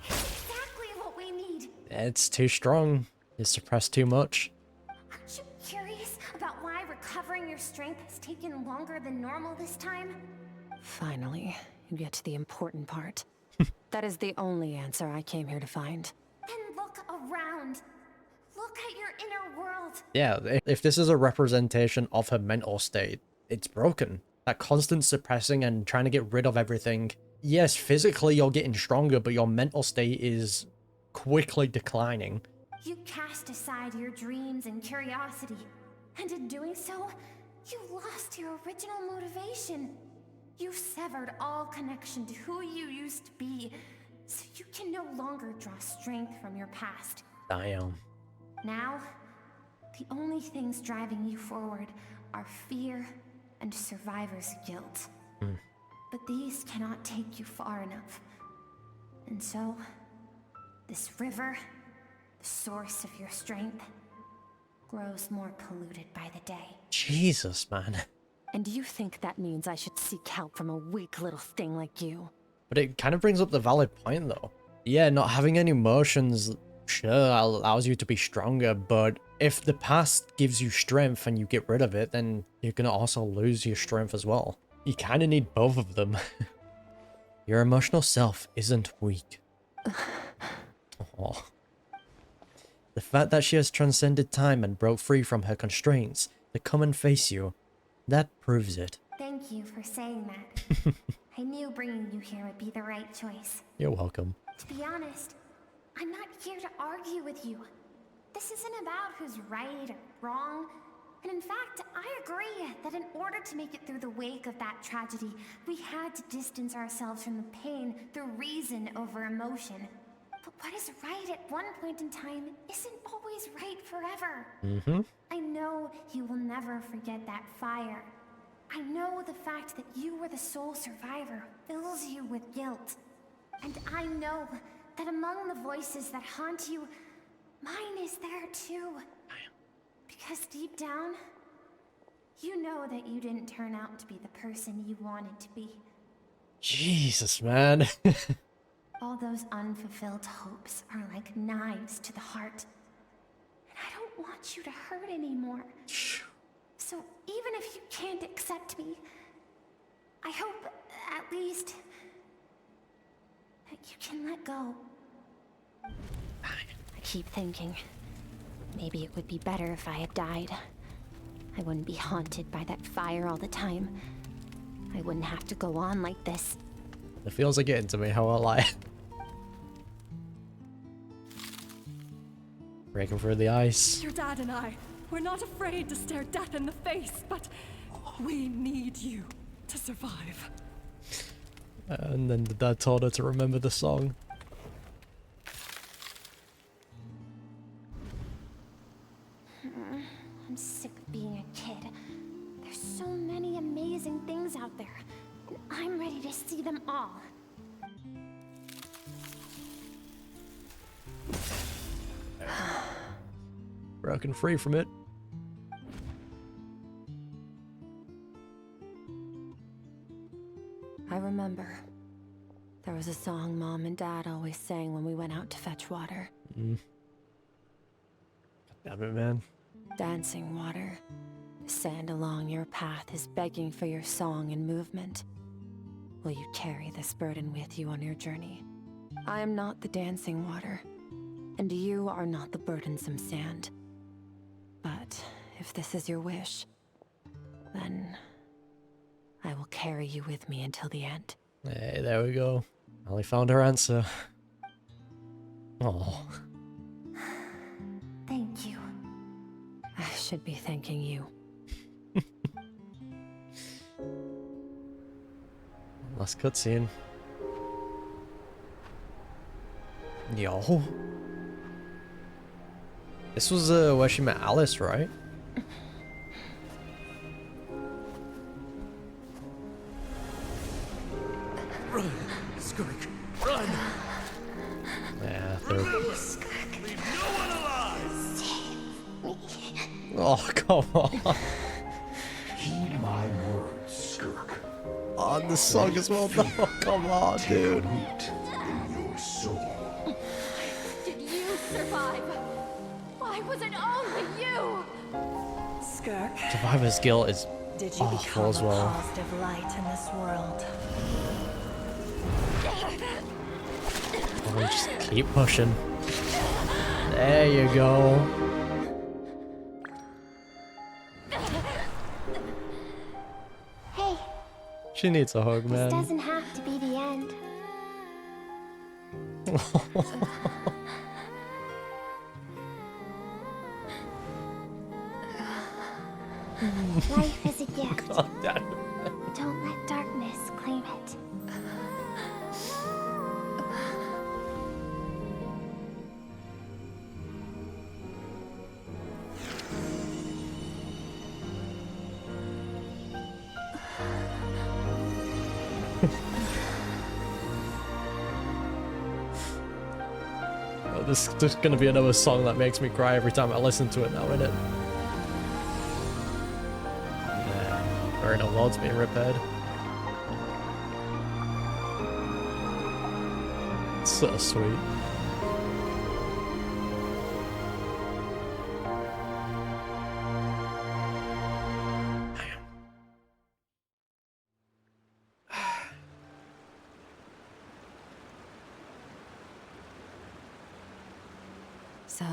Exactly what we need. It's too strong. It's suppressed too much. Aren't you curious about why recovering your strength has taken longer than normal this time? Finally, you get to the important part. That is the only answer I came here to find. Then look around. Look at your inner world. Yeah, if this is a representation of her mental state, it's broken. That constant suppressing and trying to get rid of everything. Yes, physically you're getting stronger, but your mental state is quickly declining. You cast aside your dreams and curiosity, and in doing so, you lost your original motivation. You severed all connection to who you used to be, so you can no longer draw strength from your past. Damn. Now, the only things driving you forward are fear and survivor's guilt. But these cannot take you far enough. And so, this river, the source of your strength, grows more polluted by the day. Jesus, man. And do you think that means I should seek help from a weak little thing like you? But it kind of brings up the valid point, though. Yeah, not having any emotions, sure, allows you to be stronger, but if the past gives you strength and you get rid of it, then you're gonna also lose your strength as well. You kind of need both of them. Your emotional self isn't weak. Aww. The fact that she has transcended time and broke free from her constraints to come and face you, that proves it. Thank you for saying that. I knew bringing you here would be the right choice. You're welcome. To be honest, I'm not here to argue with you. This isn't about who's right or wrong. And in fact, I agree that in order to make it through the wake of that tragedy, we had to distance ourselves from the pain through reason over emotion. But what is right at one point in time isn't always right forever. I know you will never forget that fire. I know the fact that you were the sole survivor fills you with guilt. And I know that among the voices that haunt you, mine is there too. Because deep down, you know that you didn't turn out to be the person you wanted to be. Jesus, man. All those unfulfilled hopes are like knives to the heart. And I don't want you to hurt anymore. So even if you can't accept me, I hope at least that you can let go. I keep thinking, maybe it would be better if I had died. I wouldn't be haunted by that fire all the time. I wouldn't have to go on like this. The feels are getting to me, how I lie. Breaking through the ice. Your dad and I, we're not afraid to stare death in the face, but we need you to survive. And then the dad told her to remember the song. I'm sick of being a kid. There's so many amazing things out there, and I'm ready to see them all. Broken free from it. I remember. There was a song Mom and Dad always sang when we went out to fetch water. Damn it, man. Dancing water. The sand along your path is begging for your song and movement. Will you carry this burden with you on your journey? I am not the dancing water, and you are not the burdensome sand. But if this is your wish, then I will carry you with me until the end. Hey, there we go. Ollie found her answer. Oh. Thank you. I should be thanking you. Last cutscene. Yo. This was where she met Alice, right? Run, Skirk, run! Yeah, Remember, leave no one alive! Oh, come on. Heed my words, Skirk. Oh, the song as well. No, come on, dude. In your soul. Did you survive? Why was it only you? Skirk, Survivor's guilt is did you awful become as well. a positive light in this world? Oh, just keep pushing. There you go. Hey, She needs a hug, this man. doesn't have to be the end. Life is a gift. God damn it. Don't let darkness claim it. Oh, this is just gonna be another song that makes me cry every time I listen to it now, isn't it? Or in a while it's being repaired. It's so sweet. So,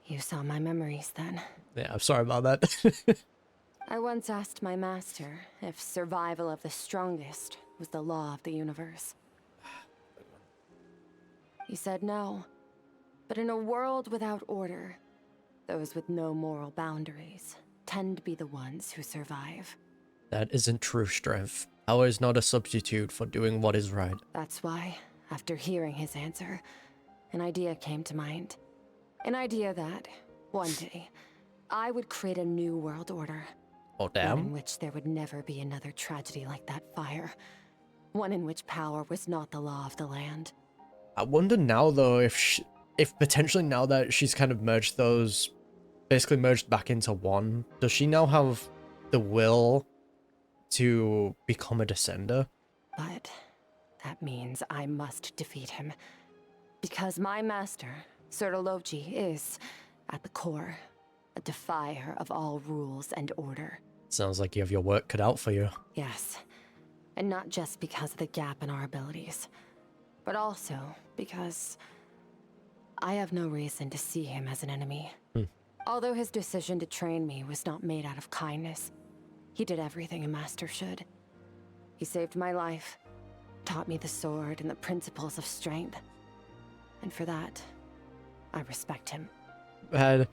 you saw my memories then? Yeah, I'm sorry about that. I once asked my master if survival of the strongest was the law of the universe. He said no. But in a world without order, those with no moral boundaries tend to be the ones who survive. That isn't true strength. Power is not a substitute for doing what is right. That's why, after hearing his answer, an idea came to mind. An idea that, one day, I would create a new world order. Oh, One damn. in which there would never be another tragedy like that fire. One in which power was not the law of the land. I wonder now, though, if potentially now that she's kind of merged those, basically merged back into one, does she now have the will to become a descender? But that means I must defeat him. Because my master, Sertologi, is, at the core, a defier of all rules and order. Sounds like you have your work cut out for you. Yes, and not just because of the gap in our abilities, but also because I have no reason to see him as an enemy. Although his decision to train me was not made out of kindness, he did everything a master should. He saved my life, taught me the sword and the principles of strength. And for that, I respect him. And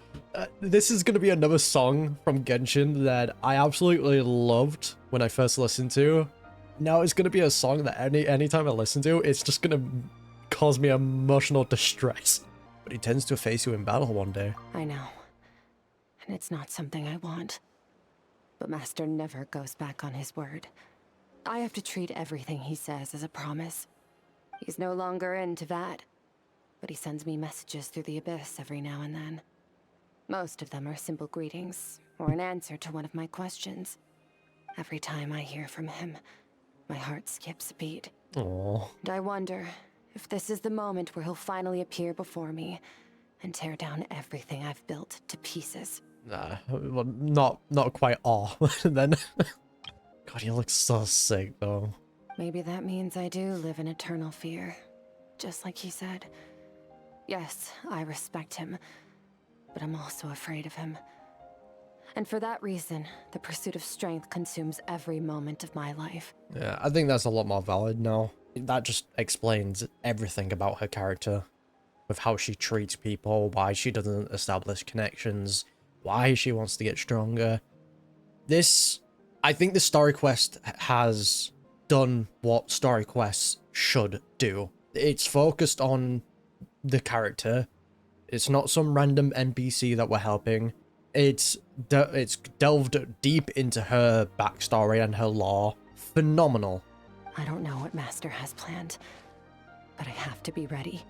this is going to be another song from Genshin that I absolutely loved when I first listened to. Now it's going to be a song that anytime I listen to, it's just going to cause me emotional distress. But he tends to face you in battle one day. I know. And it's not something I want. But Master never goes back on his word. I have to treat everything he says as a promise. He's no longer into that. But he sends me messages through the abyss every now and then. Most of them are simple greetings, or an answer to one of my questions. Every time I hear from him, my heart skips a beat. Aww. And I wonder if this is the moment where he'll finally appear before me and tear down everything I've built to pieces. Nah, well, not quite all. Then. God, he looks so sick, though. Maybe that means I do live in eternal fear, just like he said. Yes, I respect him, but I'm also afraid of him. And for that reason, the pursuit of strength consumes every moment of my life. Yeah, I think that's a lot more valid now. That just explains everything about her character. With how she treats people, why she doesn't establish connections, why she wants to get stronger. I think the story quest has done what story quests should do. It's focused on the character. It's not some random NPC that we're helping. It's delved deep into her backstory and her lore. Phenomenal. I don't know what Master has planned, but I have to be ready.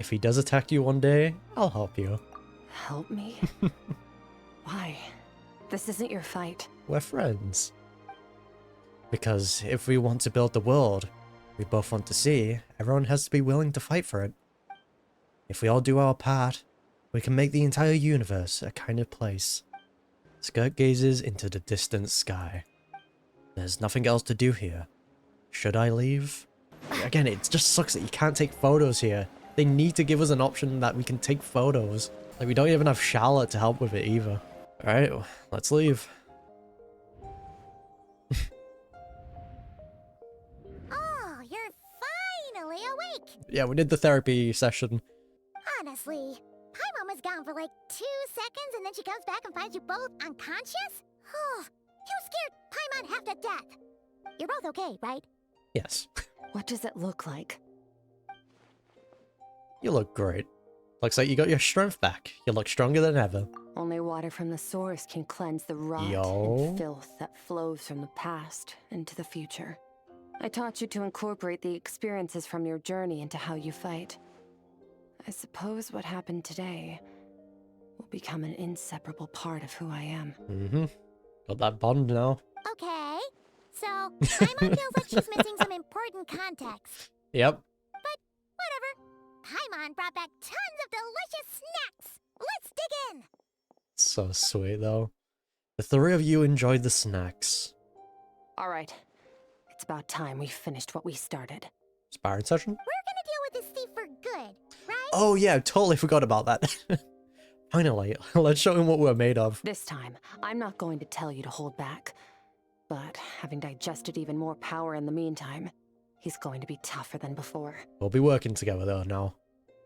If he does attack you one day, I'll help you. Help me? Why? This isn't your fight. We're friends. Because if we want to build the world we both want to see, everyone has to be willing to fight for it. If we all do our part, we can make the entire universe a kind of place. Skirk gazes into the distant sky. There's nothing else to do here. Should I leave? Again, it just sucks that you can't take photos here. They need to give us an option that we can take photos. Like, we don't even have Charlotte to help with it either. Alright, let's leave. Oh, you're finally awake! Yeah, we did the therapy session. Honestly, Paimon was gone for like 2 seconds and then she comes back and finds you both unconscious? Oh, you scared Paimon half to death. You're both okay, right? Yes. What does it look like? You look great. Looks like you got your strength back. You look stronger than ever. Only water from the source can cleanse the rot and filth that flows from the past into the future. I taught you to incorporate the experiences from your journey into how you fight. I suppose what happened today will become an inseparable part of who I am. Got that bond now. Okay, so Paimon feels like she's missing some important context. Yep. But whatever. Paimon brought back tons of delicious snacks. Let's dig in. So sweet, though. The three of you enjoyed the snacks. All right. It's about time we finished what we started. Sparring session? We're gonna deal with this thief for good, right? Oh yeah, totally forgot about that. Finally, let's show him what we're made of. This time, I'm not going to tell you to hold back. But having digested even more power in the meantime, he's going to be tougher than before. We'll be working together though now.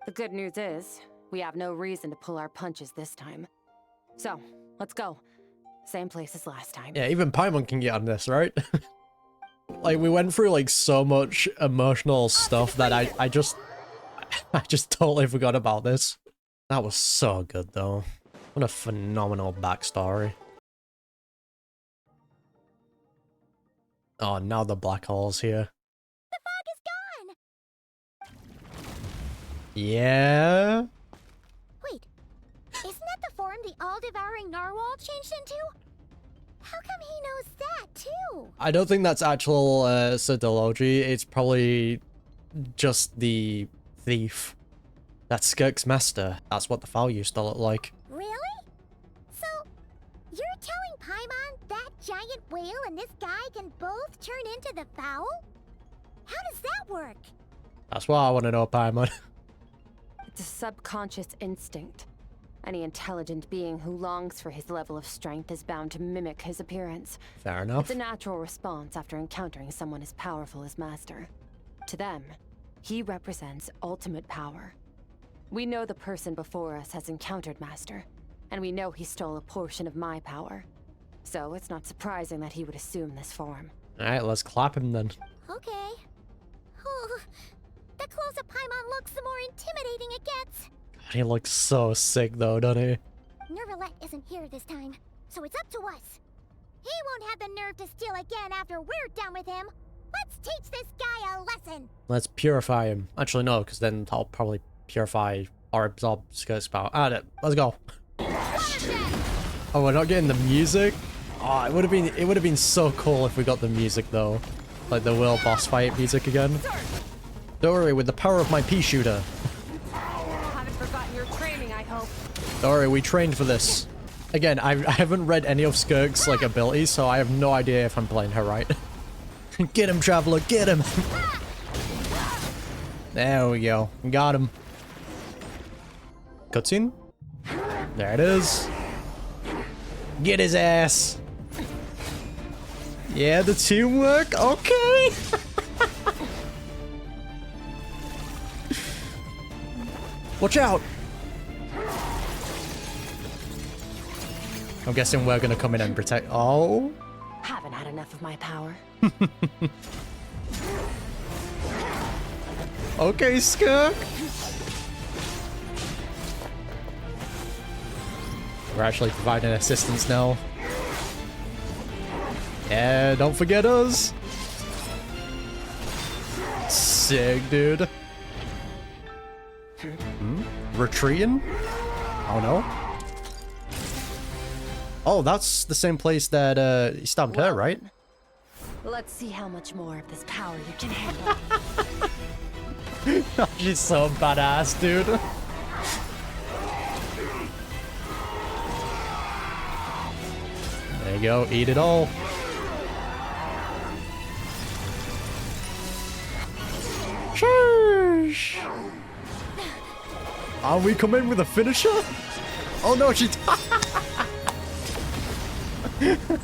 The good news is, we have no reason to pull our punches this time. So, let's go. Same place as last time. Yeah, even Paimon can get on this, right? Like, we went through, like, so much emotional stuff that I just totally forgot about this. That was so good, though. What a phenomenal backstory. Oh, now the black hole's here. The fog is gone! Yeah? Wait, isn't that the form the all-devouring narwhal changed into? How come he knows that, too? I don't think that's actual Sidology. It's probably just the thief. That's Skirk's master. That's what the fowl used to look like. Really? So, you're telling Paimon that giant whale and this guy can both turn into the fowl? How does that work? That's what I want to know, Paimon. It's a subconscious instinct. Any intelligent being who longs for his level of strength is bound to mimic his appearance. Fair enough. It's a natural response after encountering someone as powerful as Master. To them, he represents ultimate power. We know the person before us has encountered Master, and we know he stole a portion of my power. So it's not surprising that he would assume this form. Alright, let's clap him then. Okay. Oh, the closer Paimon looks, the more intimidating it gets. He looks so sick though, doesn't he? Nervalette isn't here this time, so it's up to us. He won't have the nerve to steal again after we're done with him. Let's teach this guy a lesson. Let's purify him. Actually, no, because then I'll probably purify or absorb Skirk's power. Alright, let's go. Oh, we're not getting the music? Oh, it would have been so cool if we got the music though. Like the world boss fight music again. Don't worry, with the power of my pea shooter. Haven't forgotten your training, I hope. Don't worry, we trained for this. Again, I haven't read any of Skirk's like abilities, so I have no idea if I'm playing her right. Get him, Traveler, get him! There we go. Got him. Cutscene? There it is. Get his ass. Yeah, the teamwork. Okay. Watch out. I'm guessing we're gonna come in and protect. Oh. Haven't had enough of my power. Okay, Skirk. We're actually providing assistance now. Yeah, don't forget us. Sick, dude. Retreating? Oh no. Oh, that's the same place that he stabbed her, right? Let's see how much more of this power you can handle. She's so badass, dude. There you go, eat it all. Sheesh. Are we coming with a finisher? Oh no, she.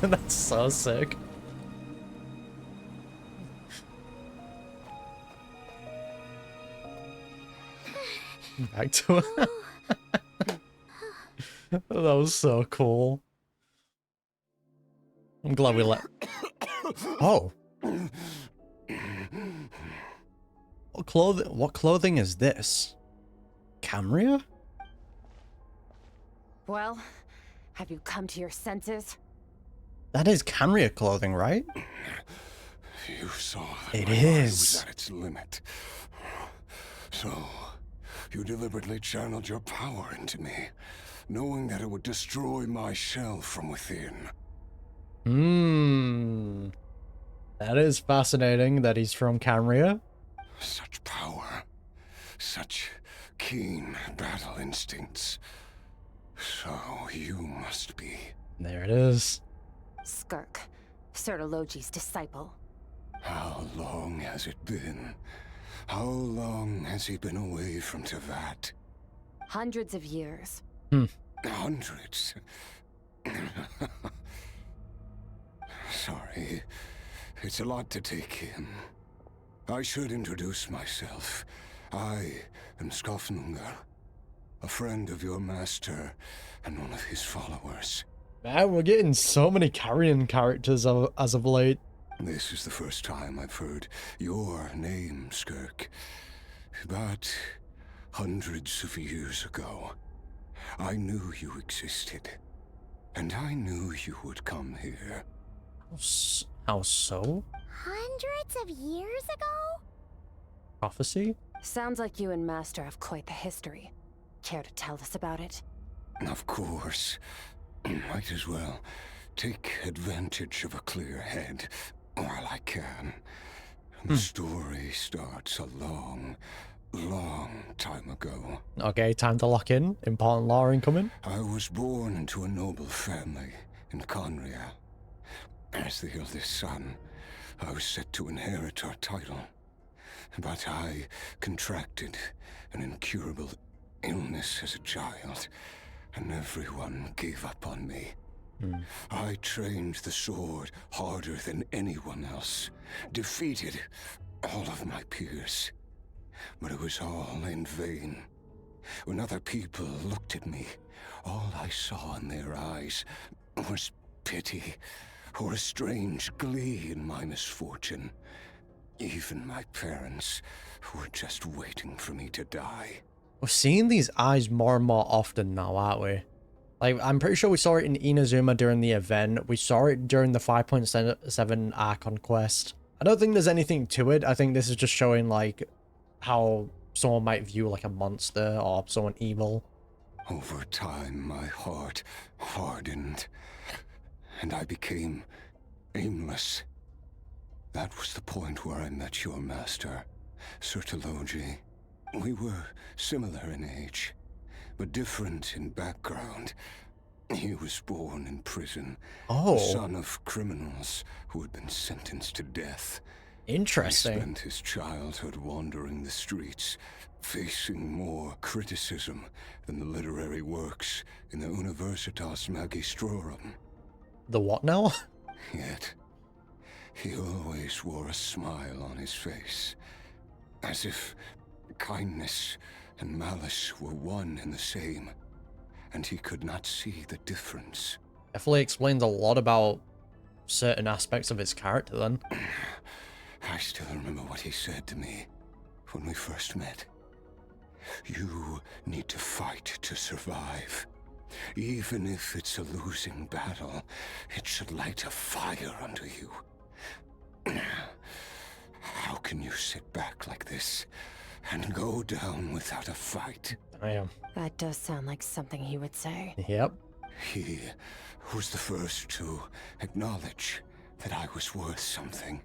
That's so sick. Back to her. That was so cool. I'm glad we let. Oh. What clothing is this? Camria? Well, have you come to your senses? That is Camria clothing, right? You saw that it my is. body was at its limit. So, you deliberately channeled your power into me, knowing that it would destroy my shell from within. That is fascinating that he's from Camria. Such power. Such keen battle instincts. So you must be. There it is. Skirk, Sertologi's disciple. How long has it been? How long has he been away from Tevat? Hundreds of years. Hundreds? Sorry. It's a lot to take in. I should introduce myself. I am Skofnungar, a friend of your master and one of his followers. Man, we're getting so many carrion characters as of late. This is the first time I've heard your name, Skirk. But hundreds of years ago, I knew you existed. And I knew you would come here. How so? Hundreds of years ago? Prophecy? Sounds like you and Master have quite the history. Care to tell us about it? Of course. Might as well take advantage of a clear head while I can. The story starts a long, long time ago. Okay, time to lock in. Important lore incoming. I was born into a noble family in Conria. As the eldest son, I was set to inherit our title. But I contracted an incurable illness as a child, and everyone gave up on me. I trained the sword harder than anyone else, defeated all of my peers. But it was all in vain. When other people looked at me, all I saw in their eyes was pity or a strange glee in my misfortune. Even my parents were just waiting for me to die. We're seeing these eyes more and more often now, aren't we? Like, I'm pretty sure we saw it in Inazuma during the event. We saw it during the 5.7 Archon quest. I don't think there's anything to it. I think this is just showing, like, how someone might view, like, a monster or someone evil. Over time, my heart hardened, and I became aimless. That was the point where I met your master, Sertologi. We were similar in age, but different in background. He was born in prison, the son of criminals who had been sentenced to death. Interesting. He spent his childhood wandering the streets, facing more criticism than the literary works in the Universitas Magistrorum. The what now? Yet, he always wore a smile on his face, as if kindness and malice were one and the same, and he could not see the difference. Definitely explains a lot about certain aspects of his character then. I still remember what he said to me when we first met. You need to fight to survive. Even if it's a losing battle, it should light a fire under you. How can you sit back like this and go down without a fight? I am. That does sound like something he would say. Yep. He was the first to acknowledge that I was worth something,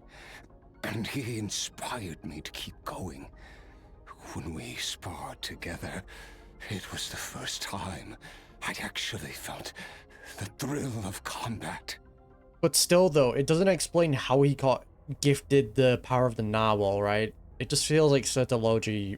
and he inspired me to keep going. When we sparred together, it was the first time I'd actually felt the thrill of combat. But still, though, it doesn't explain how he got gifted the power of the narwhal, right? It just feels like Sertologi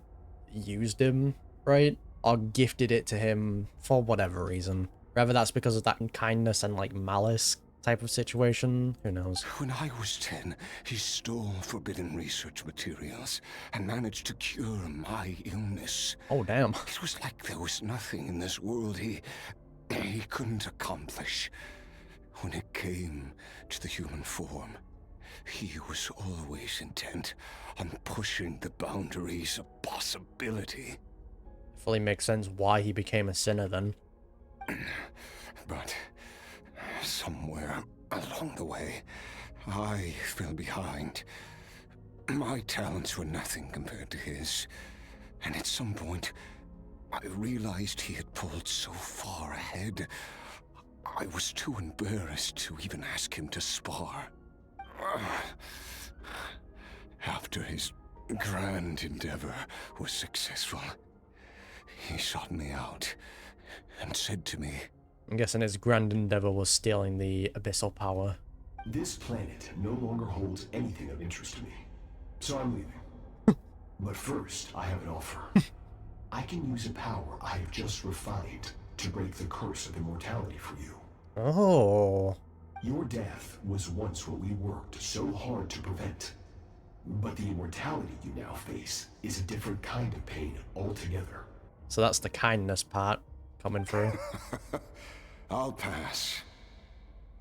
used him, right? Or gifted it to him for whatever reason. Whether that's because of that kindness and, like, malice type of situation, who knows? When I was 10, he stole forbidden research materials and managed to cure my illness. Oh, damn. It was like there was nothing in this world he couldn't accomplish. When it came to the human form, he was always intent on pushing the boundaries of possibility. Fully makes sense why he became a sinner then. But somewhere along the way, I fell behind. My talents were nothing compared to his. And at some point, I realized he had pulled so far ahead, I I was too embarrassed to even ask him to spar. After his grand endeavor was successful, he sought me out and said to me, I'm guessing his grand endeavor was stealing the abyssal power. This planet no longer holds anything of interest to me, so I'm leaving. But first, I have an offer. I can use a power I have just refined to break the curse of immortality for you. Oh. Your death was once what we worked so hard to prevent. But the immortality you now face is a different kind of pain altogether. So that's the kindness part coming through. I'll pass.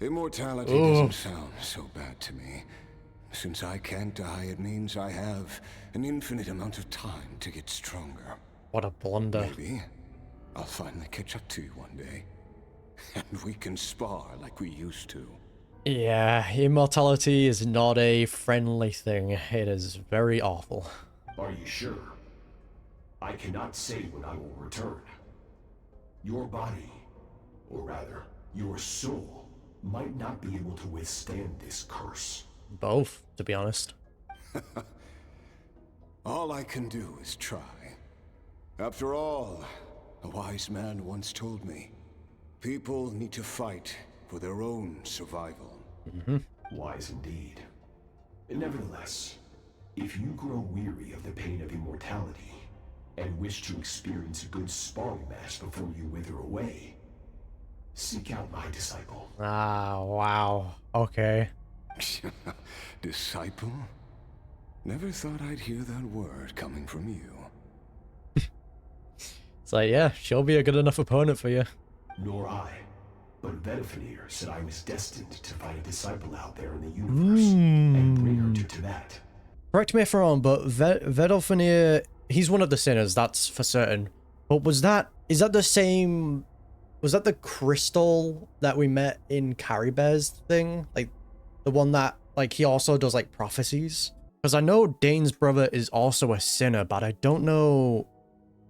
Immortality doesn't sound so bad to me. Since I can't die, it means I have an infinite amount of time to get stronger. What a blunder. Maybe I'll finally catch up to you one day. And we can spar like we used to. Yeah, immortality is not a friendly thing. It is very awful. Are you sure? I cannot say when I will return. Your body, or rather, your soul, might not be able to withstand this curse. Both, to be honest. All I can do is try. After all, a wise man once told me, people need to fight for their own survival. Wise indeed. Nevertheless, if you grow weary of the pain of immortality and wish to experience a good sparring match before you wither away, seek out my disciple. Ah, wow. Okay. Disciple? Never thought I'd hear that word coming from you. It's like, yeah, she'll be a good enough opponent for you. Nor I. But Vedifenir said I was destined to find a disciple out there in the universe and bring her to that. Correct me if I'm wrong, but Vedifenir, he's one of the sinners, that's for certain. But is that the same, was that the crystal that we met in Caribear's thing? Like, the one that, like, he also does, like, prophecies? Because I know Dane's brother is also a sinner, but I don't know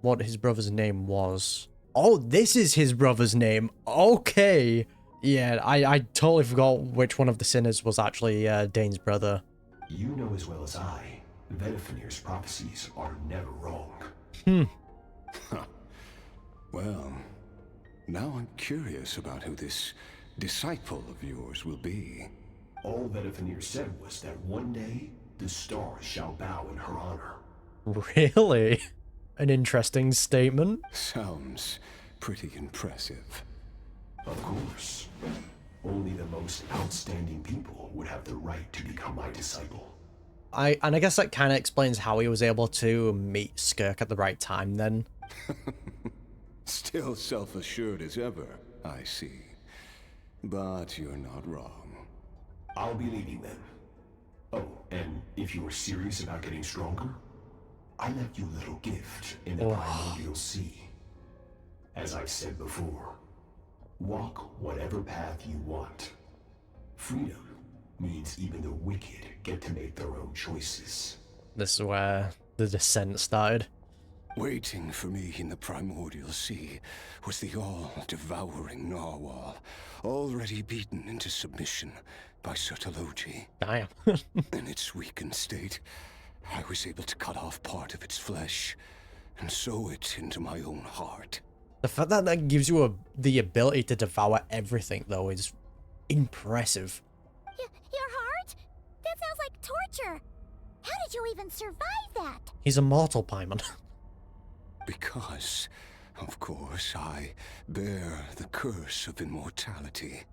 what his brother's name was. Oh, this is his brother's name. Okay. Yeah, I totally forgot which one of the sinners was actually Dane's brother. You know as well as I, Vedifenir's prophecies are never wrong. Well, now I'm curious about who this disciple of yours will be. All Vedifenir said was that one day, the stars shall bow in her honor. Really? An interesting statement. Sounds pretty impressive. Of course. Only the most outstanding people would have the right to become my disciple. And I guess that kind of explains how he was able to meet Skirk at the right time then. Still self-assured as ever, I see. But you're not wrong. I'll be leaving then. Oh, and if you are serious about getting stronger, I left you a little gift in the primordial sea. As I've said before, walk whatever path you want. Freedom means even the wicked get to make their own choices. This is where the descent started. Waiting for me in the primordial sea was the all-devouring narwhal, already beaten into submission by Sertologi. Damn. In its weakened state, I was able to cut off part of its flesh and sew it into my own heart. The fact that that gives you the ability to devour everything, though, is impressive. Your heart? That sounds like torture. How did you even survive that? He's a mortal, Paimon. Because, of course, I bear the curse of immortality.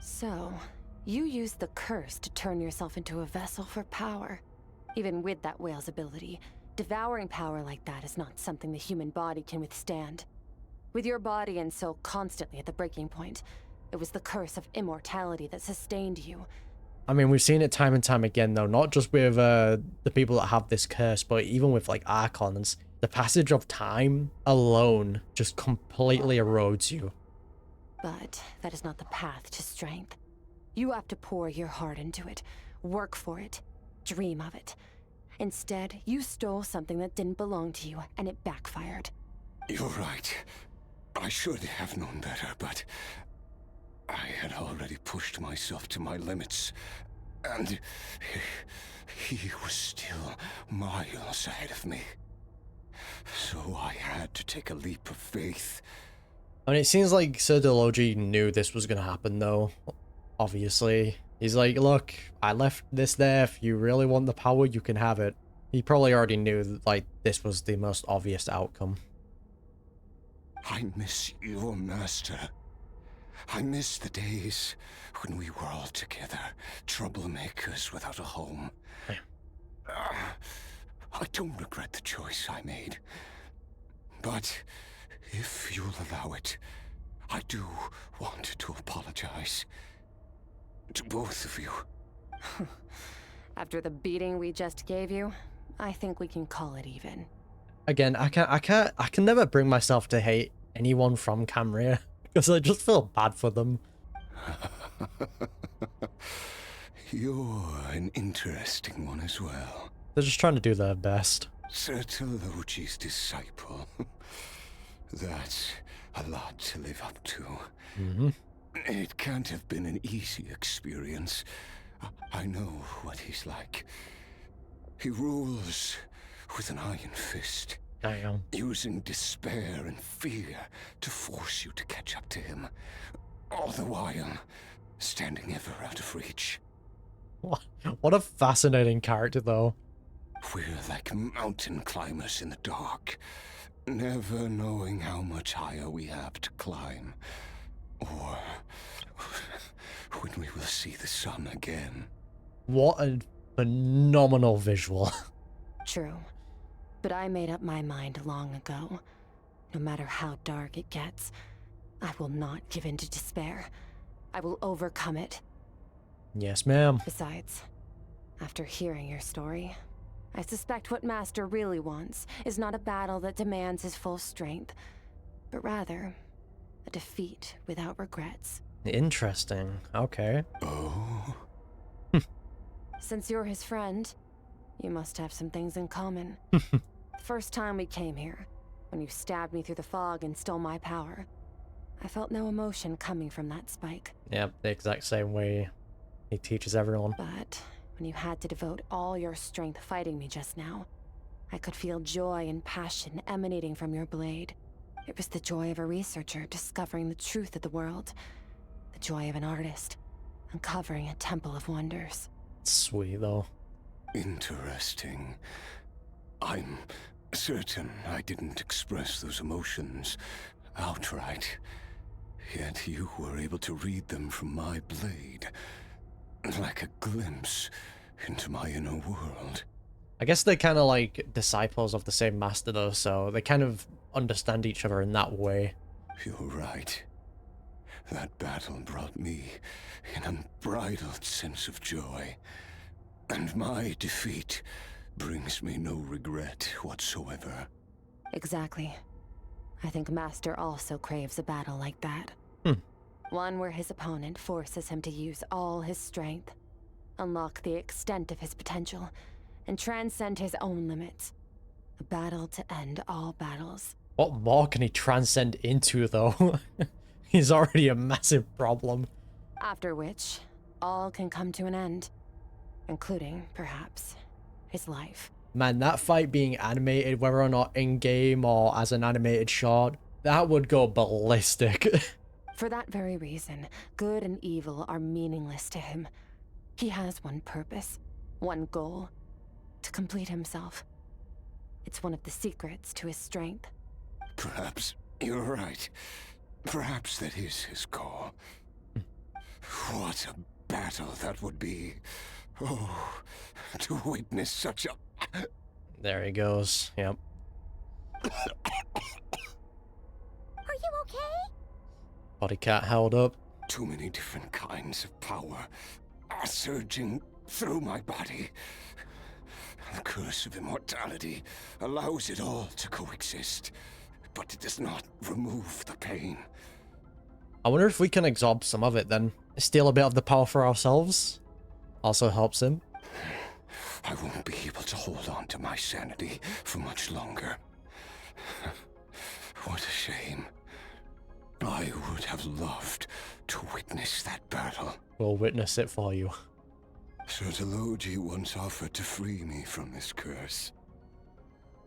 So, you used the curse to turn yourself into a vessel for power. Even with that whale's ability, devouring power like that is not something the human body can withstand. With your body and soul constantly at the breaking point, it was the curse of immortality that sustained you. I mean, we've seen it time and time again, though, not just with the people that have this curse, but even with, like, Archons. The passage of time alone just completely erodes you. But that is not the path to strength. You have to pour your heart into it, work for it, dream of it. Instead, you stole something that didn't belong to you, and it backfired. You're right. I should have known better, but I already pushed myself to my limits, and he was still miles ahead of me. So I had to take a leap of faith. I mean, it seems like Sir Delogi knew this was going to happen, though. Obviously. He's like, look, I left this there. If you really want the power, you can have it. He probably already knew that, like, this was the most obvious outcome. I miss your master. I miss the days when we were all together, troublemakers without a home. I don't regret the choice I made. But if you'll allow it, I do want to apologize. To both of you. After the beating we just gave you, I think we can call it even. Again, I can never bring myself to hate anyone from Camria, because I just feel bad for them. You're an interesting one as well. They're just trying to do their best. Sir Delogi's disciple. That's a lot to live up to. It can't have been an easy experience. I know what he's like. He rules with an iron fist. Damn. Using despair and fear to force you to catch up to him. All the while, standing ever out of reach. What a fascinating character, though. We're like mountain climbers in the dark, never knowing how much higher we have to climb. Or when we will see the sun again. What a phenomenal visual. True. But I made up my mind long ago. No matter how dark it gets, I will not give in to despair. I will overcome it. Yes, ma'am. Besides, after hearing your story, I suspect what Master really wants is not a battle that demands his full strength, but rather a defeat without regrets. Interesting. Okay. Oh. Since you're his friend, you must have some things in common. The first time we came here, when you stabbed me through the fog and stole my power, I felt no emotion coming from that spike. Yep, the exact same way he teaches everyone. But when you had to devote all your strength fighting me just now, I could feel joy and passion emanating from your blade. It was the joy of a researcher discovering the truth of the world. The joy of an artist uncovering a temple of wonders. Sweet, though. Interesting. I'm certain I didn't express those emotions outright. Yet you were able to read them from my blade. Like a glimpse into my inner world. I guess they're kind of like disciples of the same master, though, so they kind of understand each other in that way. You're right. That battle brought me an unbridled sense of joy. And my defeat brings me no regret whatsoever. Exactly. I think Master also craves a battle like that. One where his opponent forces him to use all his strength, unlock the extent of his potential, and transcend his own limits. A battle to end all battles. What more can he transcend into, though? He's already a massive problem. After which, all can come to an end. Including, perhaps, his life. Man, that fight being animated, whether or not in-game or as an animated short, that would go ballistic. For that very reason, good and evil are meaningless to him. He has one purpose, one goal, to complete himself. It's one of the secrets to his strength. Perhaps you're right. Perhaps that is his goal. What a battle that would be. Oh, to witness such a... There he goes, yep. Are you okay? Body cat held up. Too many different kinds of power are surging through my body. The curse of immortality allows it all to coexist, but it does not remove the pain. I wonder if we can absorb some of it then. Steal a bit of the power for ourselves. Also helps him. I won't be able to hold on to my sanity for much longer. What a shame. I would have loved to witness that battle. We'll witness it for you. Sotologi once offered to free me from this curse.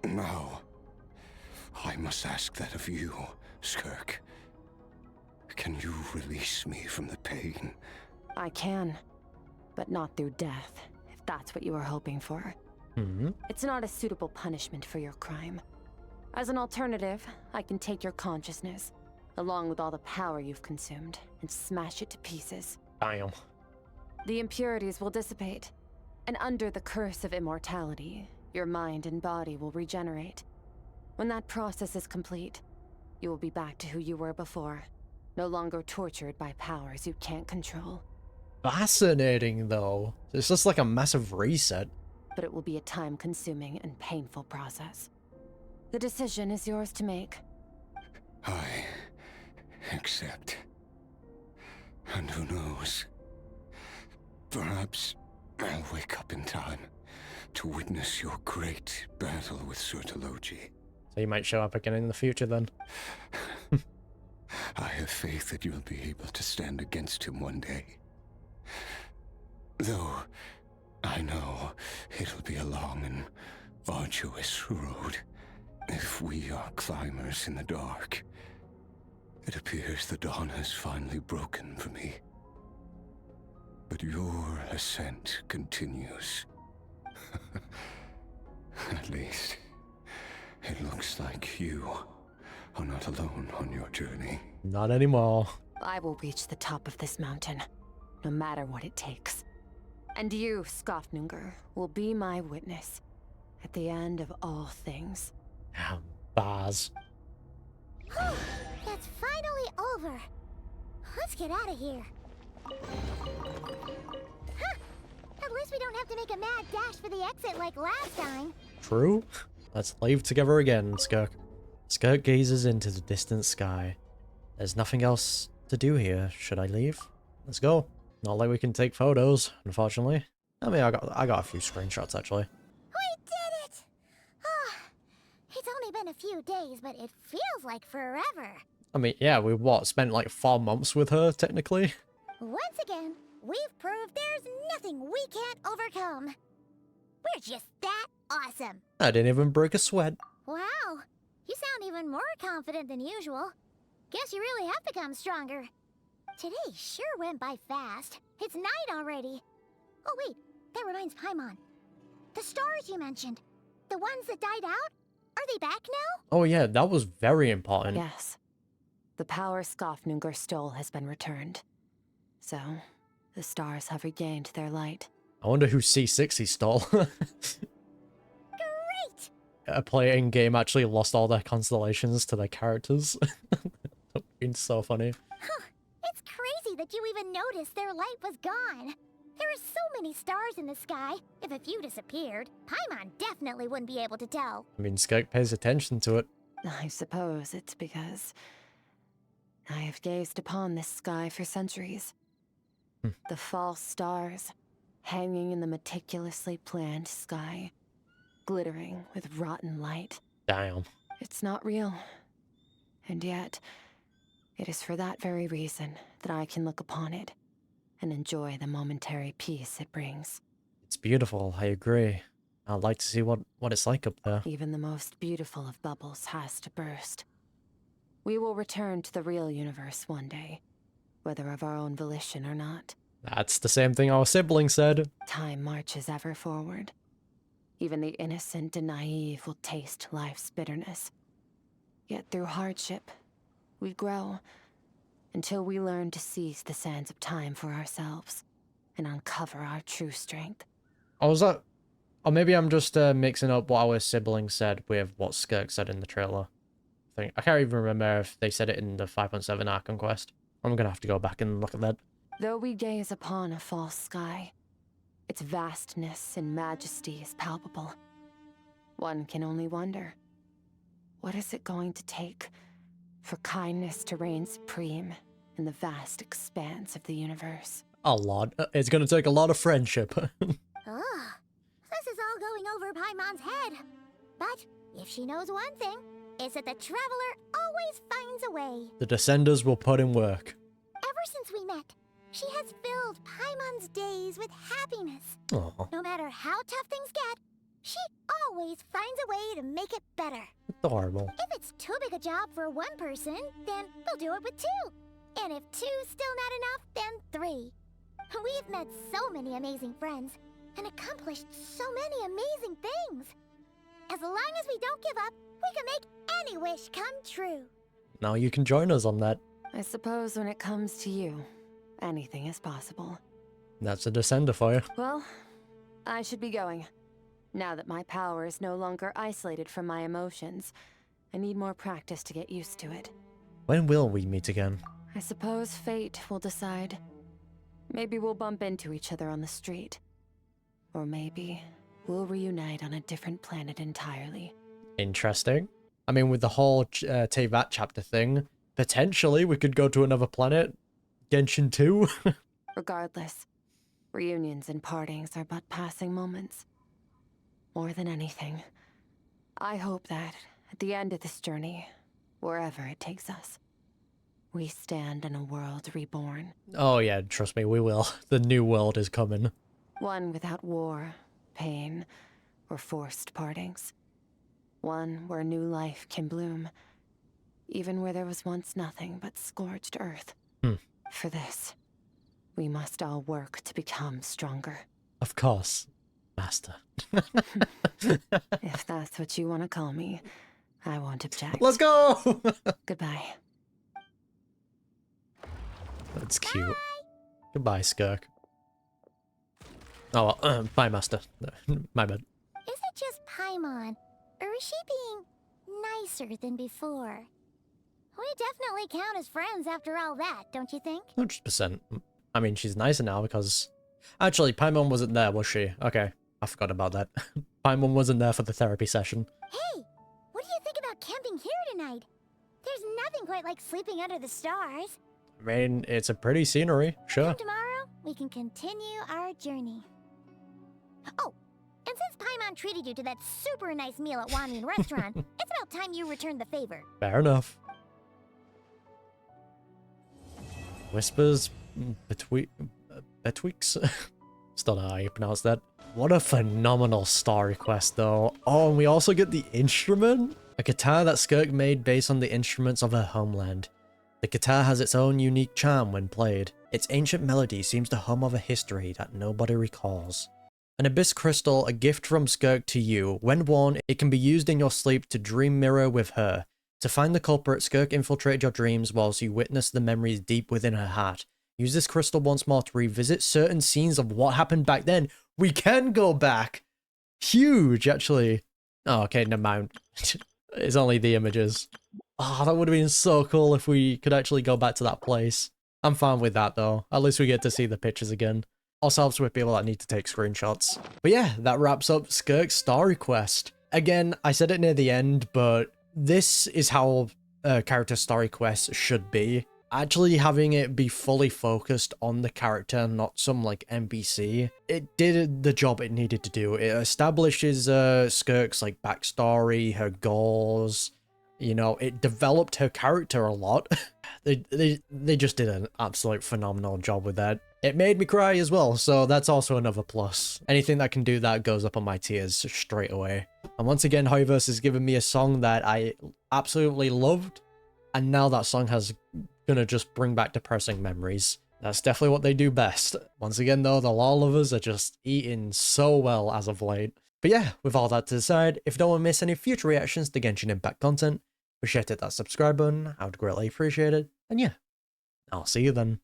Now, I must ask that of you, Skirk. Can you release me from the pain? I can, but not through death, if that's what you were hoping for. It's not a suitable punishment for your crime. As an alternative, I can take your consciousness, along with all the power you've consumed, and smash it to pieces. Damn. The impurities will dissipate, and under the curse of immortality, your mind and body will regenerate. When that process is complete, you will be back to who you were before, no longer tortured by powers you can't control. Fascinating, though. It's just like a massive reset. But it will be a time-consuming and painful process. The decision is yours to make. I accept. And who knows? Perhaps I'll wake up in time to witness your great battle with Sotologi. So you might show up again in the future then. I have faith that you'll be able to stand against him one day. Though I know it'll be a long and arduous road. If we are climbers in the dark, it appears the dawn has finally broken for me. But your ascent continues. At least, it looks like you are not alone on your journey. Not anymore. I will reach the top of this mountain, no matter what it takes. And you, Skofnunger, will be my witness at the end of all things. Bars. It's finally over. Let's get out of here. Huh. At least we don't have to make a mad dash for the exit like last time. True. Let's leave together again, Skirk. Skirk gazes into the distant sky. There's nothing else to do here. Should I leave? Let's go. Not like we can take photos, unfortunately. I mean, I got a few screenshots, actually. We did it! It's only been a few days, but it feels like forever. I mean, yeah, we spent like 4 months with her, technically. Once again, we've proved there's nothing we can't overcome. We're just that awesome. I didn't even break a sweat. Wow, you sound even more confident than usual. Guess you really have become stronger. Today sure went by fast. It's night already. Oh wait, that reminds Paimon. The stars you mentioned, the ones that died out, are they back now? Oh yeah, that was very important. Yes. The power Skofnunger stole has been returned. So, the stars have regained their light. I wonder who C60 stole. Great! A player in game actually lost all their constellations to their characters. It's so funny. Huh. It's crazy that you even noticed their light was gone. There are so many stars in the sky. If a few disappeared, Paimon definitely wouldn't be able to tell. I mean, Skirk pays attention to it. I suppose it's because I have gazed upon this sky for centuries. The false stars, hanging in the meticulously planned sky, glittering with rotten light. Damn. It's not real. And yet, it is for that very reason that I can look upon it and enjoy the momentary peace it brings. It's beautiful, I agree. I'd like to see what it's like up there. Even the most beautiful of bubbles has to burst. We will return to the real universe one day, whether of our own volition or not. That's the same thing our sibling said. Time marches ever forward. Even the innocent and naive will taste life's bitterness. Yet through hardship, we grow until we learn to seize the sands of time for ourselves and uncover our true strength. Oh, was that? Or maybe I'm just mixing up what our sibling said with what Skirk said in the trailer. I can't even remember if they said it in the 5.7 Arkham Quest. I'm gonna have to go back and look at that. Though we gaze upon a false sky, its vastness and majesty is palpable. One can only wonder, what is it going to take for kindness to reign supreme in the vast expanse of the universe? A lot. It's gonna take a lot of friendship. Ugh. This is all going over Paimon's head. But if she knows one thing, it's that the Traveler always finds a way. The Descenders will put in work. Ever since we met, She has filled Paimon's days with happiness. Aw. No matter how tough things get, she always finds a way to make it better. Adorable. If it's too big a job for one person, then we'll do it with two. And if two's still not enough, then three. We've met so many amazing friends and accomplished so many amazing things. As long as we don't give up, we can make any wish come true. Now you can join us on that. I suppose when it comes to you, anything is possible. That's a descender for you. Well, I should be going. Now that my power is no longer isolated from my emotions, I need more practice to get used to it. When will we meet again? I suppose fate will decide. Maybe we'll bump into each other on the street. Or maybe we'll reunite on a different planet entirely. Interesting. I mean, with the whole Teyvat chapter thing, potentially we could go to another planet. Genshin 2. Regardless, reunions and partings are but passing moments. More than anything, I hope that at the end of this journey, wherever it takes us, we stand in a world reborn. Oh yeah, trust me, we will. The new world is coming. One without war, pain, or forced partings. One where new life can bloom, even where there was once nothing but scorched earth. For this, we must all work to become stronger. Of course, Master. If that's what you want to call me, I won't object. Let's go! Goodbye. That's cute. Goodbye, Skirk. Oh, well, bye, Master. My bad. Is it just Paimon, or is she being nicer than before? We definitely count as friends after all that, don't you think? 100%. I mean, she's nicer now because... Actually, Paimon wasn't there, was she? Okay, I forgot about that. Paimon wasn't there for the therapy session. Hey, what do you think about camping here tonight? There's nothing quite like sleeping under the stars. I mean, it's a pretty scenery, sure. And tomorrow, we can continue our journey. Oh, and since Paimon treated you to that super nice meal at Wanmin Restaurant, it's about time you return the favor. Fair enough. Whispers betwixt? Still don't know how you pronounce that. What a phenomenal story quest, though. Oh, and we also get the instrument? A guitar that Skirk made based on the instruments of her homeland. The guitar has its own unique charm when played. Its ancient melody seems to hum of a history that nobody recalls. An Abyss Crystal, a gift from Skirk to you. When worn, it can be used in your sleep to dream mirror with her. To find the culprit, Skirk infiltrated your dreams whilst you witness the memories deep within her heart. Use this crystal once more to revisit certain scenes of what happened back then. We can go back! Huge, actually. Oh, okay, never mind. It's only the images. Oh, that would have been so cool if we could actually go back to that place. I'm fine with that, though. At least we get to see the pictures again. Also helps with people that need to take screenshots. But yeah, that wraps up Skirk's story quest. Again, I said it near the end, but this is how a character story quest should be. Actually having it be fully focused on the character, not some like NPC. It did the job it needed to do. It establishes Skirk's like backstory, her goals. You know, it developed her character a lot. they just did an absolute phenomenal job with that. It made me cry as well, so that's also another plus. Anything that can do that goes up on my tiers straight away. And once again, Hoiverse has given me a song that I absolutely loved, and now that song has gonna just bring back depressing memories. That's definitely what they do best. Once again though, the law lovers are just eating so well as of late. But yeah, with all that to the side, if you don't want to miss any future reactions to Genshin Impact content, be sure to hit that subscribe button, I would greatly appreciate it. And yeah, I'll see you then.